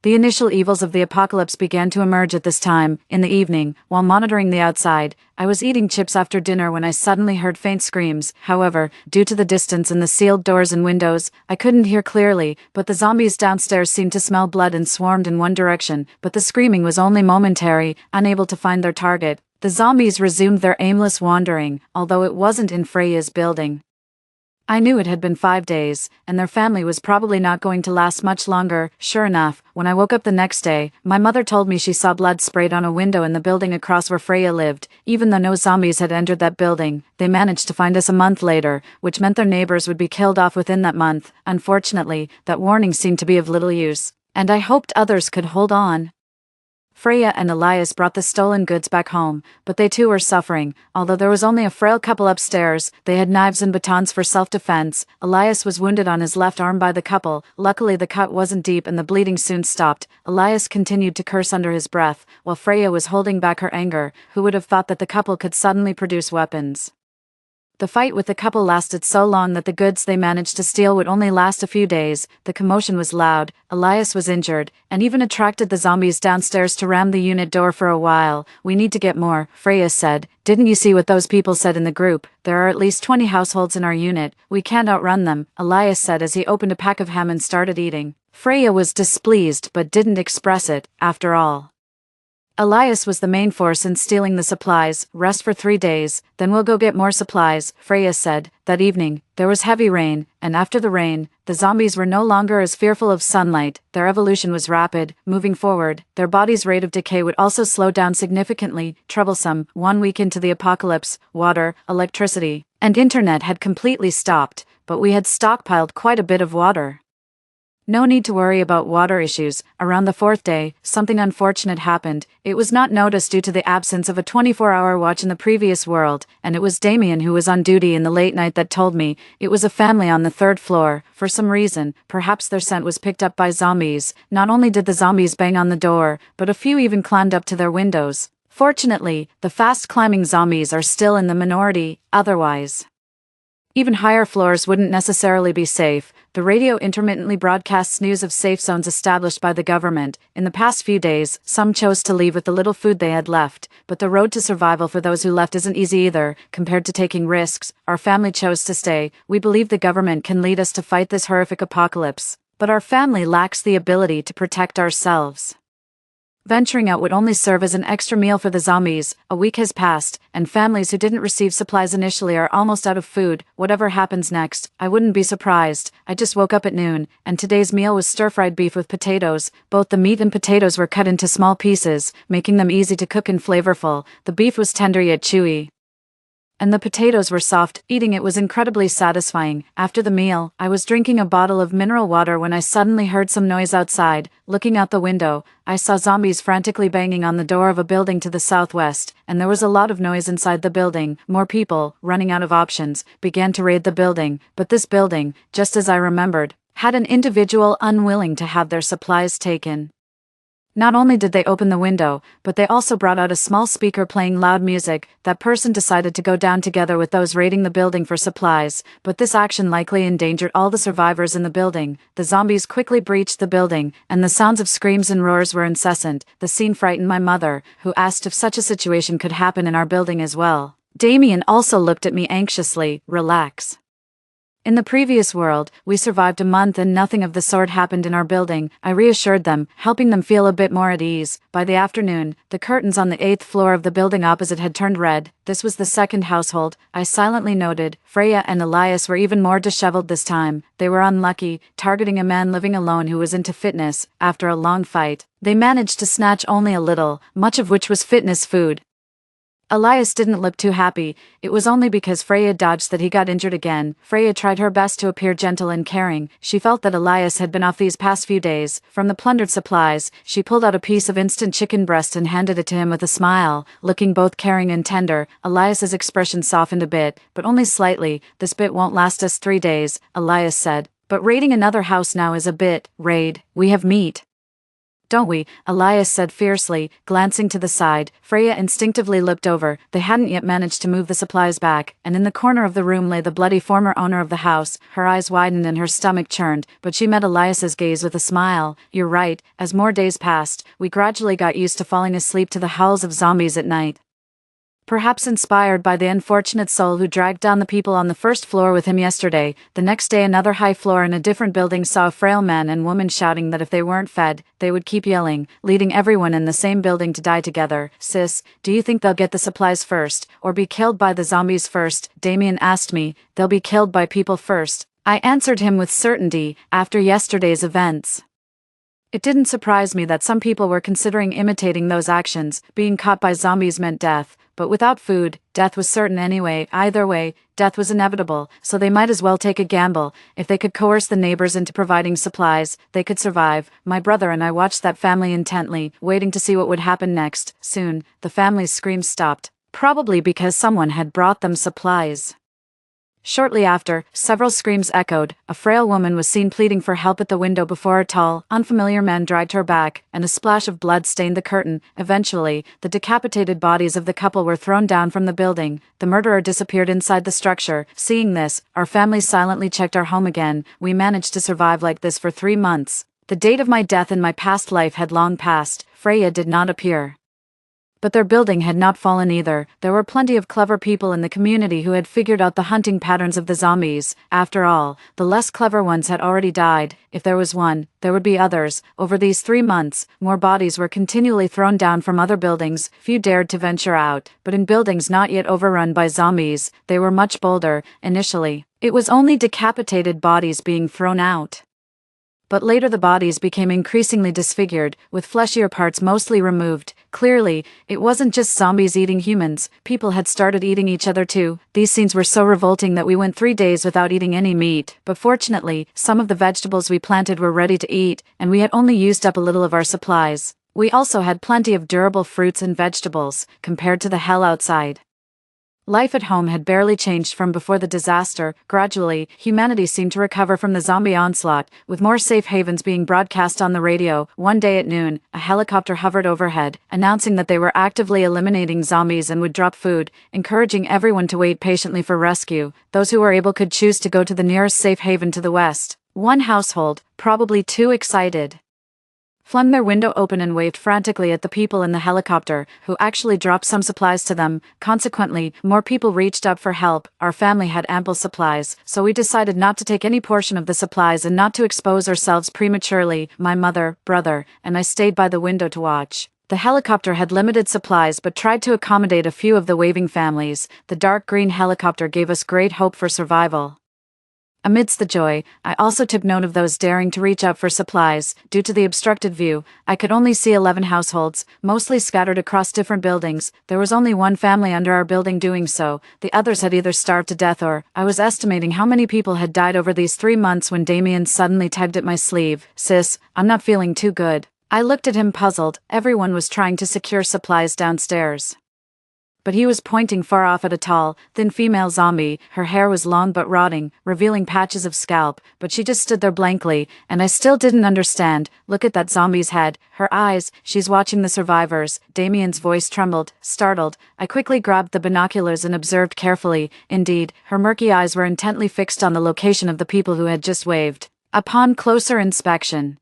[SPEAKER 1] The initial evils of the apocalypse began to emerge at this time. In the evening, while monitoring the outside, I was eating chips after dinner when I suddenly heard faint screams. However, due to the distance and the sealed doors and windows, I couldn't hear clearly, but the zombies downstairs seemed to smell blood and swarmed in one direction. But the screaming was only momentary. Unable to find their target, the zombies resumed their aimless wandering, although it wasn't in Freya's building. I knew it had been 5 days, and their family was probably not going to last much longer. Sure enough, when I woke up the next day, my mother told me she saw blood sprayed on a window in the building across where Freya lived. Even though no zombies had entered that building, they managed to find us a month later, which meant their neighbors would be killed off within that month. Unfortunately, that warning seemed to be of little use, and I hoped others could hold on. Freya and Elias brought the stolen goods back home, but they too were suffering. Although there was only a frail couple upstairs, they had knives and batons for self-defense. Elias was wounded on his left arm by the couple. Luckily the cut wasn't deep and the bleeding soon stopped. Elias continued to curse under his breath, while Freya was holding back her anger. Who would have thought that the couple could suddenly produce weapons? The fight with the couple lasted so long that the goods they managed to steal would only last a few days. The commotion was loud, Elias was injured, and even attracted the zombies downstairs to ram the unit door for a while. "We need to get more," Freya said. "Didn't you see what those people said in the group? There are at least 20 households in our unit. We can't outrun them," Elias said as he opened a pack of ham and started eating. Freya was displeased but didn't express it. After all, Elias was the main force in stealing the supplies. "Rest for 3 days, then we'll go get more supplies," Freya said. That evening, there was heavy rain, and after the rain, the zombies were no longer as fearful of sunlight. Their evolution was rapid. Moving forward, their body's rate of decay would also slow down significantly. Troublesome. 1 week into the apocalypse, water, electricity, and internet had completely stopped, but we had stockpiled quite a bit of water. No need to worry about water issues. Around the 4th day, something unfortunate happened. It was not noticed due to the absence of a 24-hour watch in the previous world, and it was Damien who was on duty in the late night that told me. It was a family on the 3rd floor. For some reason, perhaps their scent was picked up by zombies. Not only did the zombies bang on the door, but a few even climbed up to their windows. Fortunately, the fast-climbing zombies are still in the minority. Otherwise, even higher floors wouldn't necessarily be safe. The radio intermittently broadcasts news of safe zones established by the government. In the past few days, some chose to leave with the little food they had left, but the road to survival for those who left isn't easy either. Compared to taking risks, our family chose to stay. We believe the government can lead us to fight this horrific apocalypse, but our family lacks the ability to protect ourselves. Venturing out would only serve as an extra meal for the zombies. A week has passed, and families who didn't receive supplies initially are almost out of food. Whatever happens next, I wouldn't be surprised. I just woke up at noon, and today's meal was stir-fried beef with potatoes. Both the meat and potatoes were cut into small pieces, making them easy to cook and flavorful. The beef was tender yet chewy, and the potatoes were soft. Eating it was incredibly satisfying. After the meal, I was drinking a bottle of mineral water when I suddenly heard some noise outside. Looking out the window, I saw zombies frantically banging on the door of a building to the southwest, and there was a lot of noise inside the building. More people, running out of options, began to raid the building. But this building, just as I remembered, had an individual unwilling to have their supplies taken. Not only did they open the window, but they also brought out a small speaker playing loud music. That person decided to go down together with those raiding the building for supplies, but this action likely endangered all the survivors in the building. The zombies quickly breached the building, and the sounds of screams and roars were incessant. The scene frightened my mother, who asked if such a situation could happen in our building as well. Damien also looked at me anxiously. Relax. In the previous world, we survived a month and nothing of the sort happened in our building. I reassured them, helping them feel a bit more at ease. By the afternoon, the curtains on the 8th floor of the building opposite had turned red. This was the second household, I silently noted. Freya and Elias were even more disheveled this time. They were unlucky, targeting a man living alone who was into fitness. After a long fight, they managed to snatch only a little, much of which was fitness food. Elias didn't look too happy. It was only because Freya dodged that he got injured again. Freya tried her best to appear gentle and caring. She felt that Elias had been off these past few days. From the plundered supplies, she pulled out a piece of instant chicken breast and handed it to him with a smile. Looking both caring and tender, Elias's expression softened a bit, but only slightly. This bit won't last us 3 days, Elias said. But raiding another house now is a bit. Raid. We have meat, don't we? Elias said fiercely, glancing to the side. Freya instinctively looked over. They hadn't yet managed to move the supplies back, and in the corner of the room lay the bloody former owner of the house. Her eyes widened and her stomach churned, but she met Elias's gaze with a smile. You're right. As more days passed, we gradually got used to falling asleep to the howls of zombies at night. Perhaps inspired by the unfortunate soul who dragged down the people on the first floor with him yesterday, the next day another high floor in a different building saw a frail man and woman shouting that if they weren't fed, they would keep yelling, leading everyone in the same building to die together. Sis, do you think they'll get the supplies first, or be killed by the zombies first? Damien asked me. They'll be killed by people first. I answered him with certainty, after yesterday's events. It didn't surprise me that some people were considering imitating those actions. Being caught by zombies meant death. But without food, death was certain anyway. Either way, death was inevitable, so they might as well take a gamble. If they could coerce the neighbors into providing supplies, they could survive. My brother and I watched that family intently, waiting to see what would happen next. Soon, the family's screams stopped, probably because someone had brought them supplies. Shortly after, several screams echoed. A frail woman was seen pleading for help at the window before a tall, unfamiliar man dragged her back, and a splash of blood stained the curtain. Eventually, the decapitated bodies of the couple were thrown down from the building. The murderer disappeared inside the structure. Seeing this, our family silently checked our home again. We managed to survive like this for 3 months. The date of my death in my past life had long passed. Freya did not appear. But their building had not fallen either. There were plenty of clever people in the community who had figured out the hunting patterns of the zombies. After all, the less clever ones had already died. If there was one, there would be others. Over these 3 months, more bodies were continually thrown down from other buildings. Few dared to venture out, but in buildings not yet overrun by zombies, they were much bolder. Initially, it was only decapitated bodies being thrown out. But later the bodies became increasingly disfigured, with fleshier parts mostly removed. Clearly, it wasn't just zombies eating humans, people had started eating each other too. These scenes were so revolting that we went 3 days without eating any meat, but fortunately, some of the vegetables we planted were ready to eat, and we had only used up a little of our supplies. We also had plenty of durable fruits and vegetables, compared to the hell outside. Life at home had barely changed from before the disaster. Gradually, humanity seemed to recover from the zombie onslaught, with more safe havens being broadcast on the radio. One day at noon, a helicopter hovered overhead, announcing that they were actively eliminating zombies and would drop food, encouraging everyone to wait patiently for rescue. Those who were able could choose to go to the nearest safe haven to the west. One household, probably too excited, flung their window open and waved frantically at the people in the helicopter, who actually dropped some supplies to them. Consequently, more people reached out for help. Our family had ample supplies, so we decided not to take any portion of the supplies and not to expose ourselves prematurely. My mother, brother, and I stayed by the window to watch. The helicopter had limited supplies but tried to accommodate a few of the waving families. The dark green helicopter gave us great hope for survival. Amidst the joy, I also took note of those daring to reach out for supplies. Due to the obstructed view, I could only see 11 households, mostly scattered across different buildings. There was only one family under our building doing so. The others had either starved to death or, I was estimating how many people had died over these 3 months when Damien suddenly tugged at my sleeve. "Sis, I'm not feeling too good." I looked at him puzzled. Everyone was trying to secure supplies downstairs, but he was pointing far off at a tall, thin female zombie. Her hair was long but rotting, revealing patches of scalp, but she just stood there blankly, and I still didn't understand. "Look at that zombie's head, her eyes, she's watching the survivors." Damien's voice trembled, startled. I quickly grabbed the binoculars and observed carefully. Indeed, her murky eyes were intently fixed on the location of the people who had just waved. Upon closer inspection,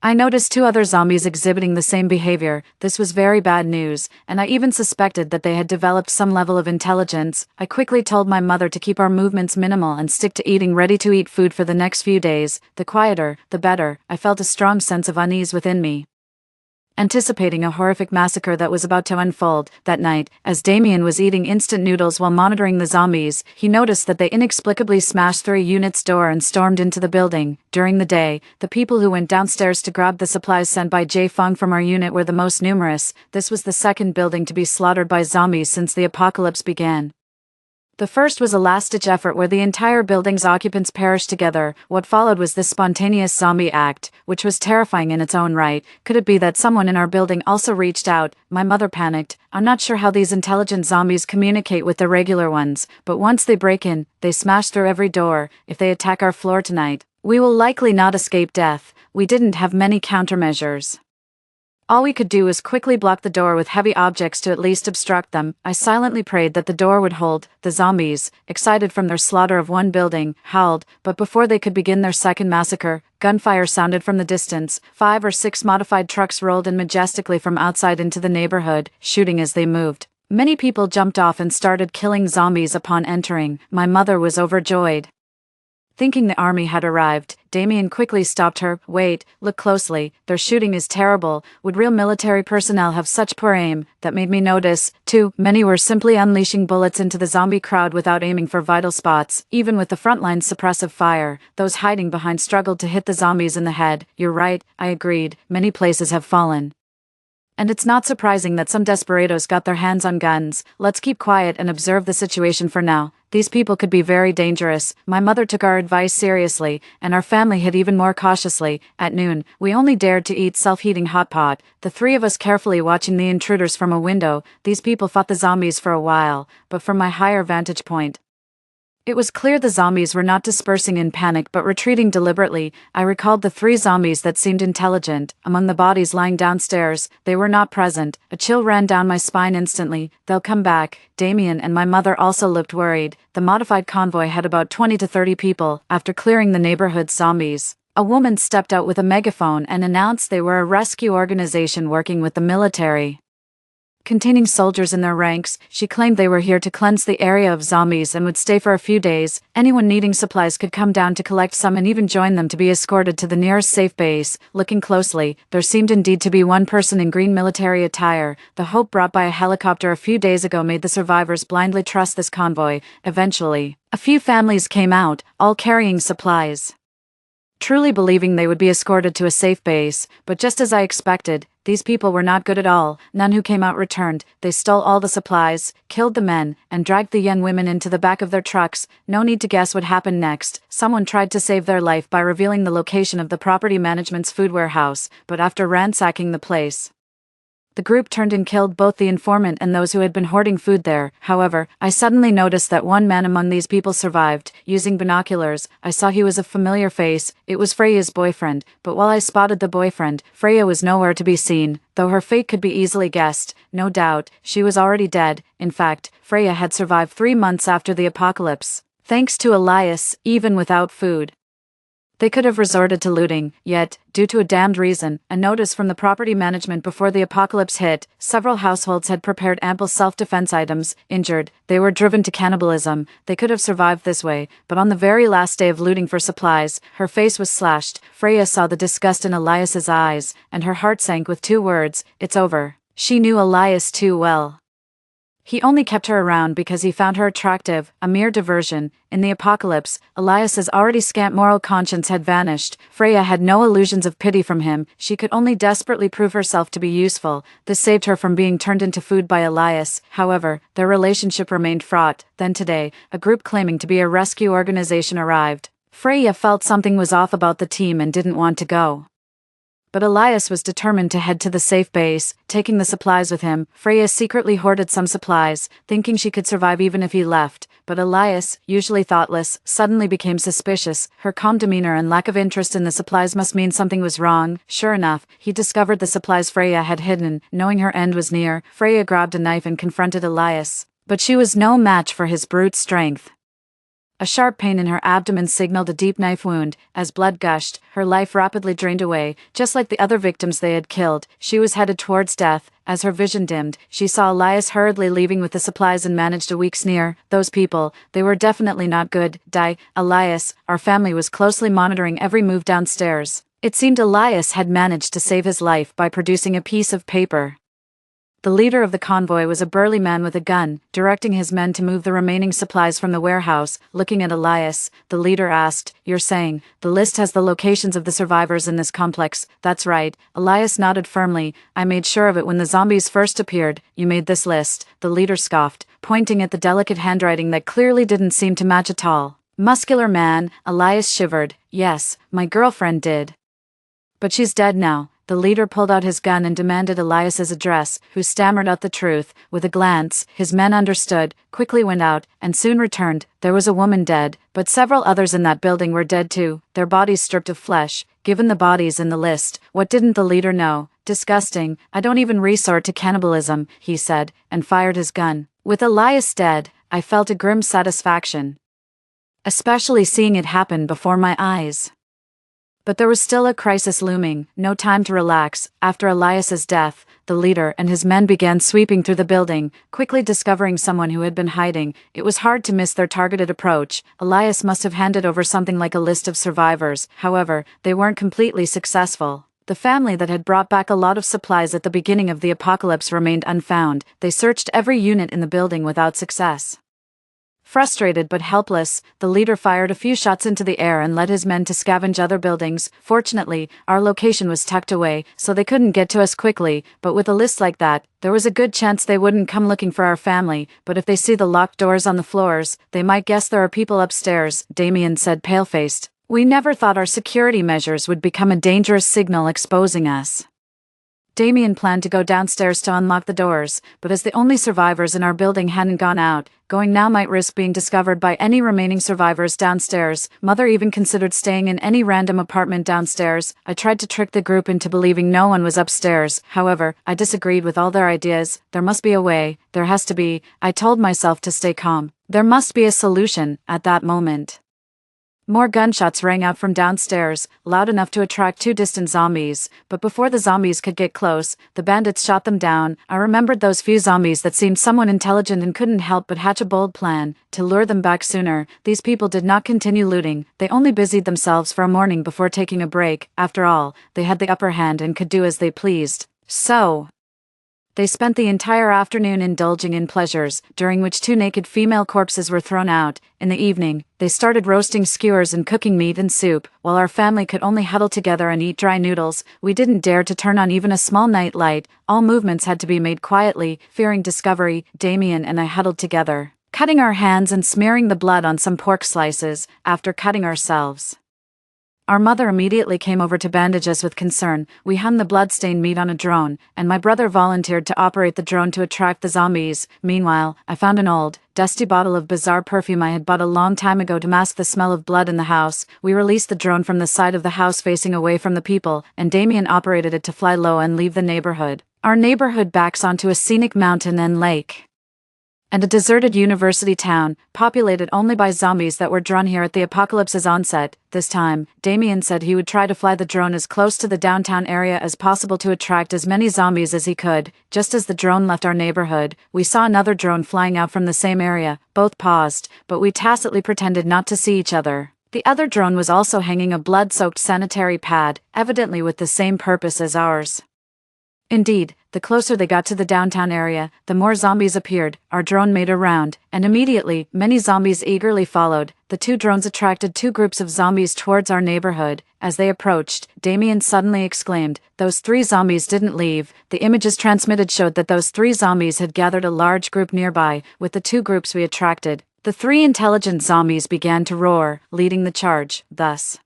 [SPEAKER 1] I noticed 2 other zombies exhibiting the same behavior. This was very bad news, and I even suspected that they had developed some level of intelligence. I quickly told my mother to keep our movements minimal and stick to eating ready-to-eat food for the next few days. The quieter, the better. I felt a strong sense of unease within me, anticipating a horrific massacre that was about to unfold. That night, as Damien was eating instant noodles while monitoring the zombies, he noticed that they inexplicably smashed through a unit's door and stormed into the building. During the day, the people who went downstairs to grab the supplies sent by Jay Feng from our unit were the most numerous. This was the second building to be slaughtered by zombies since the apocalypse began. The first was a last-ditch effort where the entire building's occupants perished together. What followed was this spontaneous zombie act, which was terrifying in its own right. Could it be that someone in our building also reached out? My mother panicked. I'm not sure how these intelligent zombies communicate with the regular ones, but once they break in, they smash through every door. If they attack our floor tonight, we will likely not escape death. We didn't have many countermeasures. All we could do was quickly block the door with heavy objects to at least obstruct them. I silently prayed that the door would hold. The zombies, excited from their slaughter of one building, howled, but before they could begin their second massacre, gunfire sounded from the distance. 5 or 6 modified trucks rolled in majestically from outside into the neighborhood, shooting as they moved. Many people jumped off and started killing zombies upon entering. My mother was overjoyed. Thinking the army had arrived, Damien quickly stopped her. "Wait, look closely, their shooting is terrible. Would real military personnel have such poor aim?" That made me notice, too. Many were simply unleashing bullets into the zombie crowd without aiming for vital spots. Even with the front line's suppressive fire, those hiding behind struggled to hit the zombies in the head. "You're right," I agreed. "Many places have fallen, and it's not surprising that some desperados got their hands on guns. Let's keep quiet and observe the situation for now. These people could be very dangerous." My mother took our advice seriously, and our family hid even more cautiously. At noon, we only dared to eat self-heating hot pot, the 3 of us carefully watching the intruders from a window. These people fought the zombies for a while, but from my higher vantage point, it was clear the zombies were not dispersing in panic but retreating deliberately. I recalled the 3 zombies that seemed intelligent. Among the bodies lying downstairs, they were not present. A chill ran down my spine instantly. They'll come back. Damien and my mother also looked worried. The modified convoy had about 20 to 30 people. After clearing the neighborhood's zombies, a woman stepped out with a megaphone and announced they were a rescue organization working with the military, containing soldiers in their ranks. She claimed they were here to cleanse the area of zombies and would stay for a few days. Anyone needing supplies could come down to collect some and even join them to be escorted to the nearest safe base. Looking closely, there seemed indeed to be one person in green military attire. The hope brought by a helicopter a few days ago made the survivors blindly trust this convoy. Eventually, a few families came out, all carrying supplies, truly believing they would be escorted to a safe base. But just as I expected, these people were not good at all. None who came out returned. They stole all the supplies, killed the men, and dragged the young women into the back of their trucks. No need to guess what happened next. Someone tried to save their life by revealing the location of the property management's food warehouse, but after ransacking the place, the group turned and killed both the informant and those who had been hoarding food there. However, I suddenly noticed that one man among these people survived. Using binoculars, I saw he was a familiar face. It was Freya's boyfriend, but while I spotted the boyfriend, Freya was nowhere to be seen. Though her fate could be easily guessed, no doubt, she was already dead. In fact, Freya had survived 3 months after the apocalypse, thanks to Elias, even without food. They could have resorted to looting, yet, due to a damned reason, a notice from the property management before the apocalypse hit, several households had prepared ample self-defense items. Injured, they were driven to cannibalism. They could have survived this way, but on the very last day of looting for supplies, her face was slashed. Freya saw the disgust in Elias's eyes, and her heart sank with 2 words, "It's over." She knew Elias too well. He only kept her around because he found her attractive, a mere diversion. In the apocalypse, Elias's already scant moral conscience had vanished. Freya had no illusions of pity from him. She could only desperately prove herself to be useful. This saved her from being turned into food by Elias. However, their relationship remained fraught. Then today, a group claiming to be a rescue organization arrived. Freya felt something was off about the team and didn't want to go. But Elias was determined to head to the safe base, taking the supplies with him. Freya secretly hoarded some supplies, thinking she could survive even if he left. But Elias, usually thoughtless, suddenly became suspicious. Her calm demeanor and lack of interest in the supplies must mean something was wrong. Sure enough, he discovered the supplies Freya had hidden. Knowing her end was near, Freya grabbed a knife and confronted Elias. But she was no match for his brute strength. A sharp pain in her abdomen signaled a deep knife wound. As blood gushed, her life rapidly drained away. Just like the other victims they had killed, she was headed towards death. As her vision dimmed, she saw Elias hurriedly leaving with the supplies and managed a weak sneer. Those people, they were definitely not good. Elias, our family was closely monitoring every move downstairs. It seemed Elias had managed to save his life by producing a piece of paper. The leader of the convoy was a burly man with a gun, directing his men to move the remaining supplies from the warehouse. Looking at Elias, the leader asked, "You're saying, the list has the locations of the survivors in this complex?" "That's right." Elias nodded firmly. "I made sure of it when the zombies first appeared." "You made this list?" The leader scoffed, pointing at the delicate handwriting that clearly didn't seem to match at all. Muscular man, Elias shivered. "Yes, my girlfriend did. But she's dead now." The leader pulled out his gun and demanded Elias's address, who stammered out the truth. With a glance, his men understood, quickly went out, and soon returned. There was a woman dead, but several others in that building were dead too, their bodies stripped of flesh. Given the bodies in the list, what didn't the leader know? "Disgusting. I don't even resort to cannibalism," he said, and fired his gun. With Elias dead, I felt a grim satisfaction, especially seeing it happen before my eyes. But there was still a crisis looming, no time to relax. After Elias's death, the leader and his men began sweeping through the building, quickly discovering someone who had been hiding. It was hard to miss their targeted approach. Elias must have handed over something like a list of survivors. However, they weren't completely successful. The family that had brought back a lot of supplies at the beginning of the apocalypse remained unfound. They searched every unit in the building without success. Frustrated but helpless, the leader fired a few shots into the air and led his men to scavenge other buildings. Fortunately, our location was tucked away, so they couldn't get to us quickly, but with a list like that, there was a good chance they wouldn't come looking for our family. But if they see the locked doors on the floors, they might guess there are people upstairs, Damien said pale-faced. "We never thought our security measures would become a dangerous signal exposing us." Damien planned to go downstairs to unlock the doors, but as the only survivors in our building hadn't gone out, going now might risk being discovered by any remaining survivors downstairs. Mother even considered staying in any random apartment downstairs. I tried to trick the group into believing no one was upstairs. However, I disagreed with all their ideas. There must be a way. There has to be. I told myself to stay calm. There must be a solution. At that moment, more gunshots rang out from downstairs, loud enough to attract 2 distant zombies. But before the zombies could get close, the bandits shot them down. I remembered those few zombies that seemed somewhat intelligent and couldn't help but hatch a bold plan to lure them back sooner. These people did not continue looting. They only busied themselves for a morning before taking a break. After all, they had the upper hand and could do as they pleased. So they spent the entire afternoon indulging in pleasures, during which 2 naked female corpses were thrown out. In the evening, they started roasting skewers and cooking meat and soup, while our family could only huddle together and eat dry noodles. We didn't dare to turn on even a small night light. All movements had to be made quietly. Fearing discovery, Damien and I huddled together, cutting our hands and smearing the blood on some pork slices. After cutting ourselves, our mother immediately came over to bandage us with concern. We hung the blood-stained meat on a drone, and my brother volunteered to operate the drone to attract the zombies. Meanwhile, I found an old, dusty bottle of bizarre perfume I had bought a long time ago to mask the smell of blood in the house. We released the drone from the side of the house facing away from the people, and Damien operated it to fly low and leave the neighborhood. Our neighborhood backs onto a scenic mountain and lake. and a deserted university town, populated only by zombies that were drawn here at the apocalypse's onset. This time, Damien said he would try to fly the drone as close to the downtown area as possible to attract as many zombies as he could. Just as the drone left our neighborhood, we saw another drone flying out from the same area. Both paused, but we tacitly pretended not to see each other. The other drone was also hanging a blood-soaked sanitary pad, evidently with the same purpose as ours. Indeed, the closer they got to the downtown area, the more zombies appeared. Our drone made a round, and immediately, many zombies eagerly followed. The two drones attracted two groups of zombies towards our neighborhood. As they approached, Damien suddenly exclaimed, "Those 3 zombies didn't leave." The images transmitted showed that those 3 zombies had gathered a large group nearby, with the 2 groups we attracted. The 3 intelligent zombies began to roar, leading the charge. Thus,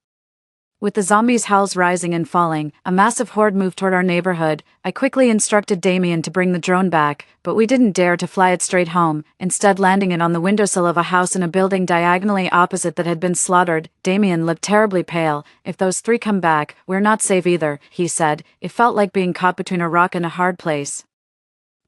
[SPEAKER 1] with the zombies' howls rising and falling, a massive horde moved toward our neighborhood. I quickly instructed Damien to bring the drone back, but we didn't dare to fly it straight home, instead landing it on the windowsill of a house in a building diagonally opposite that had been slaughtered. Damien looked terribly pale. "If those 3 come back, we're not safe either," he said. It felt like being caught between a rock and a hard place.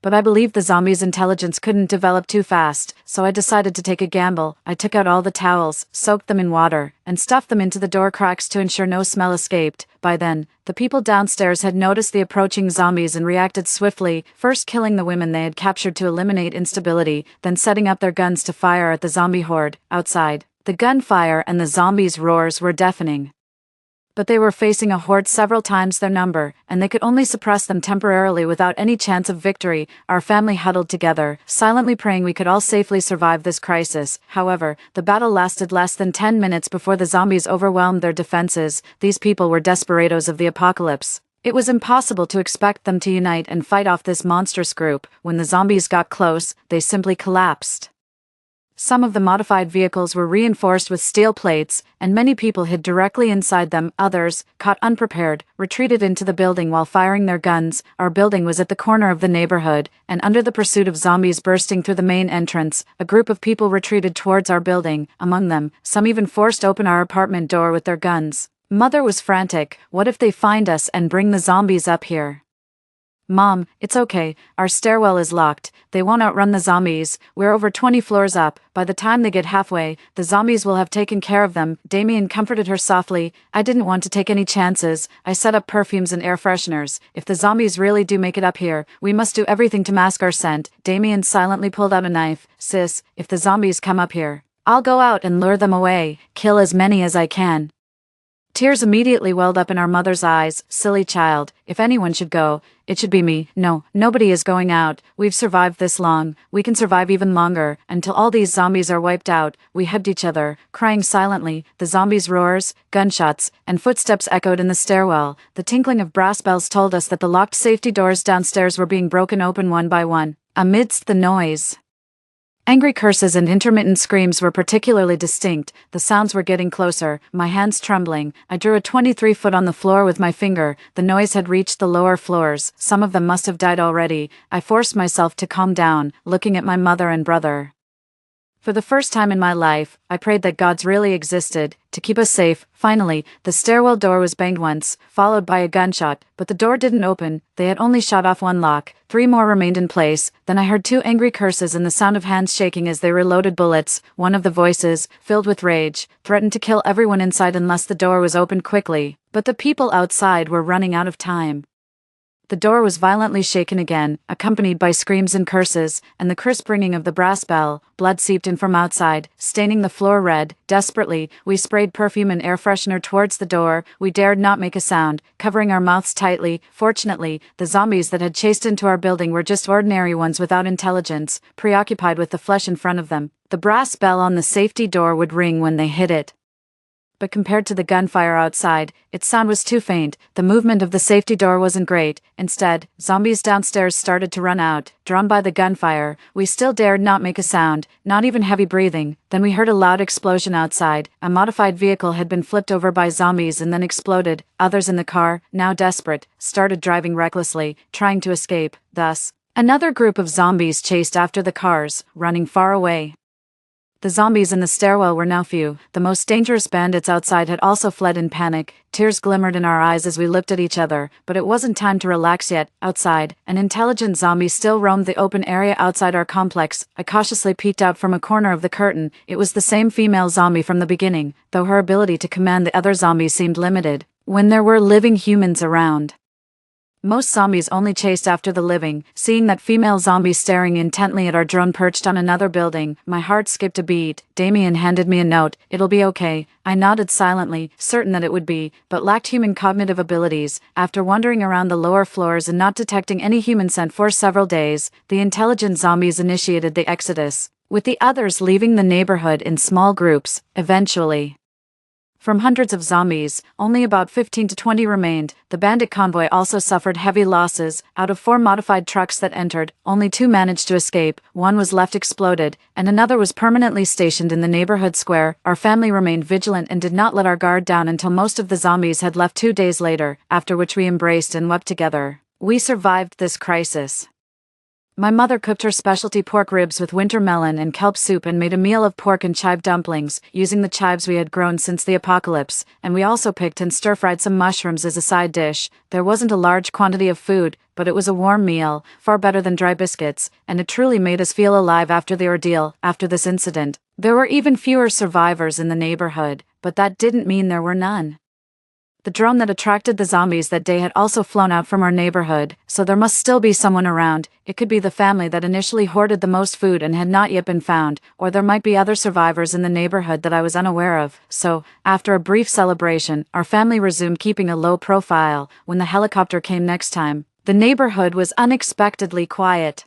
[SPEAKER 1] But I believed the zombies' intelligence couldn't develop too fast, so I decided to take a gamble. I took out all the towels, soaked them in water, and stuffed them into the door cracks to ensure no smell escaped. By then, the people downstairs had noticed the approaching zombies and reacted swiftly, first killing the women they had captured to eliminate instability, then setting up their guns to fire at the zombie horde. Outside, the gunfire and the zombies' roars were deafening. But they were facing a horde several times their number, and they could only suppress them temporarily without any chance of victory. Our family huddled together, silently praying we could all safely survive this crisis. However, the battle lasted less than 10 minutes before the zombies overwhelmed their defenses. These people were desperados of the apocalypse. It was impossible to expect them to unite and fight off this monstrous group. When the zombies got close, they simply collapsed. Some of the modified vehicles were reinforced with steel plates, and many people hid directly inside them. Others, caught unprepared, retreated into the building while firing their guns. Our building was at the corner of the neighborhood, and under the pursuit of zombies bursting through the main entrance, a group of people retreated towards our building. Among them, some even forced open our apartment door with their guns. Mother was frantic. "What if they find us and bring the zombies up here?" "Mom, it's okay, our stairwell is locked, they won't outrun the zombies, we're over 20 floors up, by the time they get halfway, the zombies will have taken care of them." Damien comforted her softly. I didn't want to take any chances. I set up perfumes and air fresheners. "If the zombies really do make it up here, we must do everything to mask our scent." Damien silently pulled out a knife. "Sis, if the zombies come up here, I'll go out and lure them away, kill as many as I can." Tears immediately welled up in our mother's eyes. "Silly child, if anyone should go, it should be me." "No, nobody is going out. We've survived this long. We can survive even longer, until all these zombies are wiped out." We hugged each other, crying silently. The zombies' roars, gunshots, and footsteps echoed in the stairwell. The tinkling of brass bells told us that the locked safety doors downstairs were being broken open one by one. Amidst the noise, angry curses and intermittent screams were particularly distinct. The sounds were getting closer, my hands trembling. I drew a 23-foot on the floor with my finger. The noise had reached the lower floors. Some of them must have died already. I forced myself to calm down, looking at my mother and brother. For the first time in my life, I prayed that gods really existed, to keep us safe. Finally, the stairwell door was banged once, followed by a gunshot, but the door didn't open. They had only shot off 1 lock. 3 more remained in place. Then I heard 2 angry curses and the sound of hands shaking as they reloaded bullets. One of the voices, filled with rage, threatened to kill everyone inside unless the door was opened quickly. But the people outside were running out of time. The door was violently shaken again, accompanied by screams and curses, and the crisp ringing of the brass bell. Blood seeped in from outside, staining the floor red. Desperately, we sprayed perfume and air freshener towards the door. We dared not make a sound, covering our mouths tightly. Fortunately, the zombies that had chased into our building were just ordinary ones without intelligence, preoccupied with the flesh in front of them. The brass bell on the safety door would ring when they hit it. But compared to the gunfire outside, its sound was too faint. The movement of the safety door wasn't great. Instead, zombies downstairs started to run out, drawn by the gunfire. We still dared not make a sound, not even heavy breathing. Then we heard a loud explosion outside. A modified vehicle had been flipped over by zombies and then exploded. Others in the car, now desperate, started driving recklessly, trying to escape. Thus, another group of zombies chased after the cars, running far away. The zombies in the stairwell were now few. The most dangerous bandits outside had also fled in panic. Tears glimmered in our eyes as we looked at each other, but it wasn't time to relax yet. Outside, an intelligent zombie still roamed the open area outside our complex. I cautiously peeked out from a corner of the curtain. It was the same female zombie from the beginning, though her ability to command the other zombies seemed limited. When there were living humans around, most zombies only chased after the living. Seeing that female zombie staring intently at our drone perched on another building, my heart skipped a beat. Damien handed me a note. "It'll be okay." I nodded silently, certain that it would be, but lacked human cognitive abilities. After wandering around the lower floors and not detecting any human scent for several days, the intelligent zombies initiated the exodus, with the others leaving the neighborhood in small groups. Eventually, from hundreds of zombies, only about 15 to 20 remained. The bandit convoy also suffered heavy losses. Out of 4 modified trucks that entered, only 2 managed to escape. 1 was left exploded, and another was permanently stationed in the neighborhood square. Our family remained vigilant and did not let our guard down until most of the zombies had left 2 days later, after which we embraced and wept together. We survived this crisis. My mother cooked her specialty pork ribs with winter melon and kelp soup and made a meal of pork and chive dumplings, using the chives we had grown since the apocalypse, and we also picked and stir-fried some mushrooms as a side dish. There wasn't a large quantity of food, but it was a warm meal, far better than dry biscuits, and it truly made us feel alive after the ordeal. After this incident, there were even fewer survivors in the neighborhood, but that didn't mean there were none. The drone that attracted the zombies that day had also flown out from our neighborhood, so there must still be someone around. It could be the family that initially hoarded the most food and had not yet been found, or there might be other survivors in the neighborhood that I was unaware of. So, after a brief celebration, our family resumed keeping a low profile. When the helicopter came next time, the neighborhood was unexpectedly quiet.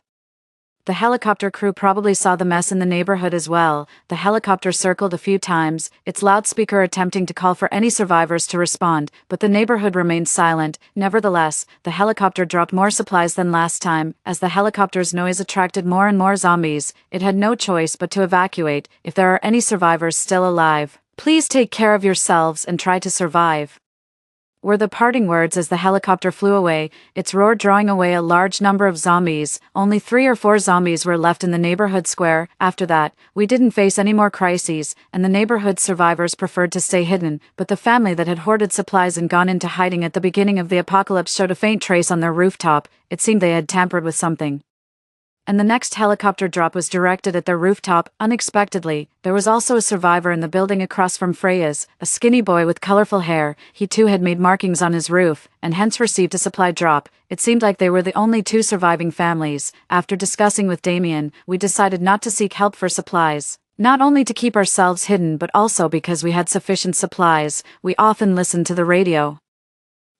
[SPEAKER 1] The helicopter crew probably saw the mess in the neighborhood as well. The helicopter circled a few times, its loudspeaker attempting to call for any survivors to respond, but the neighborhood remained silent. Nevertheless, the helicopter dropped more supplies than last time. As the helicopter's noise attracted more and more zombies, it had no choice but to evacuate. If there are any survivors still alive, please take care of yourselves and try to survive, were the parting words as the helicopter flew away, its roar drawing away a large number of zombies. Only 3 or 4 zombies were left in the neighborhood square. After that, we didn't face any more crises, and the neighborhood survivors preferred to stay hidden, but the family that had hoarded supplies and gone into hiding at the beginning of the apocalypse showed a faint trace on their rooftop. It seemed they had tampered with something, and the next helicopter drop was directed at their rooftop. Unexpectedly, there was also a survivor in the building across from Freya's, a skinny boy with colorful hair. He too had made markings on his roof, and hence received a supply drop. It seemed like they were the only 2 surviving families. After discussing with Damien, we decided not to seek help for supplies, not only to keep ourselves hidden but also because we had sufficient supplies. We often listened to the radio,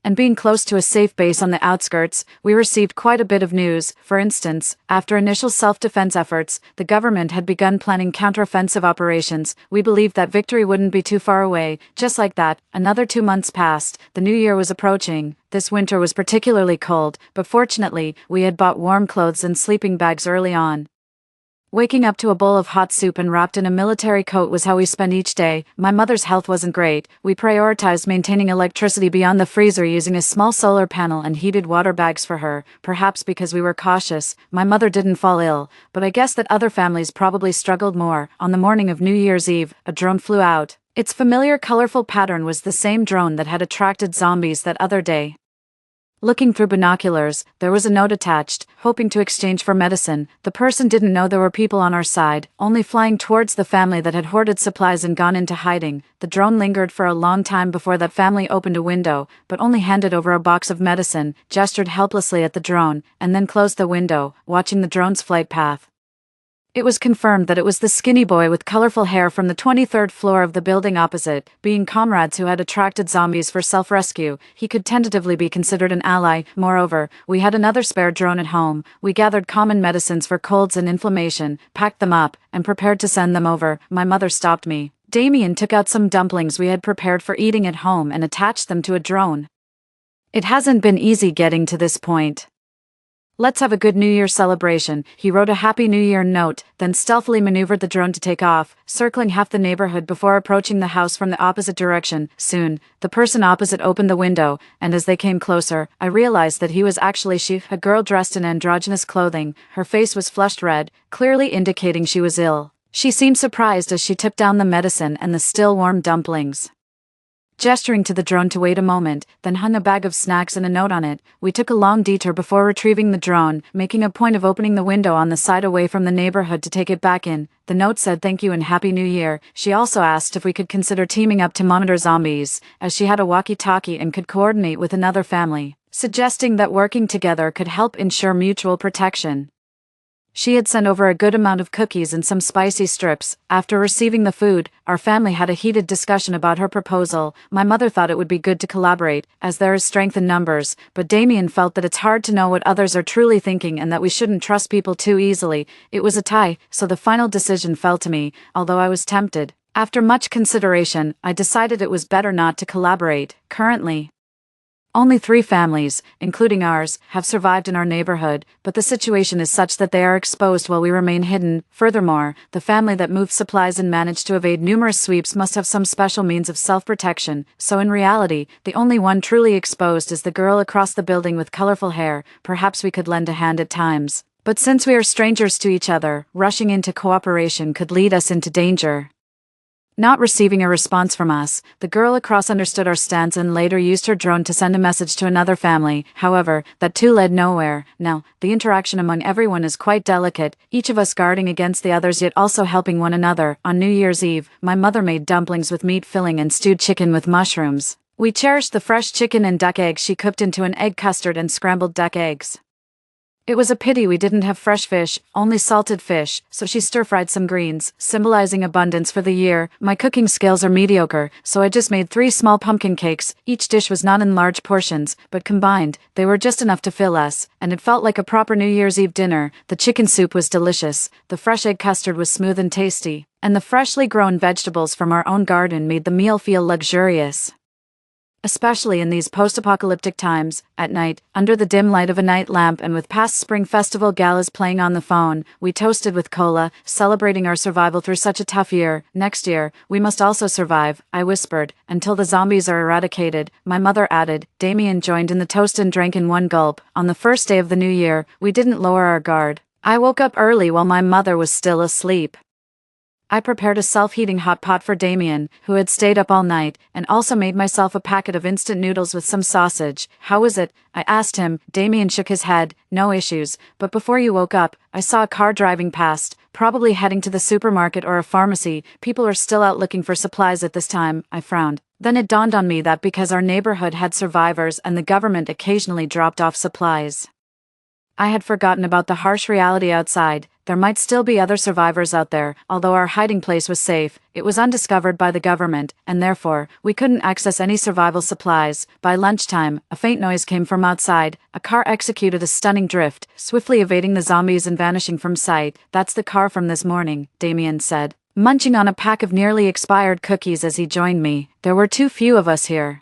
[SPEAKER 1] and being close to a safe base on the outskirts, we received quite a bit of news. For instance, after initial self-defense efforts, the government had begun planning counteroffensive operations. We believed that victory wouldn't be too far away. Just like that, another 2 months passed. The new year was approaching. This winter was particularly cold, but fortunately, we had bought warm clothes and sleeping bags early on. Waking up to a bowl of hot soup and wrapped in a military coat was how we spent each day. My mother's health wasn't great. We prioritized maintaining electricity beyond the freezer using a small solar panel and heated water bags for her. Perhaps because we were cautious, my mother didn't fall ill, but I guess that other families probably struggled more. On the morning of New Year's Eve, a drone flew out. Its familiar colorful pattern was the same drone that had attracted zombies that other day. Looking through binoculars, there was a note attached, hoping to exchange for medicine. The person didn't know there were people on our side, only flying towards the family that had hoarded supplies and gone into hiding. The drone lingered for a long time before that family opened a window, but only handed over a box of medicine, gestured helplessly at the drone, and then closed the window, watching the drone's flight path. It was confirmed that it was the skinny boy with colorful hair from the 23rd floor of the building opposite. Being comrades who had attracted zombies for self-rescue, he could tentatively be considered an ally. Moreover, we had another spare drone at home. We gathered common medicines for colds and inflammation, packed them up, and prepared to send them over. My mother stopped me. Damien took out some dumplings we had prepared for eating at home and attached them to a drone. It hasn't been easy getting to this point. Let's have a good New Year celebration. He wrote a Happy New Year note, then stealthily maneuvered the drone to take off, circling half the neighborhood before approaching the house from the opposite direction. Soon, the person opposite opened the window, and as they came closer, I realized that he was actually she, a girl dressed in androgynous clothing. Her face was flushed red, clearly indicating she was ill. She seemed surprised as she took down the medicine and the still warm dumplings. Gesturing to the drone to wait a moment, then hung a bag of snacks and a note on it, we took a long detour before retrieving the drone, making a point of opening the window on the side away from the neighborhood to take it back in. The note said thank you and Happy New Year. She also asked if we could consider teaming up to monitor zombies, as she had a walkie-talkie and could coordinate with another family, suggesting that working together could help ensure mutual protection. She had sent over a good amount of cookies and some spicy strips. After receiving the food, our family had a heated discussion about her proposal. My mother thought it would be good to collaborate, as there is strength in numbers, but Damien felt that it's hard to know what others are truly thinking and that we shouldn't trust people too easily. It was a tie, so the final decision fell to me, although I was tempted. After much consideration, I decided it was better not to collaborate. Currently, only 3 families, including ours, have survived in our neighborhood, but the situation is such that they are exposed while we remain hidden. Furthermore, the family that moved supplies and managed to evade numerous sweeps must have some special means of self-protection, so in reality, the only one truly exposed is the girl across the building with colorful hair. Perhaps we could lend a hand at times. But since we are strangers to each other, rushing into cooperation could lead us into danger. Not receiving a response from us, the girl across understood our stance and later used her drone to send a message to another family. However, that too led nowhere. Now, the interaction among everyone is quite delicate, each of us guarding against the others yet also helping one another. On New Year's Eve, my mother made dumplings with meat filling and stewed chicken with mushrooms. We cherished the fresh chicken and duck eggs she cooked into an egg custard and scrambled duck eggs. It was a pity we didn't have fresh fish, only salted fish, so she stir-fried some greens, symbolizing abundance for the year. My cooking skills are mediocre, so I just made 3 small pumpkin cakes. Each dish was not in large portions, but combined, they were just enough to fill us, and it felt like a proper New Year's Eve dinner. The chicken soup was delicious, the fresh egg custard was smooth and tasty, and the freshly grown vegetables from our own garden made the meal feel luxurious. Especially in these post-apocalyptic times, at night, under the dim light of a night lamp and with past spring festival galas playing on the phone, we toasted with cola, celebrating our survival through such a tough year. Next year, we must also survive, I whispered, until the zombies are eradicated, my mother added. Damien joined in the toast and drank in one gulp. On the first day of the new year, we didn't lower our guard. I woke up early while my mother was still asleep. I prepared a self-heating hot pot for Damien, who had stayed up all night, and also made myself a packet of instant noodles with some sausage. How is it? I asked him. Damien shook his head. No issues, but before you woke up, I saw a car driving past, probably heading to the supermarket or a pharmacy. People are still out looking for supplies at this time. I frowned. Then it dawned on me that because our neighborhood had survivors and the government occasionally dropped off supplies, I had forgotten about the harsh reality outside. There might still be other survivors out there. Although our hiding place was safe, it was undiscovered by the government, and therefore, we couldn't access any survival supplies. By lunchtime, a faint noise came from outside. A car executed a stunning drift, swiftly evading the zombies and vanishing from sight. That's the car from this morning, Damien said, munching on a pack of nearly expired cookies as he joined me. There were too few of us here,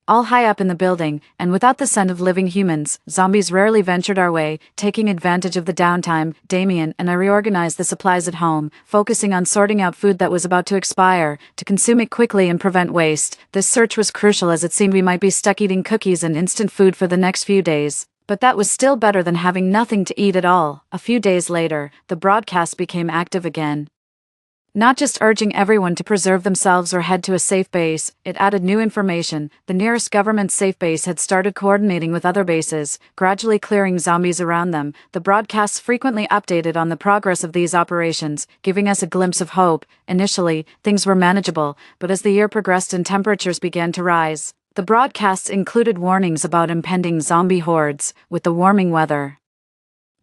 [SPEAKER 1] all high up in the building, and without the scent of living humans. Zombies rarely ventured our way. Taking advantage of the downtime, Damien and I reorganized the supplies at home, focusing on sorting out food that was about to expire, to consume it quickly and prevent waste. This search was crucial as it seemed we might be stuck eating cookies and instant food for the next few days. But that was still better than having nothing to eat at all. A few days later, the broadcast became active again. Not just urging everyone to preserve themselves or head to a safe base, it added new information. The nearest government safe base had started coordinating with other bases, gradually clearing zombies around them. The broadcasts frequently updated on the progress of these operations, giving us a glimpse of hope. Initially, things were manageable, but as the year progressed and temperatures began to rise, the broadcasts included warnings about impending zombie hordes. With the warming weather,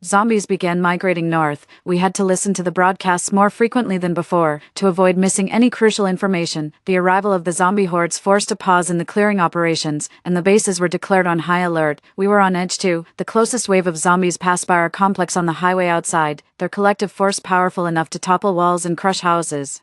[SPEAKER 1] zombies began migrating north. We had to listen to the broadcasts more frequently than before, to avoid missing any crucial information. The arrival of the zombie hordes forced a pause in the clearing operations, and the bases were declared on high alert. We were on edge too. The closest wave of zombies passed by our complex on the highway outside, their collective force powerful enough to topple walls and crush houses.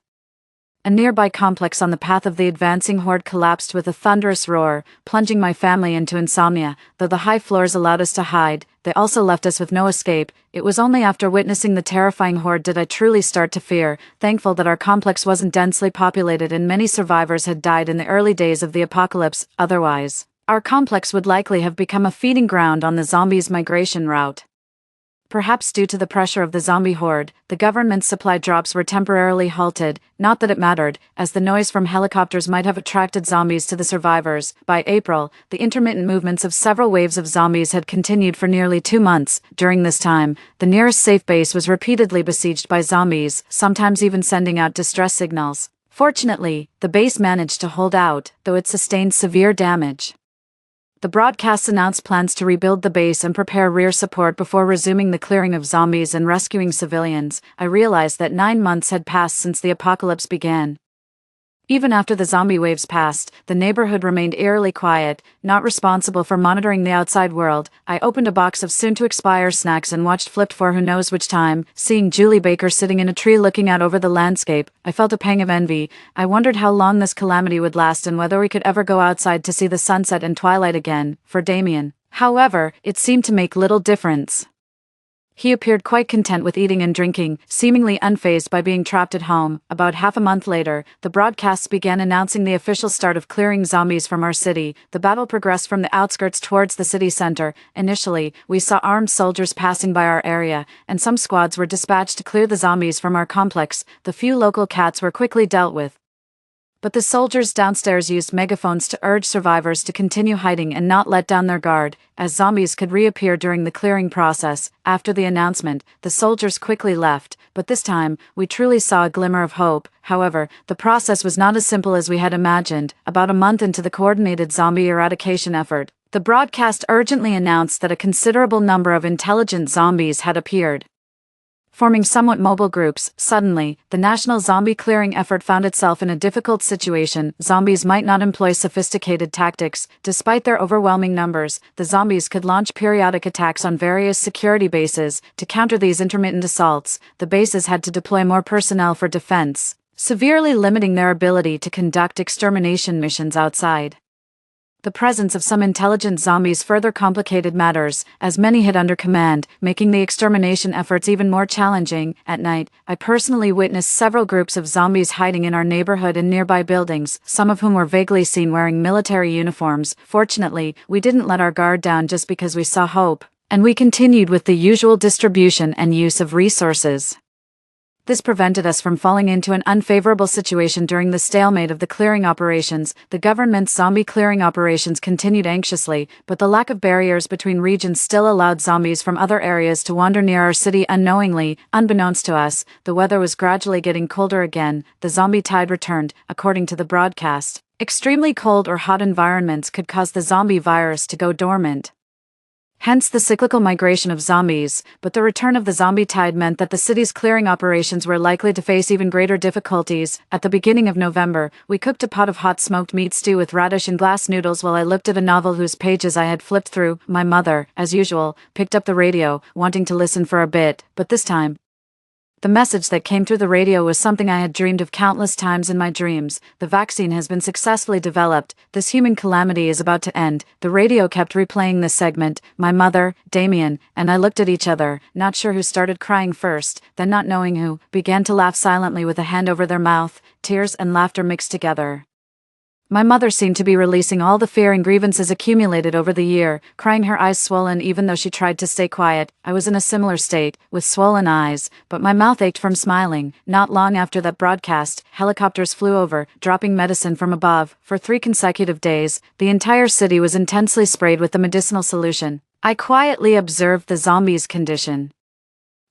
[SPEAKER 1] A nearby complex on the path of the advancing horde collapsed with a thunderous roar, plunging my family into insomnia. Though the high floors allowed us to hide, they also left us with no escape. It was only after witnessing the terrifying horde did I truly start to fear, thankful that our complex wasn't densely populated and many survivors had died in the early days of the apocalypse. Otherwise, our complex would likely have become a feeding ground on the zombies' migration route. Perhaps due to the pressure of the zombie horde, the government's supply drops were temporarily halted, not that it mattered, as the noise from helicopters might have attracted zombies to the survivors. By April, the intermittent movements of several waves of zombies had continued for nearly 2 months. During this time, the nearest safe base was repeatedly besieged by zombies, sometimes even sending out distress signals. Fortunately, the base managed to hold out, though it sustained severe damage. The broadcasts announced plans to rebuild the base and prepare rear support before resuming the clearing of zombies and rescuing civilians. I realized that 9 months had passed since the apocalypse began. Even after the zombie waves passed, the neighborhood remained eerily quiet, not responsible for monitoring the outside world. I opened a box of soon-to-expire snacks and watched Flipped for who knows which time. Seeing Julie Baker sitting in a tree looking out over the landscape, I felt a pang of envy. I wondered how long this calamity would last and whether we could ever go outside to see the sunset and twilight again. For Damien, however, it seemed to make little difference. He appeared quite content with eating and drinking, seemingly unfazed by being trapped at home. About half a month later, the broadcasts began announcing the official start of clearing zombies from our city. The battle progressed from the outskirts towards the city center. Initially, we saw armed soldiers passing by our area, and some squads were dispatched to clear the zombies from our complex. The few local cats were quickly dealt with. But the soldiers downstairs used megaphones to urge survivors to continue hiding and not let down their guard, as zombies could reappear during the clearing process. After the announcement, the soldiers quickly left, but this time, we truly saw a glimmer of hope. However, the process was not as simple as we had imagined. About a month into the coordinated zombie eradication effort, the broadcast urgently announced that a considerable number of intelligent zombies had appeared. Forming somewhat mobile groups, suddenly, the national zombie clearing effort found itself in a difficult situation. Zombies might not employ sophisticated tactics. Despite their overwhelming numbers, the zombies could launch periodic attacks on various security bases. To counter these intermittent assaults, the bases had to deploy more personnel for defense, severely limiting their ability to conduct extermination missions outside. The presence of some intelligent zombies further complicated matters, as many hid under command, making the extermination efforts even more challenging. At night, I personally witnessed several groups of zombies hiding in our neighborhood and nearby buildings, some of whom were vaguely seen wearing military uniforms. Fortunately, we didn't let our guard down just because we saw hope, and we continued with the usual distribution and use of resources. This prevented us from falling into an unfavorable situation during the stalemate of the clearing operations. The government's zombie clearing operations continued anxiously, but the lack of barriers between regions still allowed zombies from other areas to wander near our city unknowingly. Unbeknownst to us, the weather was gradually getting colder again. The zombie tide returned, according to the broadcast. Extremely cold or hot environments could cause the zombie virus to go dormant. Hence the cyclical migration of zombies, but the return of the zombie tide meant that the city's clearing operations were likely to face even greater difficulties. At the beginning of November, we cooked a pot of hot smoked meat stew with radish and glass noodles while I looked at a novel whose pages I had flipped through. My mother, as usual, picked up the radio, wanting to listen for a bit, but this time, the message that came through the radio was something I had dreamed of countless times in my dreams. The vaccine has been successfully developed. This human calamity is about to end. The radio kept replaying this segment. My mother, Damien, and I looked at each other, not sure who started crying first, then not knowing who, began to laugh silently with a hand over their mouth. Tears and laughter mixed together. My mother seemed to be releasing all the fear and grievances accumulated over the year, crying, her eyes swollen even though she tried to stay quiet. I was in a similar state, with swollen eyes, but my mouth ached from smiling. Not long after that broadcast, helicopters flew over, dropping medicine from above. For 3 consecutive days, the entire city was intensely sprayed with the medicinal solution. I quietly observed the zombies' condition.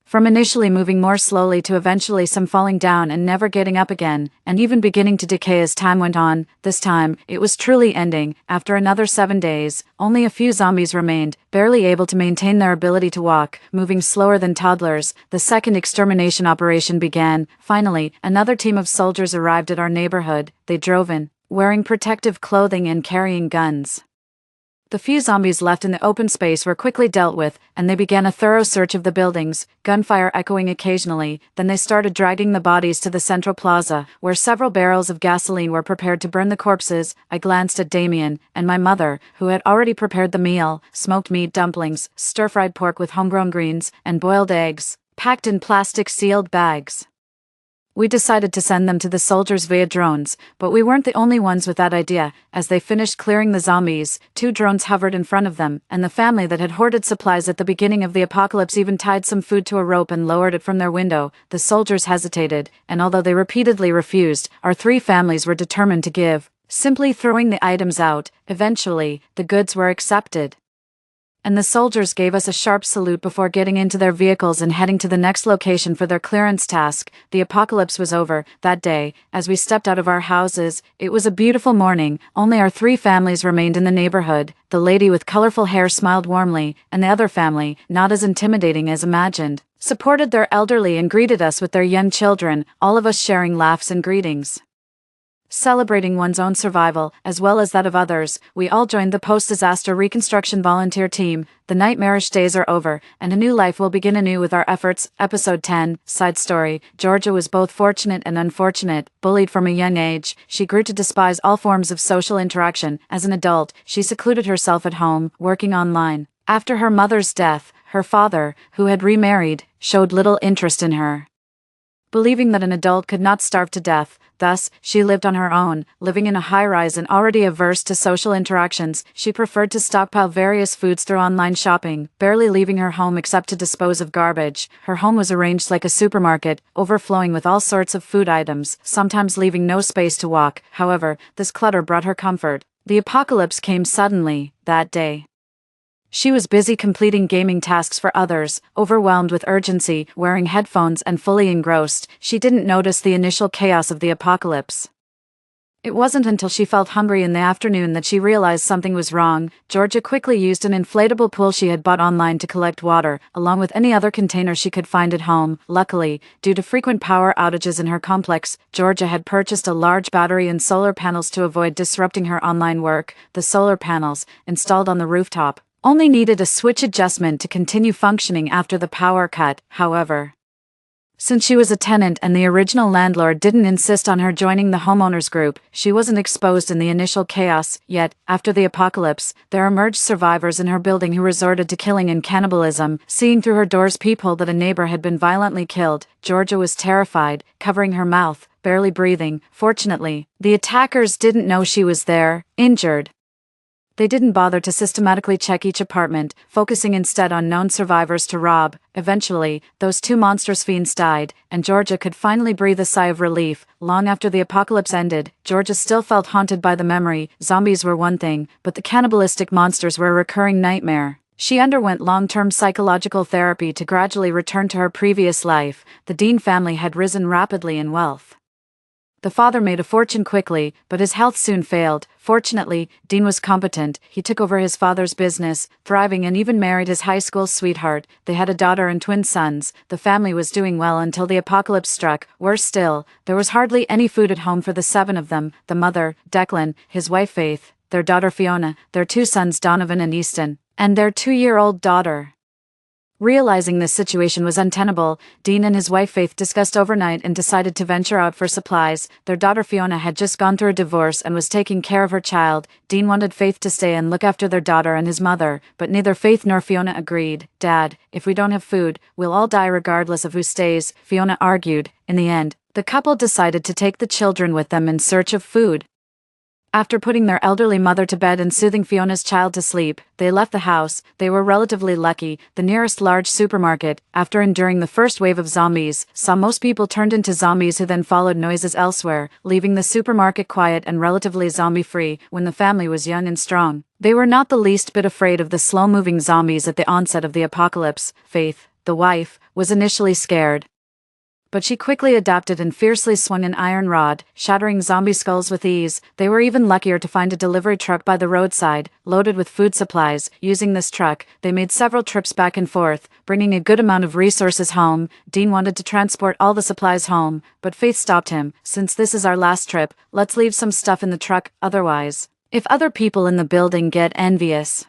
[SPEAKER 1] From initially moving more slowly to eventually some falling down and never getting up again, and even beginning to decay as time went on. This time, it was truly ending. After another 7 days, only a few zombies remained, barely able to maintain their ability to walk, moving slower than toddlers. The second extermination operation began. Finally, another team of soldiers arrived at our neighborhood. They drove in, wearing protective clothing and carrying guns. The few zombies left in the open space were quickly dealt with, and they began a thorough search of the buildings, gunfire echoing occasionally. Then they started dragging the bodies to the central plaza, where several barrels of gasoline were prepared to burn the corpses. I glanced at Damien and my mother, who had already prepared the meal: smoked meat dumplings, stir-fried pork with homegrown greens, and boiled eggs, packed in plastic sealed bags. We decided to send them to the soldiers via drones, but we weren't the only ones with that idea. As they finished clearing the zombies, 2 drones hovered in front of them, and the family that had hoarded supplies at the beginning of the apocalypse even tied some food to a rope and lowered it from their window. The soldiers hesitated, and although they repeatedly refused, our 3 families were determined to give, simply throwing the items out. Eventually, the goods were accepted, and the soldiers gave us a sharp salute before getting into their vehicles and heading to the next location for their clearance task. The apocalypse was over that day. As we stepped out of our houses, it was a beautiful morning. Only our 3 families remained in the neighborhood. The lady with colorful hair smiled warmly, and the other family, not as intimidating as imagined, supported their elderly and greeted us with their young children, all of us sharing laughs and greetings. Celebrating one's own survival, as well as that of others, we all joined the post-disaster reconstruction volunteer team. The nightmarish days are over, and a new life will begin anew with our efforts. Episode 10, Side Story. Georgia was both fortunate and unfortunate. Bullied from a young age, she grew to despise all forms of social interaction. As an adult, she secluded herself at home, working online. After her mother's death, her father, who had remarried, showed little interest in her, believing that an adult could not starve to death. Thus, she lived on her own, living in a high-rise and already averse to social interactions. She preferred to stockpile various foods through online shopping, barely leaving her home except to dispose of garbage. Her home was arranged like a supermarket, overflowing with all sorts of food items, sometimes leaving no space to walk. However, this clutter brought her comfort. The apocalypse came suddenly, that day. She was busy completing gaming tasks for others, overwhelmed with urgency, wearing headphones and fully engrossed. She didn't notice the initial chaos of the apocalypse. It wasn't until she felt hungry in the afternoon that she realized something was wrong. Georgia quickly used an inflatable pool she had bought online to collect water, along with any other container she could find at home. Luckily, due to frequent power outages in her complex, Georgia had purchased a large battery and solar panels to avoid disrupting her online work. The solar panels, installed on the rooftop, only needed a switch adjustment to continue functioning after the power cut. However, since she was a tenant and the original landlord didn't insist on her joining the homeowners group, she wasn't exposed in the initial chaos. Yet, after the apocalypse, there emerged survivors in her building who resorted to killing and cannibalism. Seeing through her door's peephole that a neighbor had been violently killed, Georgia was terrified, covering her mouth, barely breathing. Fortunately, the attackers didn't know she was there, injured. They didn't bother to systematically check each apartment, focusing instead on known survivors to rob. Eventually, those 2 monstrous fiends died, and Georgia could finally breathe a sigh of relief. Long after the apocalypse ended, Georgia still felt haunted by the memory. Zombies were one thing, but the cannibalistic monsters were a recurring nightmare. She underwent long-term psychological therapy to gradually return to her previous life. The Dean family had risen rapidly in wealth. The father made a fortune quickly, but his health soon failed. Fortunately, Dean was competent. He took over his father's business, thriving, and even married his high school sweetheart. They had a daughter and twin sons. The family was doing well until the apocalypse struck. Worse still, there was hardly any food at home for the 7 of them: the mother, Declan, his wife Faith, their daughter Fiona, their 2 sons Donovan and Easton, and their 2-year-old daughter. Realizing this situation was untenable, Dean and his wife Faith discussed overnight and decided to venture out for supplies. Their daughter Fiona had just gone through a divorce and was taking care of her child. Dean wanted Faith to stay and look after their daughter and his mother, but neither Faith nor Fiona agreed. "Dad, if we don't have food, we'll all die regardless of who stays," Fiona argued. In the end, the couple decided to take the children with them in search of food. After putting their elderly mother to bed and soothing Fiona's child to sleep, they left the house. They were relatively lucky. The nearest large supermarket, after enduring the first wave of zombies, saw most people turned into zombies who then followed noises elsewhere, leaving the supermarket quiet and relatively zombie-free. When the family was young and strong, they were not the least bit afraid of the slow-moving zombies at the onset of the apocalypse. Faith, the wife, was initially scared, but she quickly adapted and fiercely swung an iron rod, shattering zombie skulls with ease. They were even luckier to find a delivery truck by the roadside, loaded with food supplies. Using this truck, they made several trips back and forth, bringing a good amount of resources home. Dean wanted to transport all the supplies home, but Faith stopped him. "Since this is our last trip, let's leave some stuff in the truck, otherwise, if other people in the building get envious,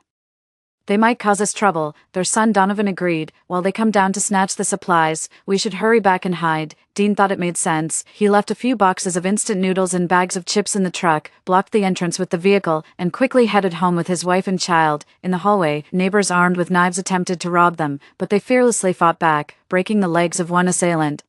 [SPEAKER 1] they might cause us trouble." Their son Donovan agreed. "While they come down to snatch the supplies, we should hurry back and hide." Dean thought it made sense. He left a few boxes of instant noodles and bags of chips in the truck, blocked the entrance with the vehicle, and quickly headed home with his wife and child. In the hallway, neighbors armed with knives attempted to rob them, but they fearlessly fought back, breaking the legs of one assailant.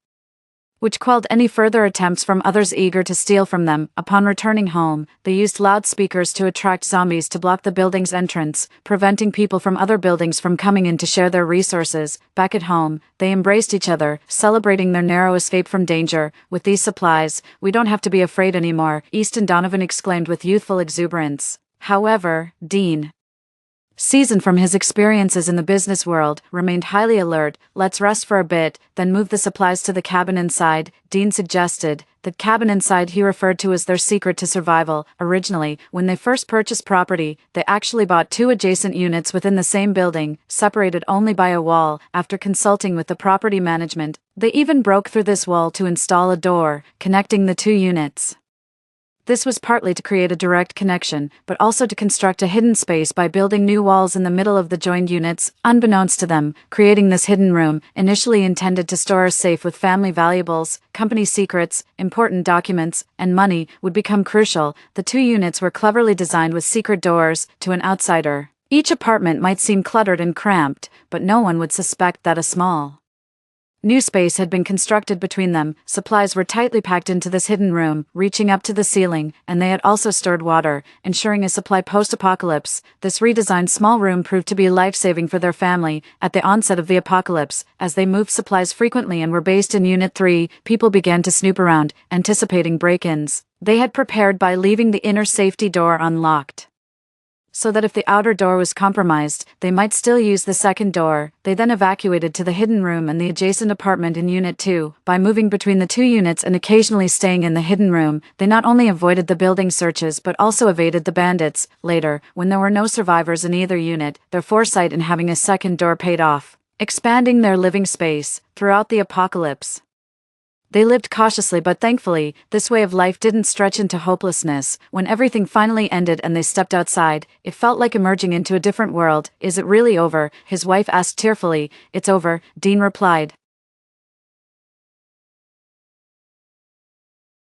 [SPEAKER 1] which quelled any further attempts from others eager to steal from them. Upon returning home, they used loudspeakers to attract zombies to block the building's entrance, preventing people from other buildings from coming in to share their resources. Back at home, they embraced each other, celebrating their narrow escape from danger. With these supplies, we don't have to be afraid anymore, Easton Donovan exclaimed with youthful exuberance. However, Dean, seasoned from his experiences in the business world, remained highly alert. Let's rest for a bit, then move the supplies to the cabin inside, Dean suggested. The cabin inside he referred to as their secret to survival. Originally, when they first purchased property, they actually bought 2 adjacent units within the same building, separated only by a wall. After consulting with the property management, they even broke through this wall to install a door, connecting the 2 units. This was partly to create a direct connection, but also to construct a hidden space by building new walls in the middle of the joined units, unbeknownst to them. Creating this hidden room, initially intended to store a safe with family valuables, company secrets, important documents, and money, would become crucial. The 2 units were cleverly designed with secret doors. To an outsider, each apartment might seem cluttered and cramped, but no one would suspect that a small new space had been constructed between them. Supplies were tightly packed into this hidden room, reaching up to the ceiling, and they had also stored water, ensuring a supply post-apocalypse. This redesigned small room proved to be life-saving for their family. At the onset of the apocalypse, as they moved supplies frequently and were based in Unit 3, people began to snoop around, anticipating break-ins. They had prepared by leaving the inner safety door unlocked, so that if the outer door was compromised, they might still use the second door. They then evacuated to the hidden room and the adjacent apartment in Unit 2. By moving between the 2 units and occasionally staying in the hidden room, they not only avoided the building searches but also evaded the bandits. Later, when there were no survivors in either unit, their foresight in having a second door paid off, expanding their living space throughout the apocalypse. They lived cautiously but thankfully. This way of life didn't stretch into hopelessness. When everything finally ended and they stepped outside, it felt like emerging into a different world. Is it really over? His wife asked tearfully. It's over, Dean replied.